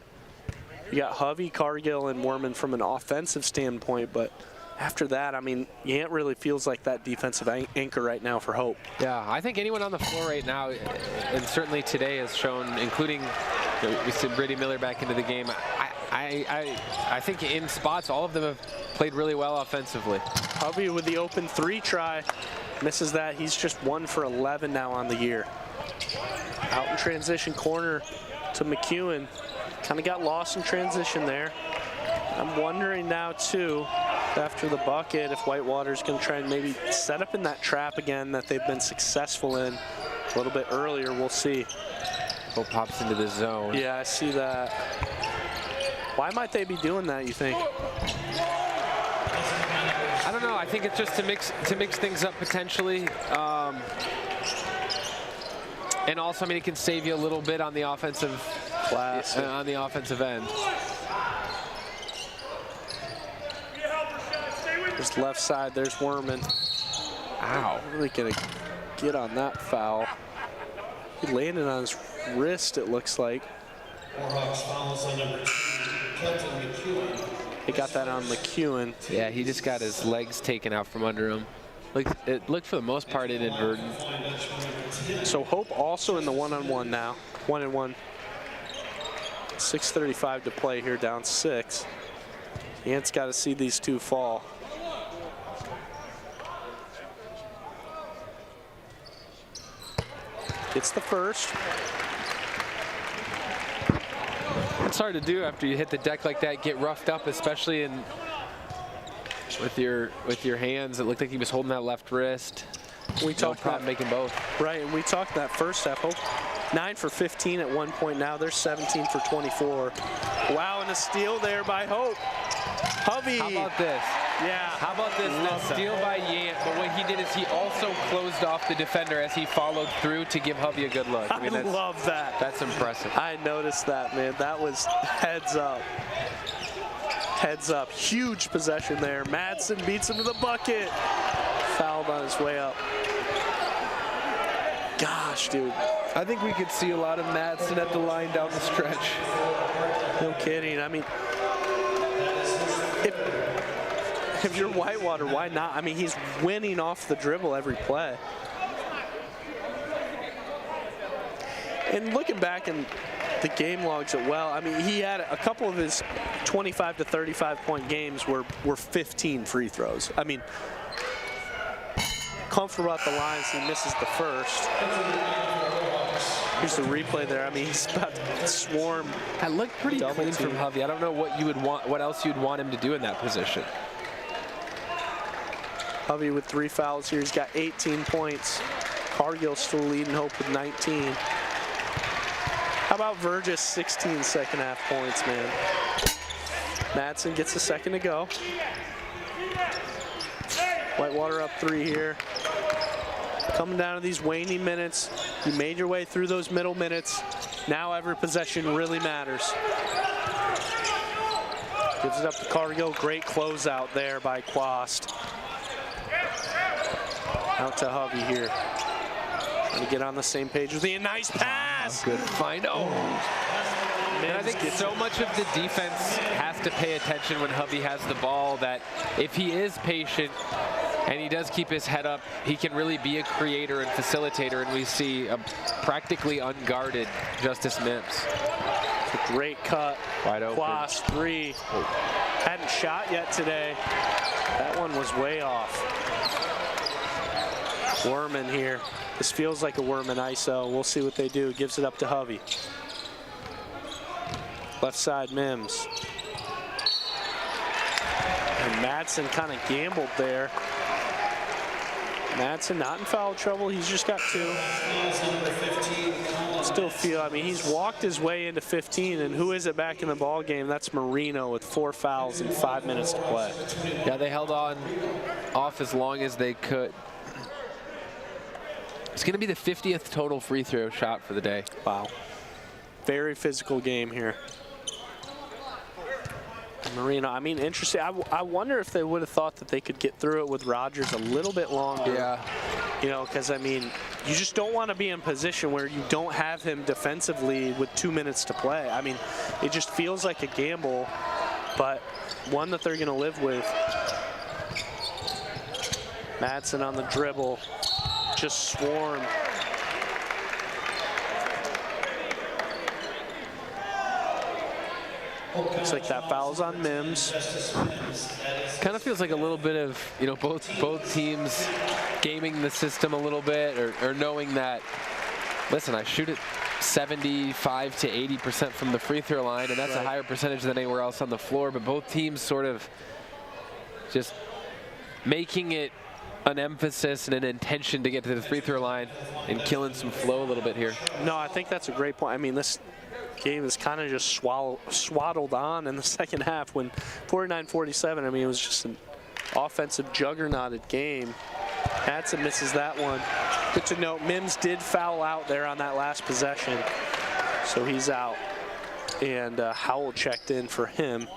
you got Hovey, Cargill, and Worman from an offensive standpoint, but after that, I mean, Yant really feels like that defensive anchor right now for Hope. Yeah, I think anyone on the floor right now, and certainly today has shown, including, you know, we see Brady Miller back into the game. I think in spots, all of them have played really well offensively. Hovey with the open 3 try, misses that. He's just 1 for 11 now on the year. Out in transition corner to McEwen. Kind of got lost in transition there. I'm wondering now, too, after the bucket, if Whitewater's going to try and maybe set up in that trap again that they've been successful in a little bit earlier. We'll see. Hope pops into the zone. Yeah, I see that. Why might they be doing that, you think? I don't know. I think it's just to mix things up potentially. And also, I mean, it can save you a little bit on the offensive on the offensive end. There's left side. There's Worman. Ow! Really gonna get on that foul. He landed on his wrist, it looks like. Warhawks fouls on number 2, Kelton McEwen. He got that on McEwen. Yeah, he just got his legs taken out from under him. It looked for the most part inadvertent. So Hope also in the one-on-one now. 1-and-1. 6:35 to play here, down 6. Yant's got to see these two fall. It's the first. It's hard to do after you hit the deck like that, get roughed up, especially in with your hands. It looked like he was holding that left wrist. We talked about making both. Right, and we talked that first half. Hope 9 for 15 at one point. Now they're 17 for 24. Wow, and a steal there by Hope. Hovey. How about this? Yeah. How about this? That steal by Yant, but what he did is he also closed off the defender as he followed through to give Hovey a good look. I love that. That's impressive. I noticed that, man. That was heads up. Heads up. Huge possession there. Madson beats him to the bucket. Fouled on his way up. Gosh, dude. I think we could see a lot of Madson at the line down the stretch. No kidding. I mean, if you're Whitewater, why not? I mean, he's winning off the dribble every play. And looking back in the game logs at well, I mean, he had a couple of his 25 to 35 point games were 15 free throws. I mean, comfortable at the lines, he misses the first. Here's the replay there. I mean, he's about to swarm. That looked pretty clean from Hovey. I don't know what you would want, what else you'd want him to do in that position. Hovey with 3 fouls here. He's got 18 points. Cargill still leading Hope with 19. How about Vergis? 16 second half points, man. Madson gets a second to go. Whitewater up 3 here. Coming down to these waning minutes. You made your way through those middle minutes. Now every possession really matters. Gives it up to Cargill. Great closeout there by Quast. Out to Hovey here. Trying to get on the same page with the nice pass. Good find. Oh. And I think so much of the defense has to pay attention when Hovey has the ball that if he is patient and he does keep his head up, he can really be a creator and facilitator, and we see a practically unguarded Justice Mims. A great cut. Wide open. Quast 3. Hadn't shot yet today. That one was way off. Worman here. This feels like a Worman ISO. We'll see what they do. Gives it up to Hovey. Left side Mims. And Madson kind of gambled there. Madson not in foul trouble. He's just got 2. Still feel, I mean, he's walked his way into 15, and who is it back in the ball game? That's Marino with 4 fouls and 5 minutes to play. Yeah, they held on off as long as they could. It's going to be the 50th total free throw shot for the day. Wow. Very physical game here. Marino, I mean, interesting. I wonder if they would have thought that they could get through it with Rogers a little bit longer. Yeah. You know, because, I mean, you just don't want to be in a position where you don't have him defensively with 2 minutes to play. I mean, it just feels like a gamble, but one that they're going to live with. Madson on the dribble, just swarmed. Looks like that foul's on Mims. Kind of feels like a little bit of, you know, both teams gaming the system a little bit, or knowing that, listen, I shoot it 75 to 80% from the free throw line, and that's a higher percentage than anywhere else on the floor, but both teams sort of just making it an emphasis and an intention to get to the free throw line and killing some flow a little bit here. No, I think that's a great point. I mean, this game is kind of just swaddled on in the second half when 49-47. I mean, it was just an offensive juggernauted game. Madson misses that one. Good to note, Mims did foul out there on that last possession, so he's out. And Howell checked in for him.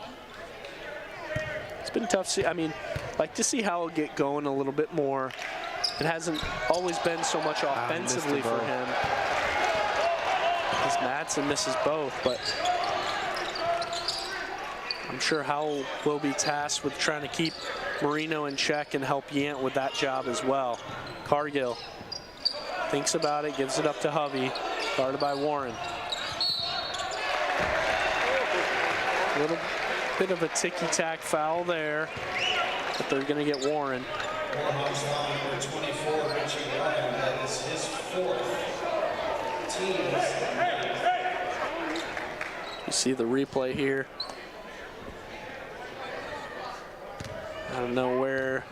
It's been tough to see. I mean, like to see Howell get going a little bit more. It hasn't always been so much offensively for him. As Madson misses both, but I'm sure Howell will be tasked with trying to keep Marino in check and help Yant with that job as well. Cargill thinks about it, gives it up to Hovey, guarded by Warren. A little bit of a ticky-tack foul there, but they're going to get Warren. Warhawks foul number 24, Richie Warren. That is his 4th. You see the replay here. I don't know where,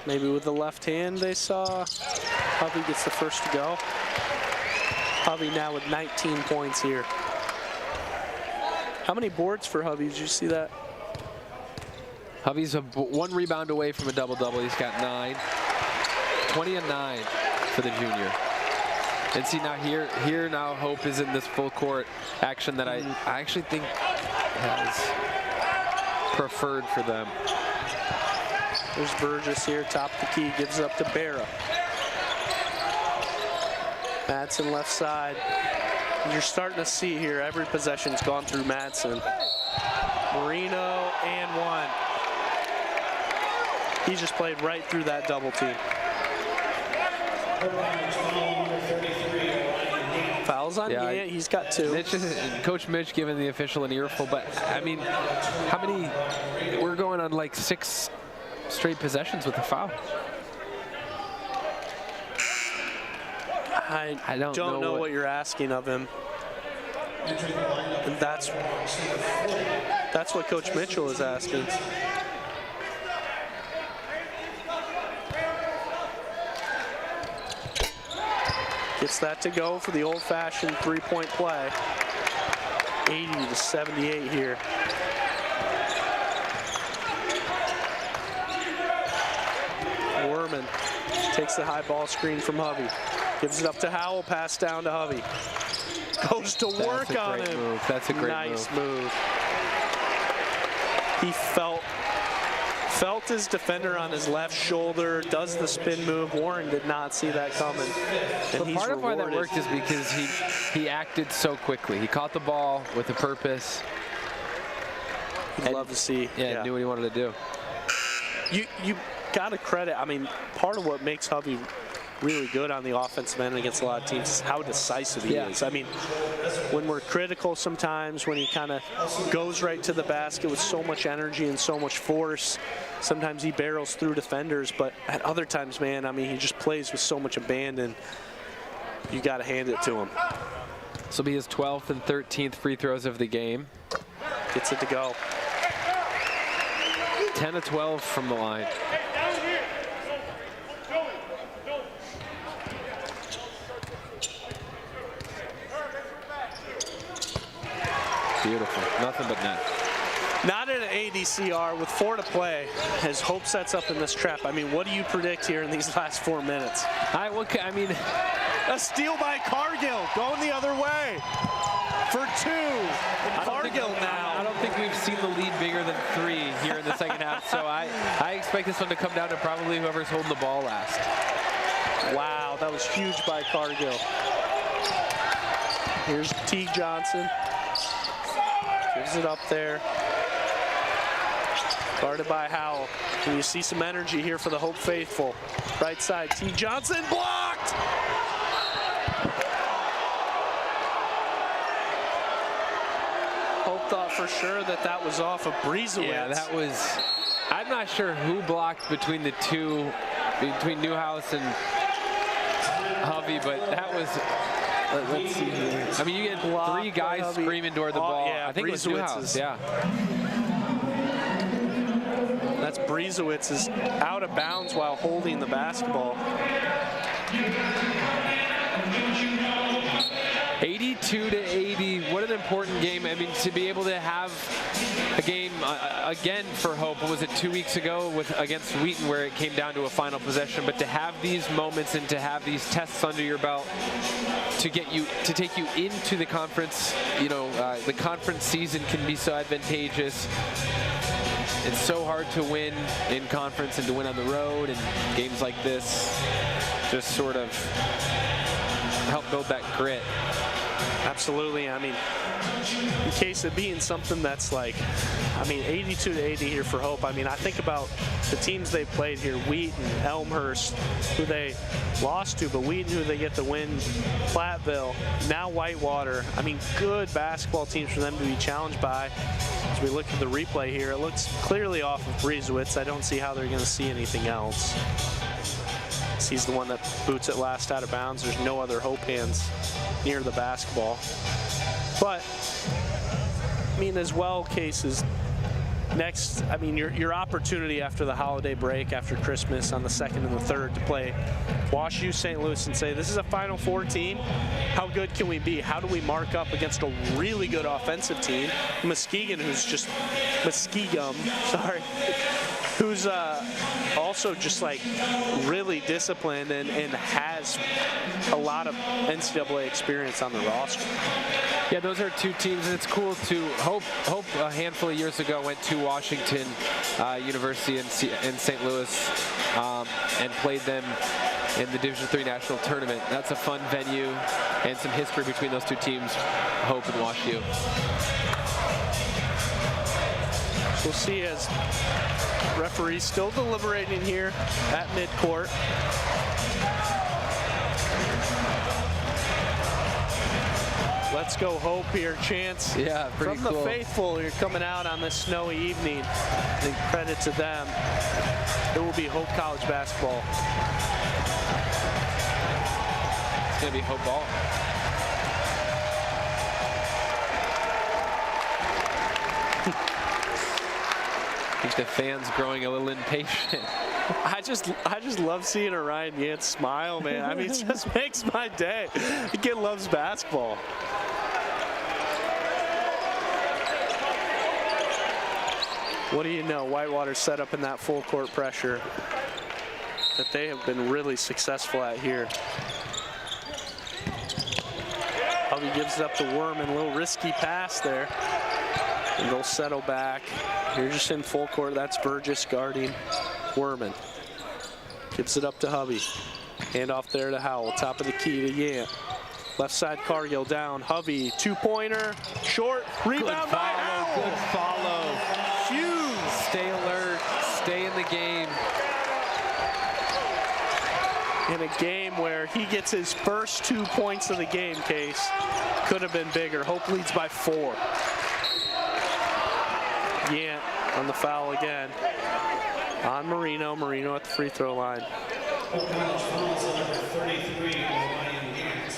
maybe with the left hand they saw. Hovey gets the first to go. Hovey now with 19 points here. How many boards for Hovey? Did you see that? Hovey's 1 rebound away from a double-double. He's got 9. 20 and 9 for the junior. And see, now here now Hope is in this full court action that I actually think has preferred for them. There's Burgess here, top of the key, gives it up to Barra. Madson left side. You're starting to see here, every possession's gone through Madson. Marino and 1. He just played right through that double team. Fouls on Yant, he's got 2. Coach Mitch giving the official an earful, but I mean, how many? We're going on like 6 straight possessions with a foul. I don't know what you're asking of him. And that's what Coach Mitchell is asking. Gets that to go for the old-fashioned 3-point play. 80-78 here. Werman takes the high ball screen from Hovey. Gives it up to Howell, pass down to Hovey. Goes to work on him. Move. That's a great nice move. He felt his defender on his left shoulder, does the spin move. Warren did not see that coming. And part of why that worked is because he acted so quickly. He caught the ball with a purpose. You'd love to see. Yeah, knew what he wanted to do. You got to credit, I mean, part of what makes Hovey really good on the offensive end against a lot of teams is how decisive he is. I mean, when we're critical sometimes, when he kind of goes right to the basket with so much energy and so much force, sometimes he barrels through defenders, but at other times, man, I mean, he just plays with so much abandon. You got to hand it to him. This will be his 12th and 13th free throws of the game. Gets it to go. 10 of 12 from the line. Beautiful. Nothing but net. Not in an ADCR with 4 to play as Hope sets up in this trap. I mean, what do you predict here in these last 4 minutes? I mean, a steal by Cargill going the other way for 2. And Cargill now. I don't think we've seen the lead bigger than 3 here in the second half. So I expect this one to come down to probably whoever's holding the ball last. Wow, that was huge by Cargill. Here's T. Johnson. Gives it up there. Guarded by Howell. And you see some energy here for the Hope faithful. Right side, T. Johnson blocked! Hope thought for sure that was off of Breezewitz. Yeah, that was, I'm not sure who blocked between the two, between Newhouse and Hovey, but that was, let's see here. I mean, you get 3 guys screaming toward the ball. Yeah, I think it was Newhouse, yeah. That's Breezewitz is out of bounds while holding the basketball. 82-80, what an important game. I mean, to be able to have a game again for Hope, was it 2 weeks ago against Wheaton where it came down to a final possession, but to have these moments and to have these tests under your belt to take you into the conference, the conference season can be so advantageous. It's so hard to win in conference and to win on the road, and games like this just sort of help build that grit. Absolutely. I mean, in case of being something that's like, 82-80 here for Hope. I mean, I think about the teams they played here, Wheaton, Elmhurst, who they lost to, but Wheaton, who they get the win, Platteville, now Whitewater. I mean, good basketball teams for them to be challenged by. As we look at the replay here, it looks clearly off of Breezewitz. I don't see how they're going to see anything else. He's the one that boots it last out of bounds. There's no other Hope hands near the basketball. But, as well cases, next, your opportunity after the holiday break, after Christmas on the 2nd and the 3rd to play Wash U St. Louis and say, this is a Final Four team. How good can we be? How do we mark up against a really good offensive team? Muskegon, who's also just like really disciplined and has a lot of NCAA experience on the roster. Yeah, those are 2 teams, and it's cool to Hope a handful of years ago went to Washington University in St. Louis and played them in the Division III National Tournament. That's a fun venue and some history between those 2 teams, Hope and Wash U. We'll see as referees still deliberating here at midcourt. Let's go Hope here, Chance. Yeah, pretty cool. From the faithful, you're coming out on this snowy evening. I think credit to them. It will be Hope College basketball. It's going to be Hope ball. I think the fans growing a little impatient. I just love seeing Orion Yance smile, man. It just makes my day. The kid loves basketball. What do you know? Whitewater set up in that full court pressure that they have been really successful at here. Hovey gives it up to Werman, a little risky pass there. And they'll settle back. You're just in full court. That's Burgess guarding Werman. Gives it up to Hovey. Hand off there to Howell. Top of the key to Yant. Left side Cargill down. Hovey, 2-pointer. Short. Rebound by Howell. Good follow. Huge. Stay alert. Stay in the game. In a game where he gets his first 2 points of the game, Case. Could have been bigger. Hope leads by 4. Yant on the foul again. On Marino. Marino at the free throw line. Hope College fouls on number 33, Orion Yant.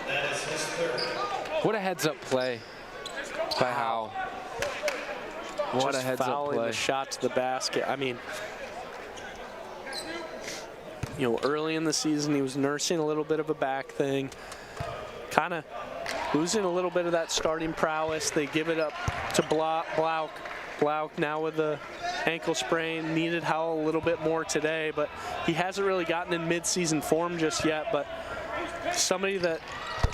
That is his 3rd. What a heads-up play by Howell. What a heads-up play. The shot to the basket. Early in the season, he was nursing a little bit of a back thing. Kind of losing a little bit of that starting prowess. They give it up to Blauk. Blauk now with the ankle sprain, needed Howell a little bit more today, but he hasn't really gotten in mid-season form just yet, but somebody that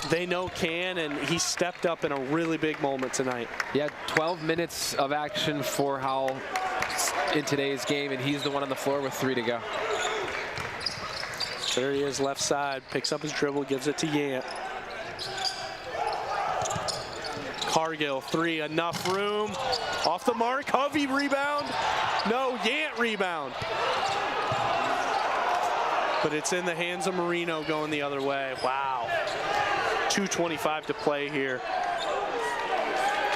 they know can, and he stepped up in a really big moment tonight. Yeah, 12 minutes of action for Howell in today's game, and he's the one on the floor with 3 to go. There he is, left side, picks up his dribble, gives it to Yant. Cargill, 3, enough room. Off the mark, Hovey rebound. No, Yant rebound. But it's in the hands of Marino going the other way. Wow. 2:25 to play here.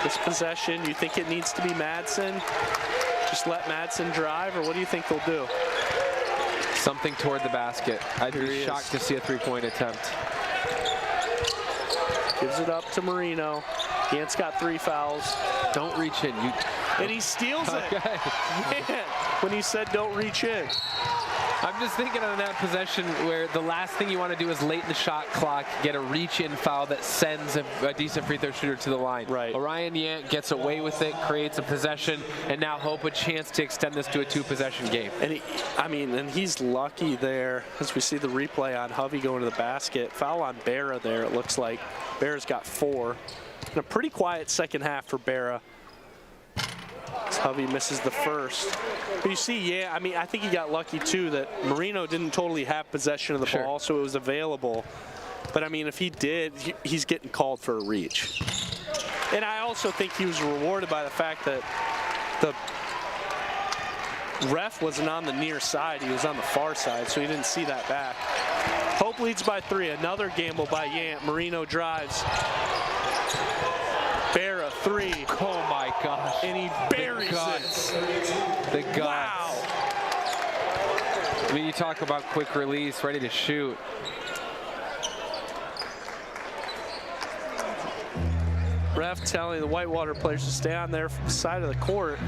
This possession, you think it needs to be Madson? Just let Madson drive, or what do you think they'll do? Something toward the basket. I'd be shocked to see a 3-point attempt. Gives it up to Marino. Yant's got 3 fouls. Don't reach in. And he steals it. Okay. Man, when he said don't reach in. I'm just thinking on that possession where the last thing you want to do is late in the shot clock get a reach-in foul that sends a decent free throw shooter to the line. Right. Orion Yant gets away with it, creates a possession, and now Hope a chance to extend this to a 2-possession game. And he's lucky there as we see the replay on Hovey going to the basket. Foul on Berra there, it looks like. Berra's got 4. And a pretty quiet second half for Berra. Hovey misses the first. But you see, I think he got lucky too that Marino didn't totally have possession of the ball, so it was available. But I mean, if he did, he's getting called for a reach. And I also think he was rewarded by the fact that the ref wasn't on the near side, he was on the far side, so he didn't see that back. Hope leads by 3, another gamble by Yant. Marino drives. Berra, 3. Oh my gosh. And he buries it. The guts. Wow. I mean, you talk about quick release, ready to shoot. Ref telling the Whitewater players to stay on their side of the court.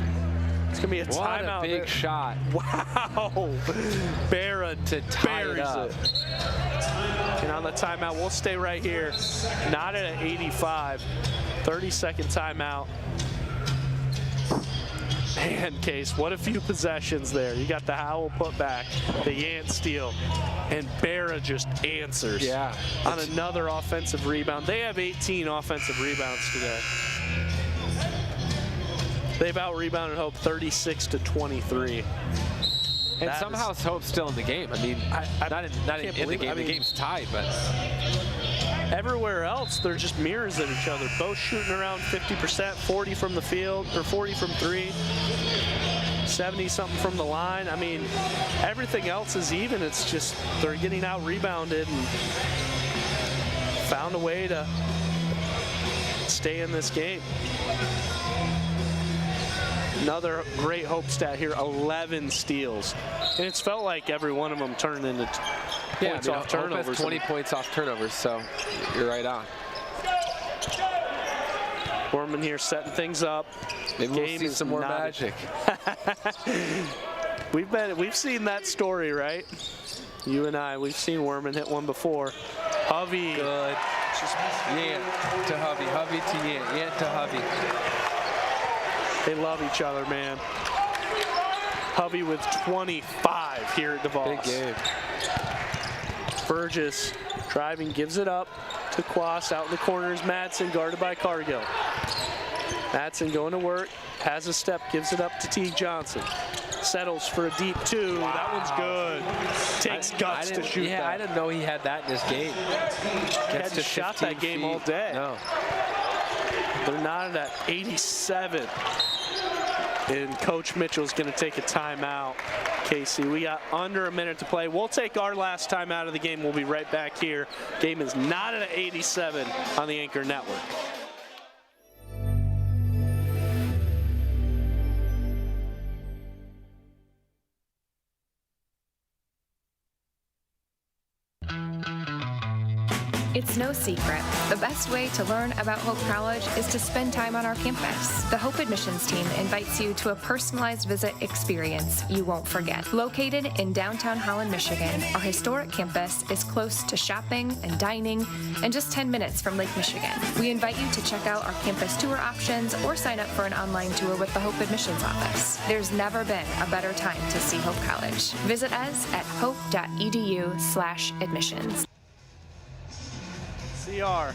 It's going to be a timeout. What a big shot. Wow. Berra to tie it up. And on the timeout, we'll stay right here. Not at an 85. 30-second timeout. Man, Case, what a few possessions there. You got the Howell put back, the Yant steal, and Berra just answers on another offensive rebound. They have 18 offensive rebounds today. They've out-rebounded Hope 36-23. And somehow Hope's still in the game. I mean, not in the game. The game's tied, but everywhere else, they're just mirrors of each other. Both shooting around 50%, 40 from the field, or 40 from 3, 70-something from the line. I mean, everything else is even. It's just they're getting out-rebounded and found a way to stay in this game. Another great Hope stat here, 11 steals. And it's felt like every one of them turned into points off turnovers. Hope has 20 points off turnovers, so you're right on. Worman here setting things up. Maybe we'll see some more magic. We've seen that story, right? You and I, we've seen Worman hit one before. Hovey. Good. Yant to Hovey, Hovey to Yant, Yant to Hovey. They love each other, man. Hovey with 25 here at DeVos. Big game. Burgess driving, gives it up to Quas. Out in the corners, Madson guarded by Cargill. Madson going to work, has a step, gives it up to Teague Johnson. Settles for a deep 2. Wow. That one's good. Takes guts to shoot that. I didn't know he had that in his game. He hadn't shot that game all day. No. They're not at 87. And Coach Mitchell's going to take a timeout. Casey, we got under a minute to play. We'll take our last timeout of the game. We'll be right back here. Game is not at 87 on the Anchor Network. It's no secret. The best way to learn about Hope College is to spend time on our campus. The Hope admissions team invites you to a personalized visit experience you won't forget. Located in downtown Holland, Michigan, our historic campus is close to shopping and dining and just 10 minutes from Lake Michigan. We invite you to check out our campus tour options or sign up for an online tour with the Hope admissions office. There's never been a better time to see Hope College. Visit us at hope.edu/admissions. CR.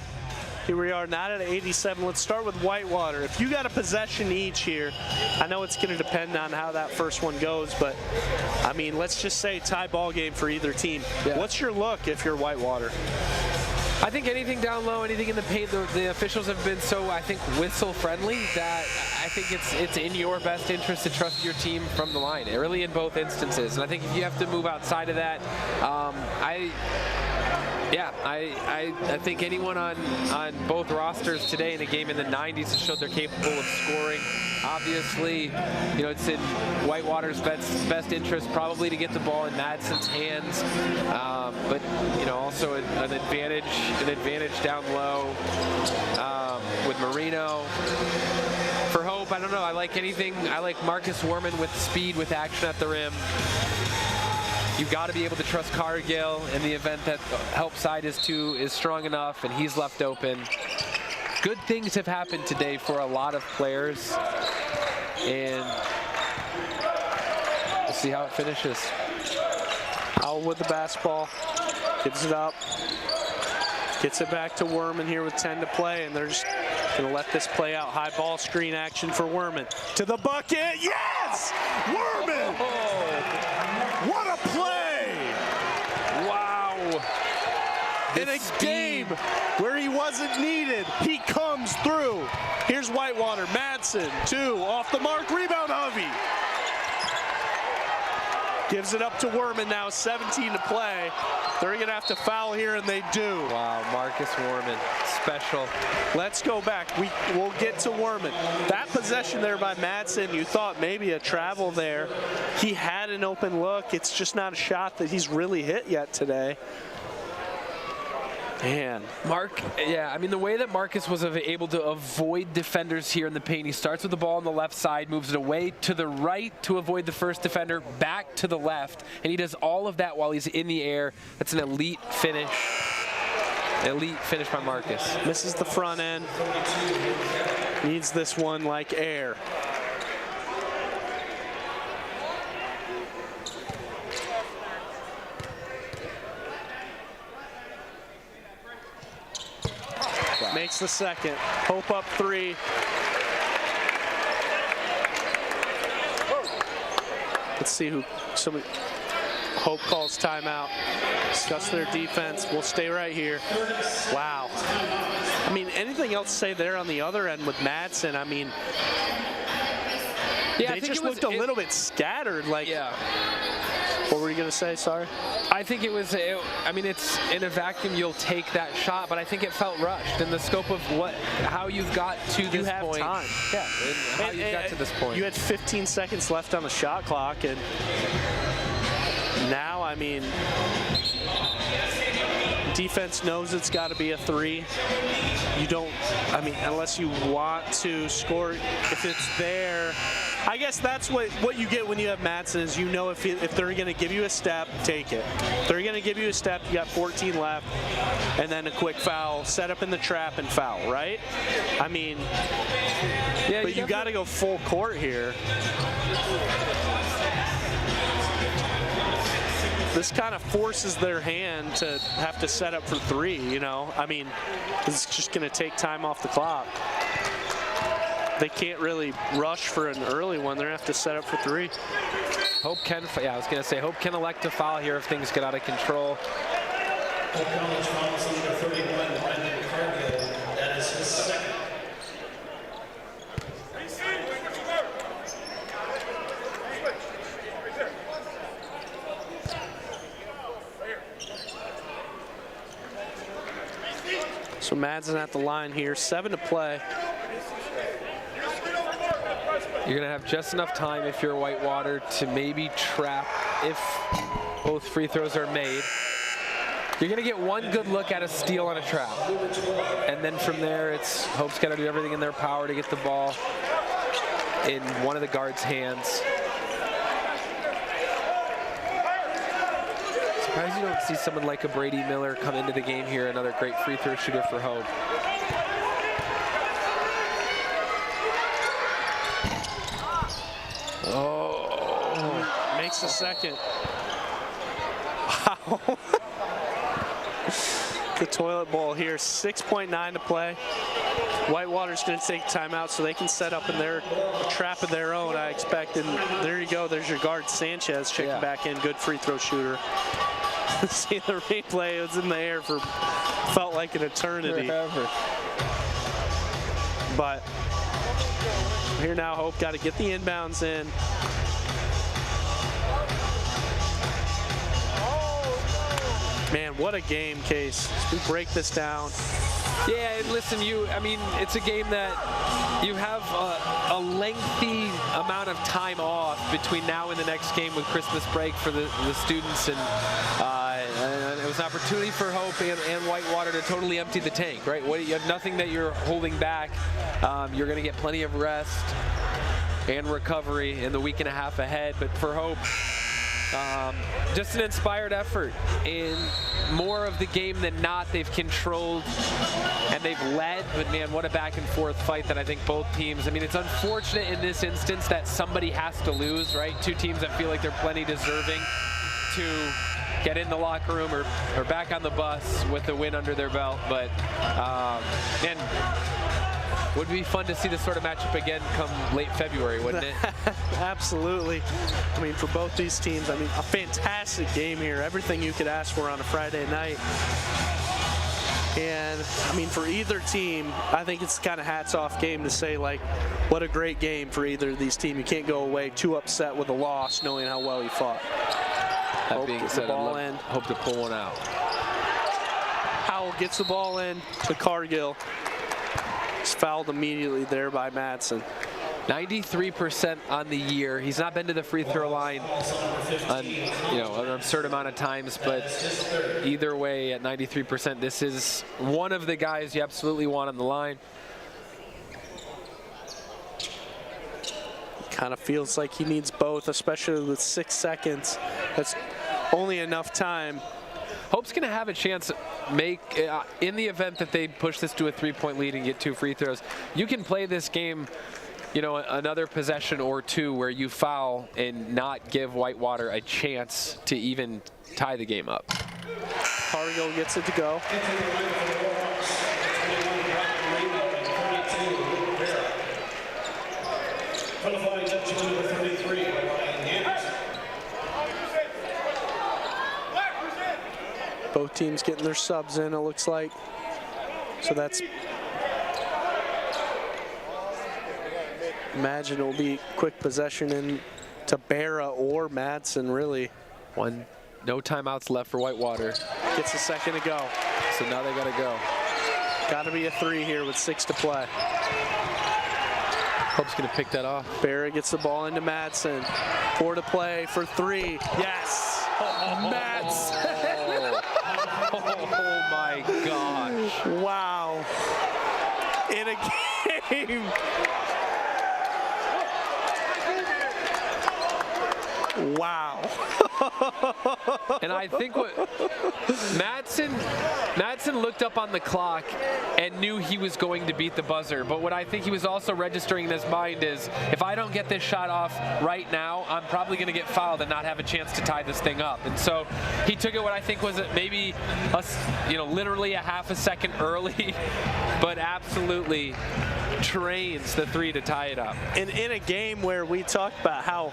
Here we are, not at 87. Let's start with Whitewater. If you got a possession each here, I know it's going to depend on how that first one goes, but I mean, let's just say tie ball game for either team. Yeah. What's your look if you're Whitewater? I think anything down low, anything in the paint, the officials have been so, I think, whistle-friendly that I think it's in your best interest to trust your team from the line, really in both instances. And I think if you have to move outside of that, I think anyone on both rosters today in a game in the 90s has showed they're capable of scoring. Obviously, you know, it's in Whitewater's best interest probably to get the ball in Madsen's hands, but you know, also an advantage down low with Marino. For Hope, I don't know. I like anything. I like Marcus Warman with speed, with action at the rim. You've got to be able to trust Cargill in the event that help side is strong enough and he's left open. Good things have happened today for a lot of players, and we'll see how it finishes. Howell with the basketball, gives it up, gets it back to Werman here with 10 to play, and they're just going to let this play out. High ball screen action for Werman. To the bucket, yes! Werman! What a play! Wow. In a game where he wasn't needed, he comes through. Here's Whitewater, Madsen, 2, off the mark, rebound Hovey. Gives it up to Werman now, 17 to play. They're gonna have to foul here, and they do. Wow, Marcus Werman, special. Let's go back. We'll get to Werman. That possession there by Madsen, you thought maybe a travel there. He had an open look. It's just not a shot that he's really hit yet today. Man. I mean, the way that Marcus was able to avoid defenders here in the paint, he starts with the ball on the left side, moves it away to the right to avoid the first defender, back to the left, and he does all of that while he's in the air. That's an elite finish. Elite finish by Marcus. Misses the front end. Needs this one like air. Makes the second. Hope up 3. Let's see who. Hope calls timeout. Discuss their defense. We'll stay right here. Wow. I mean, anything else to say there on the other end with Madsen? I mean, they just looked a little bit scattered. Like, what were you going to say? Sorry. I think it was, I mean, it's in a vacuum, you'll take that shot, but I think it felt rushed in the scope of how you've got to this point. You have time. Yeah, and how you got to this point. You had 15 seconds left on the shot clock, and now, I mean, defense knows it's got to be a 3. You don't, I mean, unless you want to score, if it's there. I guess that's what you get when you have Madsen is, you know, if they're going to give you a step, take it. If they're going to give you a step, you got 14 left, and then a quick foul, set up in the trap and foul, right? I mean, but you got to go full court here. This kind of forces their hand to have to set up for 3, you know? I mean, it's just going to take time off the clock. They can't really rush for an early one. They're going to have to set up for 3. Hope can, I was going to say, Hope can elect to foul here if things get out of control. Hope College fouls number 31, Brendan Cargill. That is his second. So Madsen at the line here, 7 to play. You're going to have just enough time if you're Whitewater to maybe trap if both free throws are made. You're going to get one good look at a steal on a trap. And then from there, it's Hope's got to do everything in their power to get the ball in one of the guards' hands. Surprised you don't see someone like a Brady Miller come into the game here, another great free throw shooter for Hope. Oh, makes a second. Wow. The toilet bowl here, 6.9 to play. Whitewater's going to take timeout so they can set up in their trap of their own, I expect. And there you go. There's your guard, Sanchez, checking back in. Good free throw shooter. See the replay. It was in the air for felt like an eternity. Forever. But here now, Hope got to get the inbounds in. Man, what a game, Case. We break this down. Yeah, and listen, I mean, it's a game that you have a lengthy amount of time off between now and the next game with Christmas break for the students, and it was an opportunity for Hope and Whitewater to totally empty the tank, right? You have nothing that you're holding back. You're going to get plenty of rest and recovery in the week and a half ahead, but for Hope, just an inspired effort. In more of the game than not, they've controlled and they've led, but man, what a back and forth fight that I think both teams, I mean, it's unfortunate in this instance that somebody has to lose, right? Two teams that feel like they're plenty deserving to get in the locker room or back on the bus with the win under their belt, but man, would be fun to see this sort of matchup again come late February, wouldn't it? Absolutely. I mean, for both these teams, I mean, a fantastic game here. Everything you could ask for on a Friday night. And, I mean, for either team, I think it's kind of hats-off game to say, like, what a great game for either of these teams. You can't go away too upset with a loss knowing how well you fought. That being said, I'd hope to pull one out. Howell gets the ball in to Cargill. He's fouled immediately there by Madson. 93% on the year. He's not been to the free throw line an absurd amount of times, but either way, at 93%, this is one of the guys you absolutely want on the line. Kind of feels like he needs both, especially with 6 seconds. That's only enough time. Hope's going to have a chance to make, in the event that they push this to a 3-point lead and get 2 free throws, you can play this game, another possession or two where you foul and not give Whitewater a chance to even tie the game up. Cargill gets it to go. Both teams getting their subs in, it looks like. So that's, imagine it'll be quick possession in to Barra or Madson, really. No timeouts left for Whitewater. Gets a second to go. So now they got to go. Got to be a 3 here with 6 to play. Hope's going to pick that off. Barra gets the ball into Madson. 4 to play for 3. Yes! Madson! Oh my gosh. Wow. In a game. Wow. And I think what Madson looked up on the clock and knew he was going to beat the buzzer. But what I think he was also registering in his mind is, if I don't get this shot off right now, I'm probably going to get fouled and not have a chance to tie this thing up. And so he took it what I think was maybe literally a half a second early, but absolutely trains the 3 to tie it up. In a game where we talked about how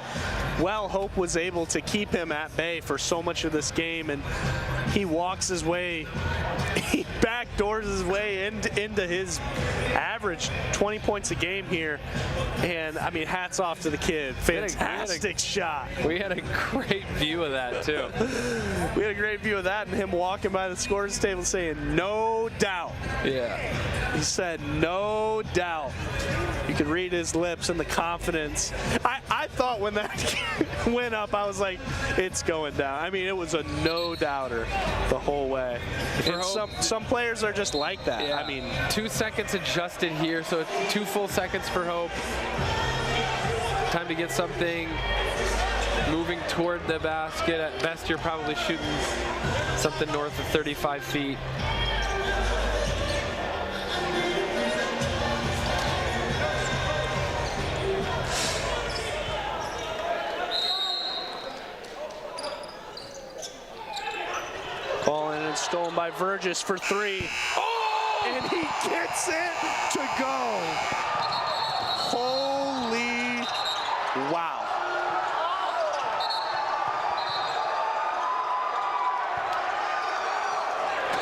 well Hope was able to keep him at bay for so much of this game, and he walks his way, he backdoors his way into his average 20 points a game here. And I mean, hats off to the kid. Fantastic shot. We had a great view of that too. We had a great view of that and him walking by the scorers table saying, "No doubt." Yeah. He said, "No doubt." doubt. You could read his lips and the confidence. I thought when that went up, I was like, it's going down. I mean, it was a no-doubter the whole way. And some players are just like that. Yeah. I mean, 2 seconds adjusted here, so 2 full seconds for Hope. Time to get something moving toward the basket. At best, you're probably shooting something north of 35 feet. Ball in and stolen by Vergis for 3. Oh! And he gets it to go. Holy wow.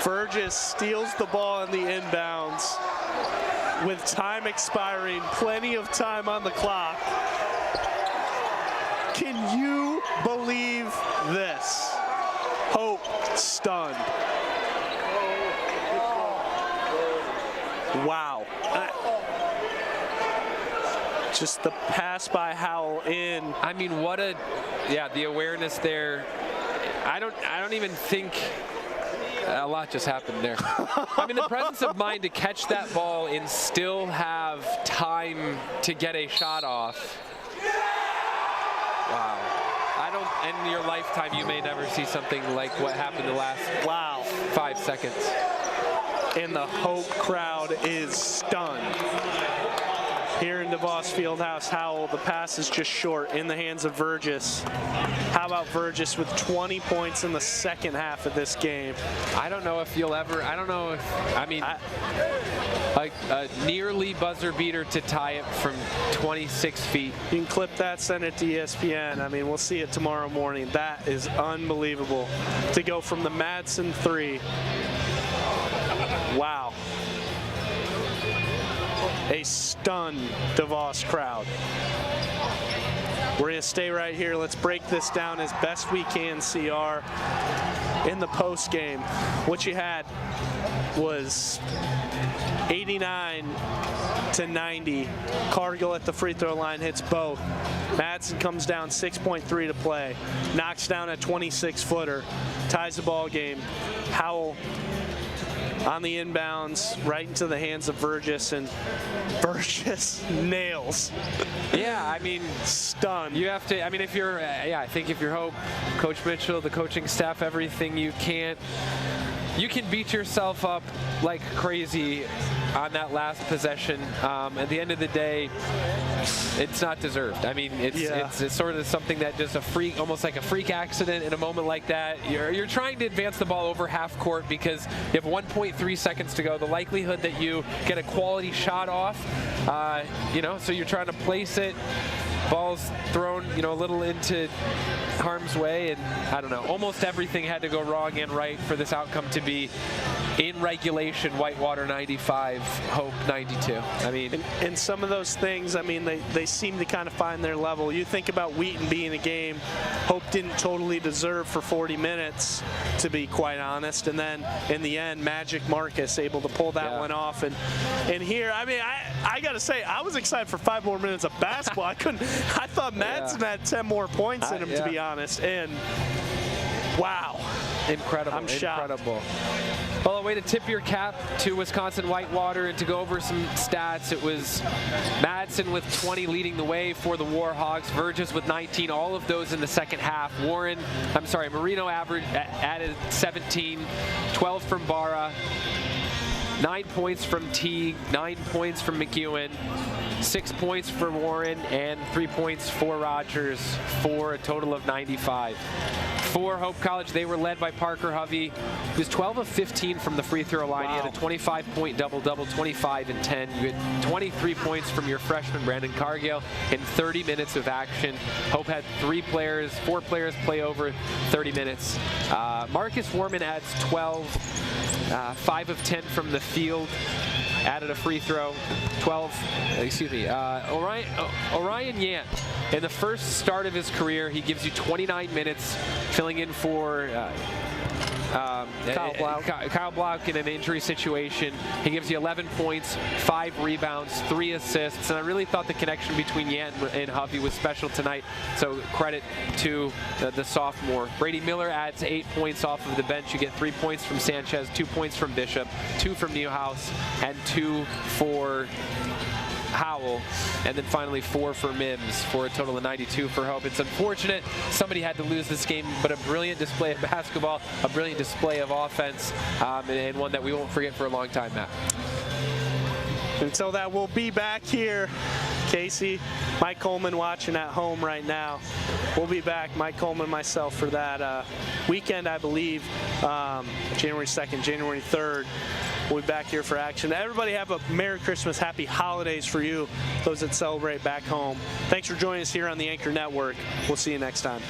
Vergis steals the ball in the inbounds with time expiring, plenty of time on the clock. Can you believe this? Hope stunned. Wow. Just the pass by Howell in. I mean, the awareness there. I don't even think a lot just happened there. I mean, the presence of mind to catch that ball and still have time to get a shot off. Wow. In your lifetime, you may never see something like what happened the last 5 seconds. And the Hope crowd is stunned. Here in DeVos Fieldhouse, Howell, the pass is just short in the hands of Vergis. How about Vergis with 20 points in the second half of this game? I don't know if you'll ever, a nearly buzzer beater to tie it from 26 feet. You can clip that, send it to ESPN. I mean, we'll see it tomorrow morning. That is unbelievable. To go from the Madson 3. Wow. A stunned DeVos crowd. We're going to stay right here. Let's break this down as best we can, CR. In the post game, what you had was 89-90. Cargill at the free throw line hits both. Madson comes down 6.3 to play. Knocks down a 26-footer. Ties the ball game. Howell on the inbounds, right into the hands of Vergis, and Vergis nails. Yeah, I mean, stunned. You have to, I mean, if you're, I think if you're Hope, Coach Mitchell, the coaching staff, everything you can beat yourself up like crazy on that last possession. At the end of the day, it's not deserved. I mean, it's sort of something that just almost like a freak accident in a moment like that. You're trying to advance the ball over half court because you have 1.3 seconds to go. The likelihood that you get a quality shot off, so you're trying to place it. Ball's thrown, a little into harm's way, and I don't know, almost everything had to go wrong and right for this outcome to be in regulation. Whitewater 95, Hope 92. I mean, and some of those things, I mean, they seem to kind of find their level. You think about Wheaton being a game Hope didn't totally deserve for 40 minutes, to be quite honest, and then in the end, Magic Marcus able to pull that one off. And here, I mean, I got to say, I was excited for 5 more minutes of basketball. I thought Madsen had 10 more points in him, to be honest. And wow. Incredible. I'm shocked. Incredible. Well, a way to tip your cap to Wisconsin-Whitewater and to go over some stats. It was Madsen with 20 leading the way for the Warhawks. Vergis with 19, all of those in the second half. Marino added 17, 12 from Barra, 9 points from Teague, 9 points from McEwen, 6 points for Warren, and 3 points for Rogers, for a total of 95. For Hope College, they were led by Parker Hovey. He was 12 of 15 from the free throw line. Wow. He had a 25-point double-double, 25 and 10. You had 23 points from your freshman, Brandon Cargill, in 30 minutes of action. Hope had 4 players play over 30 minutes. Marcus Warman adds 12, 5 of 10 from the field. Added a free throw, Orion Yant, in the first start of his career, he gives you 29 minutes, filling in for Kyle Blount in an injury situation. He gives you 11 points, 5 rebounds, 3 assists, and I really thought the connection between Yant and Hovey was special tonight, so credit to the sophomore. Brady Miller adds 8 points off of the bench. You get 3 points from Sanchez, 2 points from Bishop, 2 from Newhouse, and 2 for Howell, and then finally 4 for Mims for a total of 92 for Hope. It's unfortunate somebody had to lose this game, but a brilliant display of basketball, a brilliant display of offense, and one that we won't forget for a long time, Matt. Until that, we'll be back here. Casey, Mike Coleman watching at home right now. We'll be back, Mike Coleman, myself, for that weekend, I believe, January 2nd, January 3rd. We'll be back here for action. Everybody have a Merry Christmas, Happy Holidays for you, those that celebrate back home. Thanks for joining us here on the Anchor Network. We'll see you next time.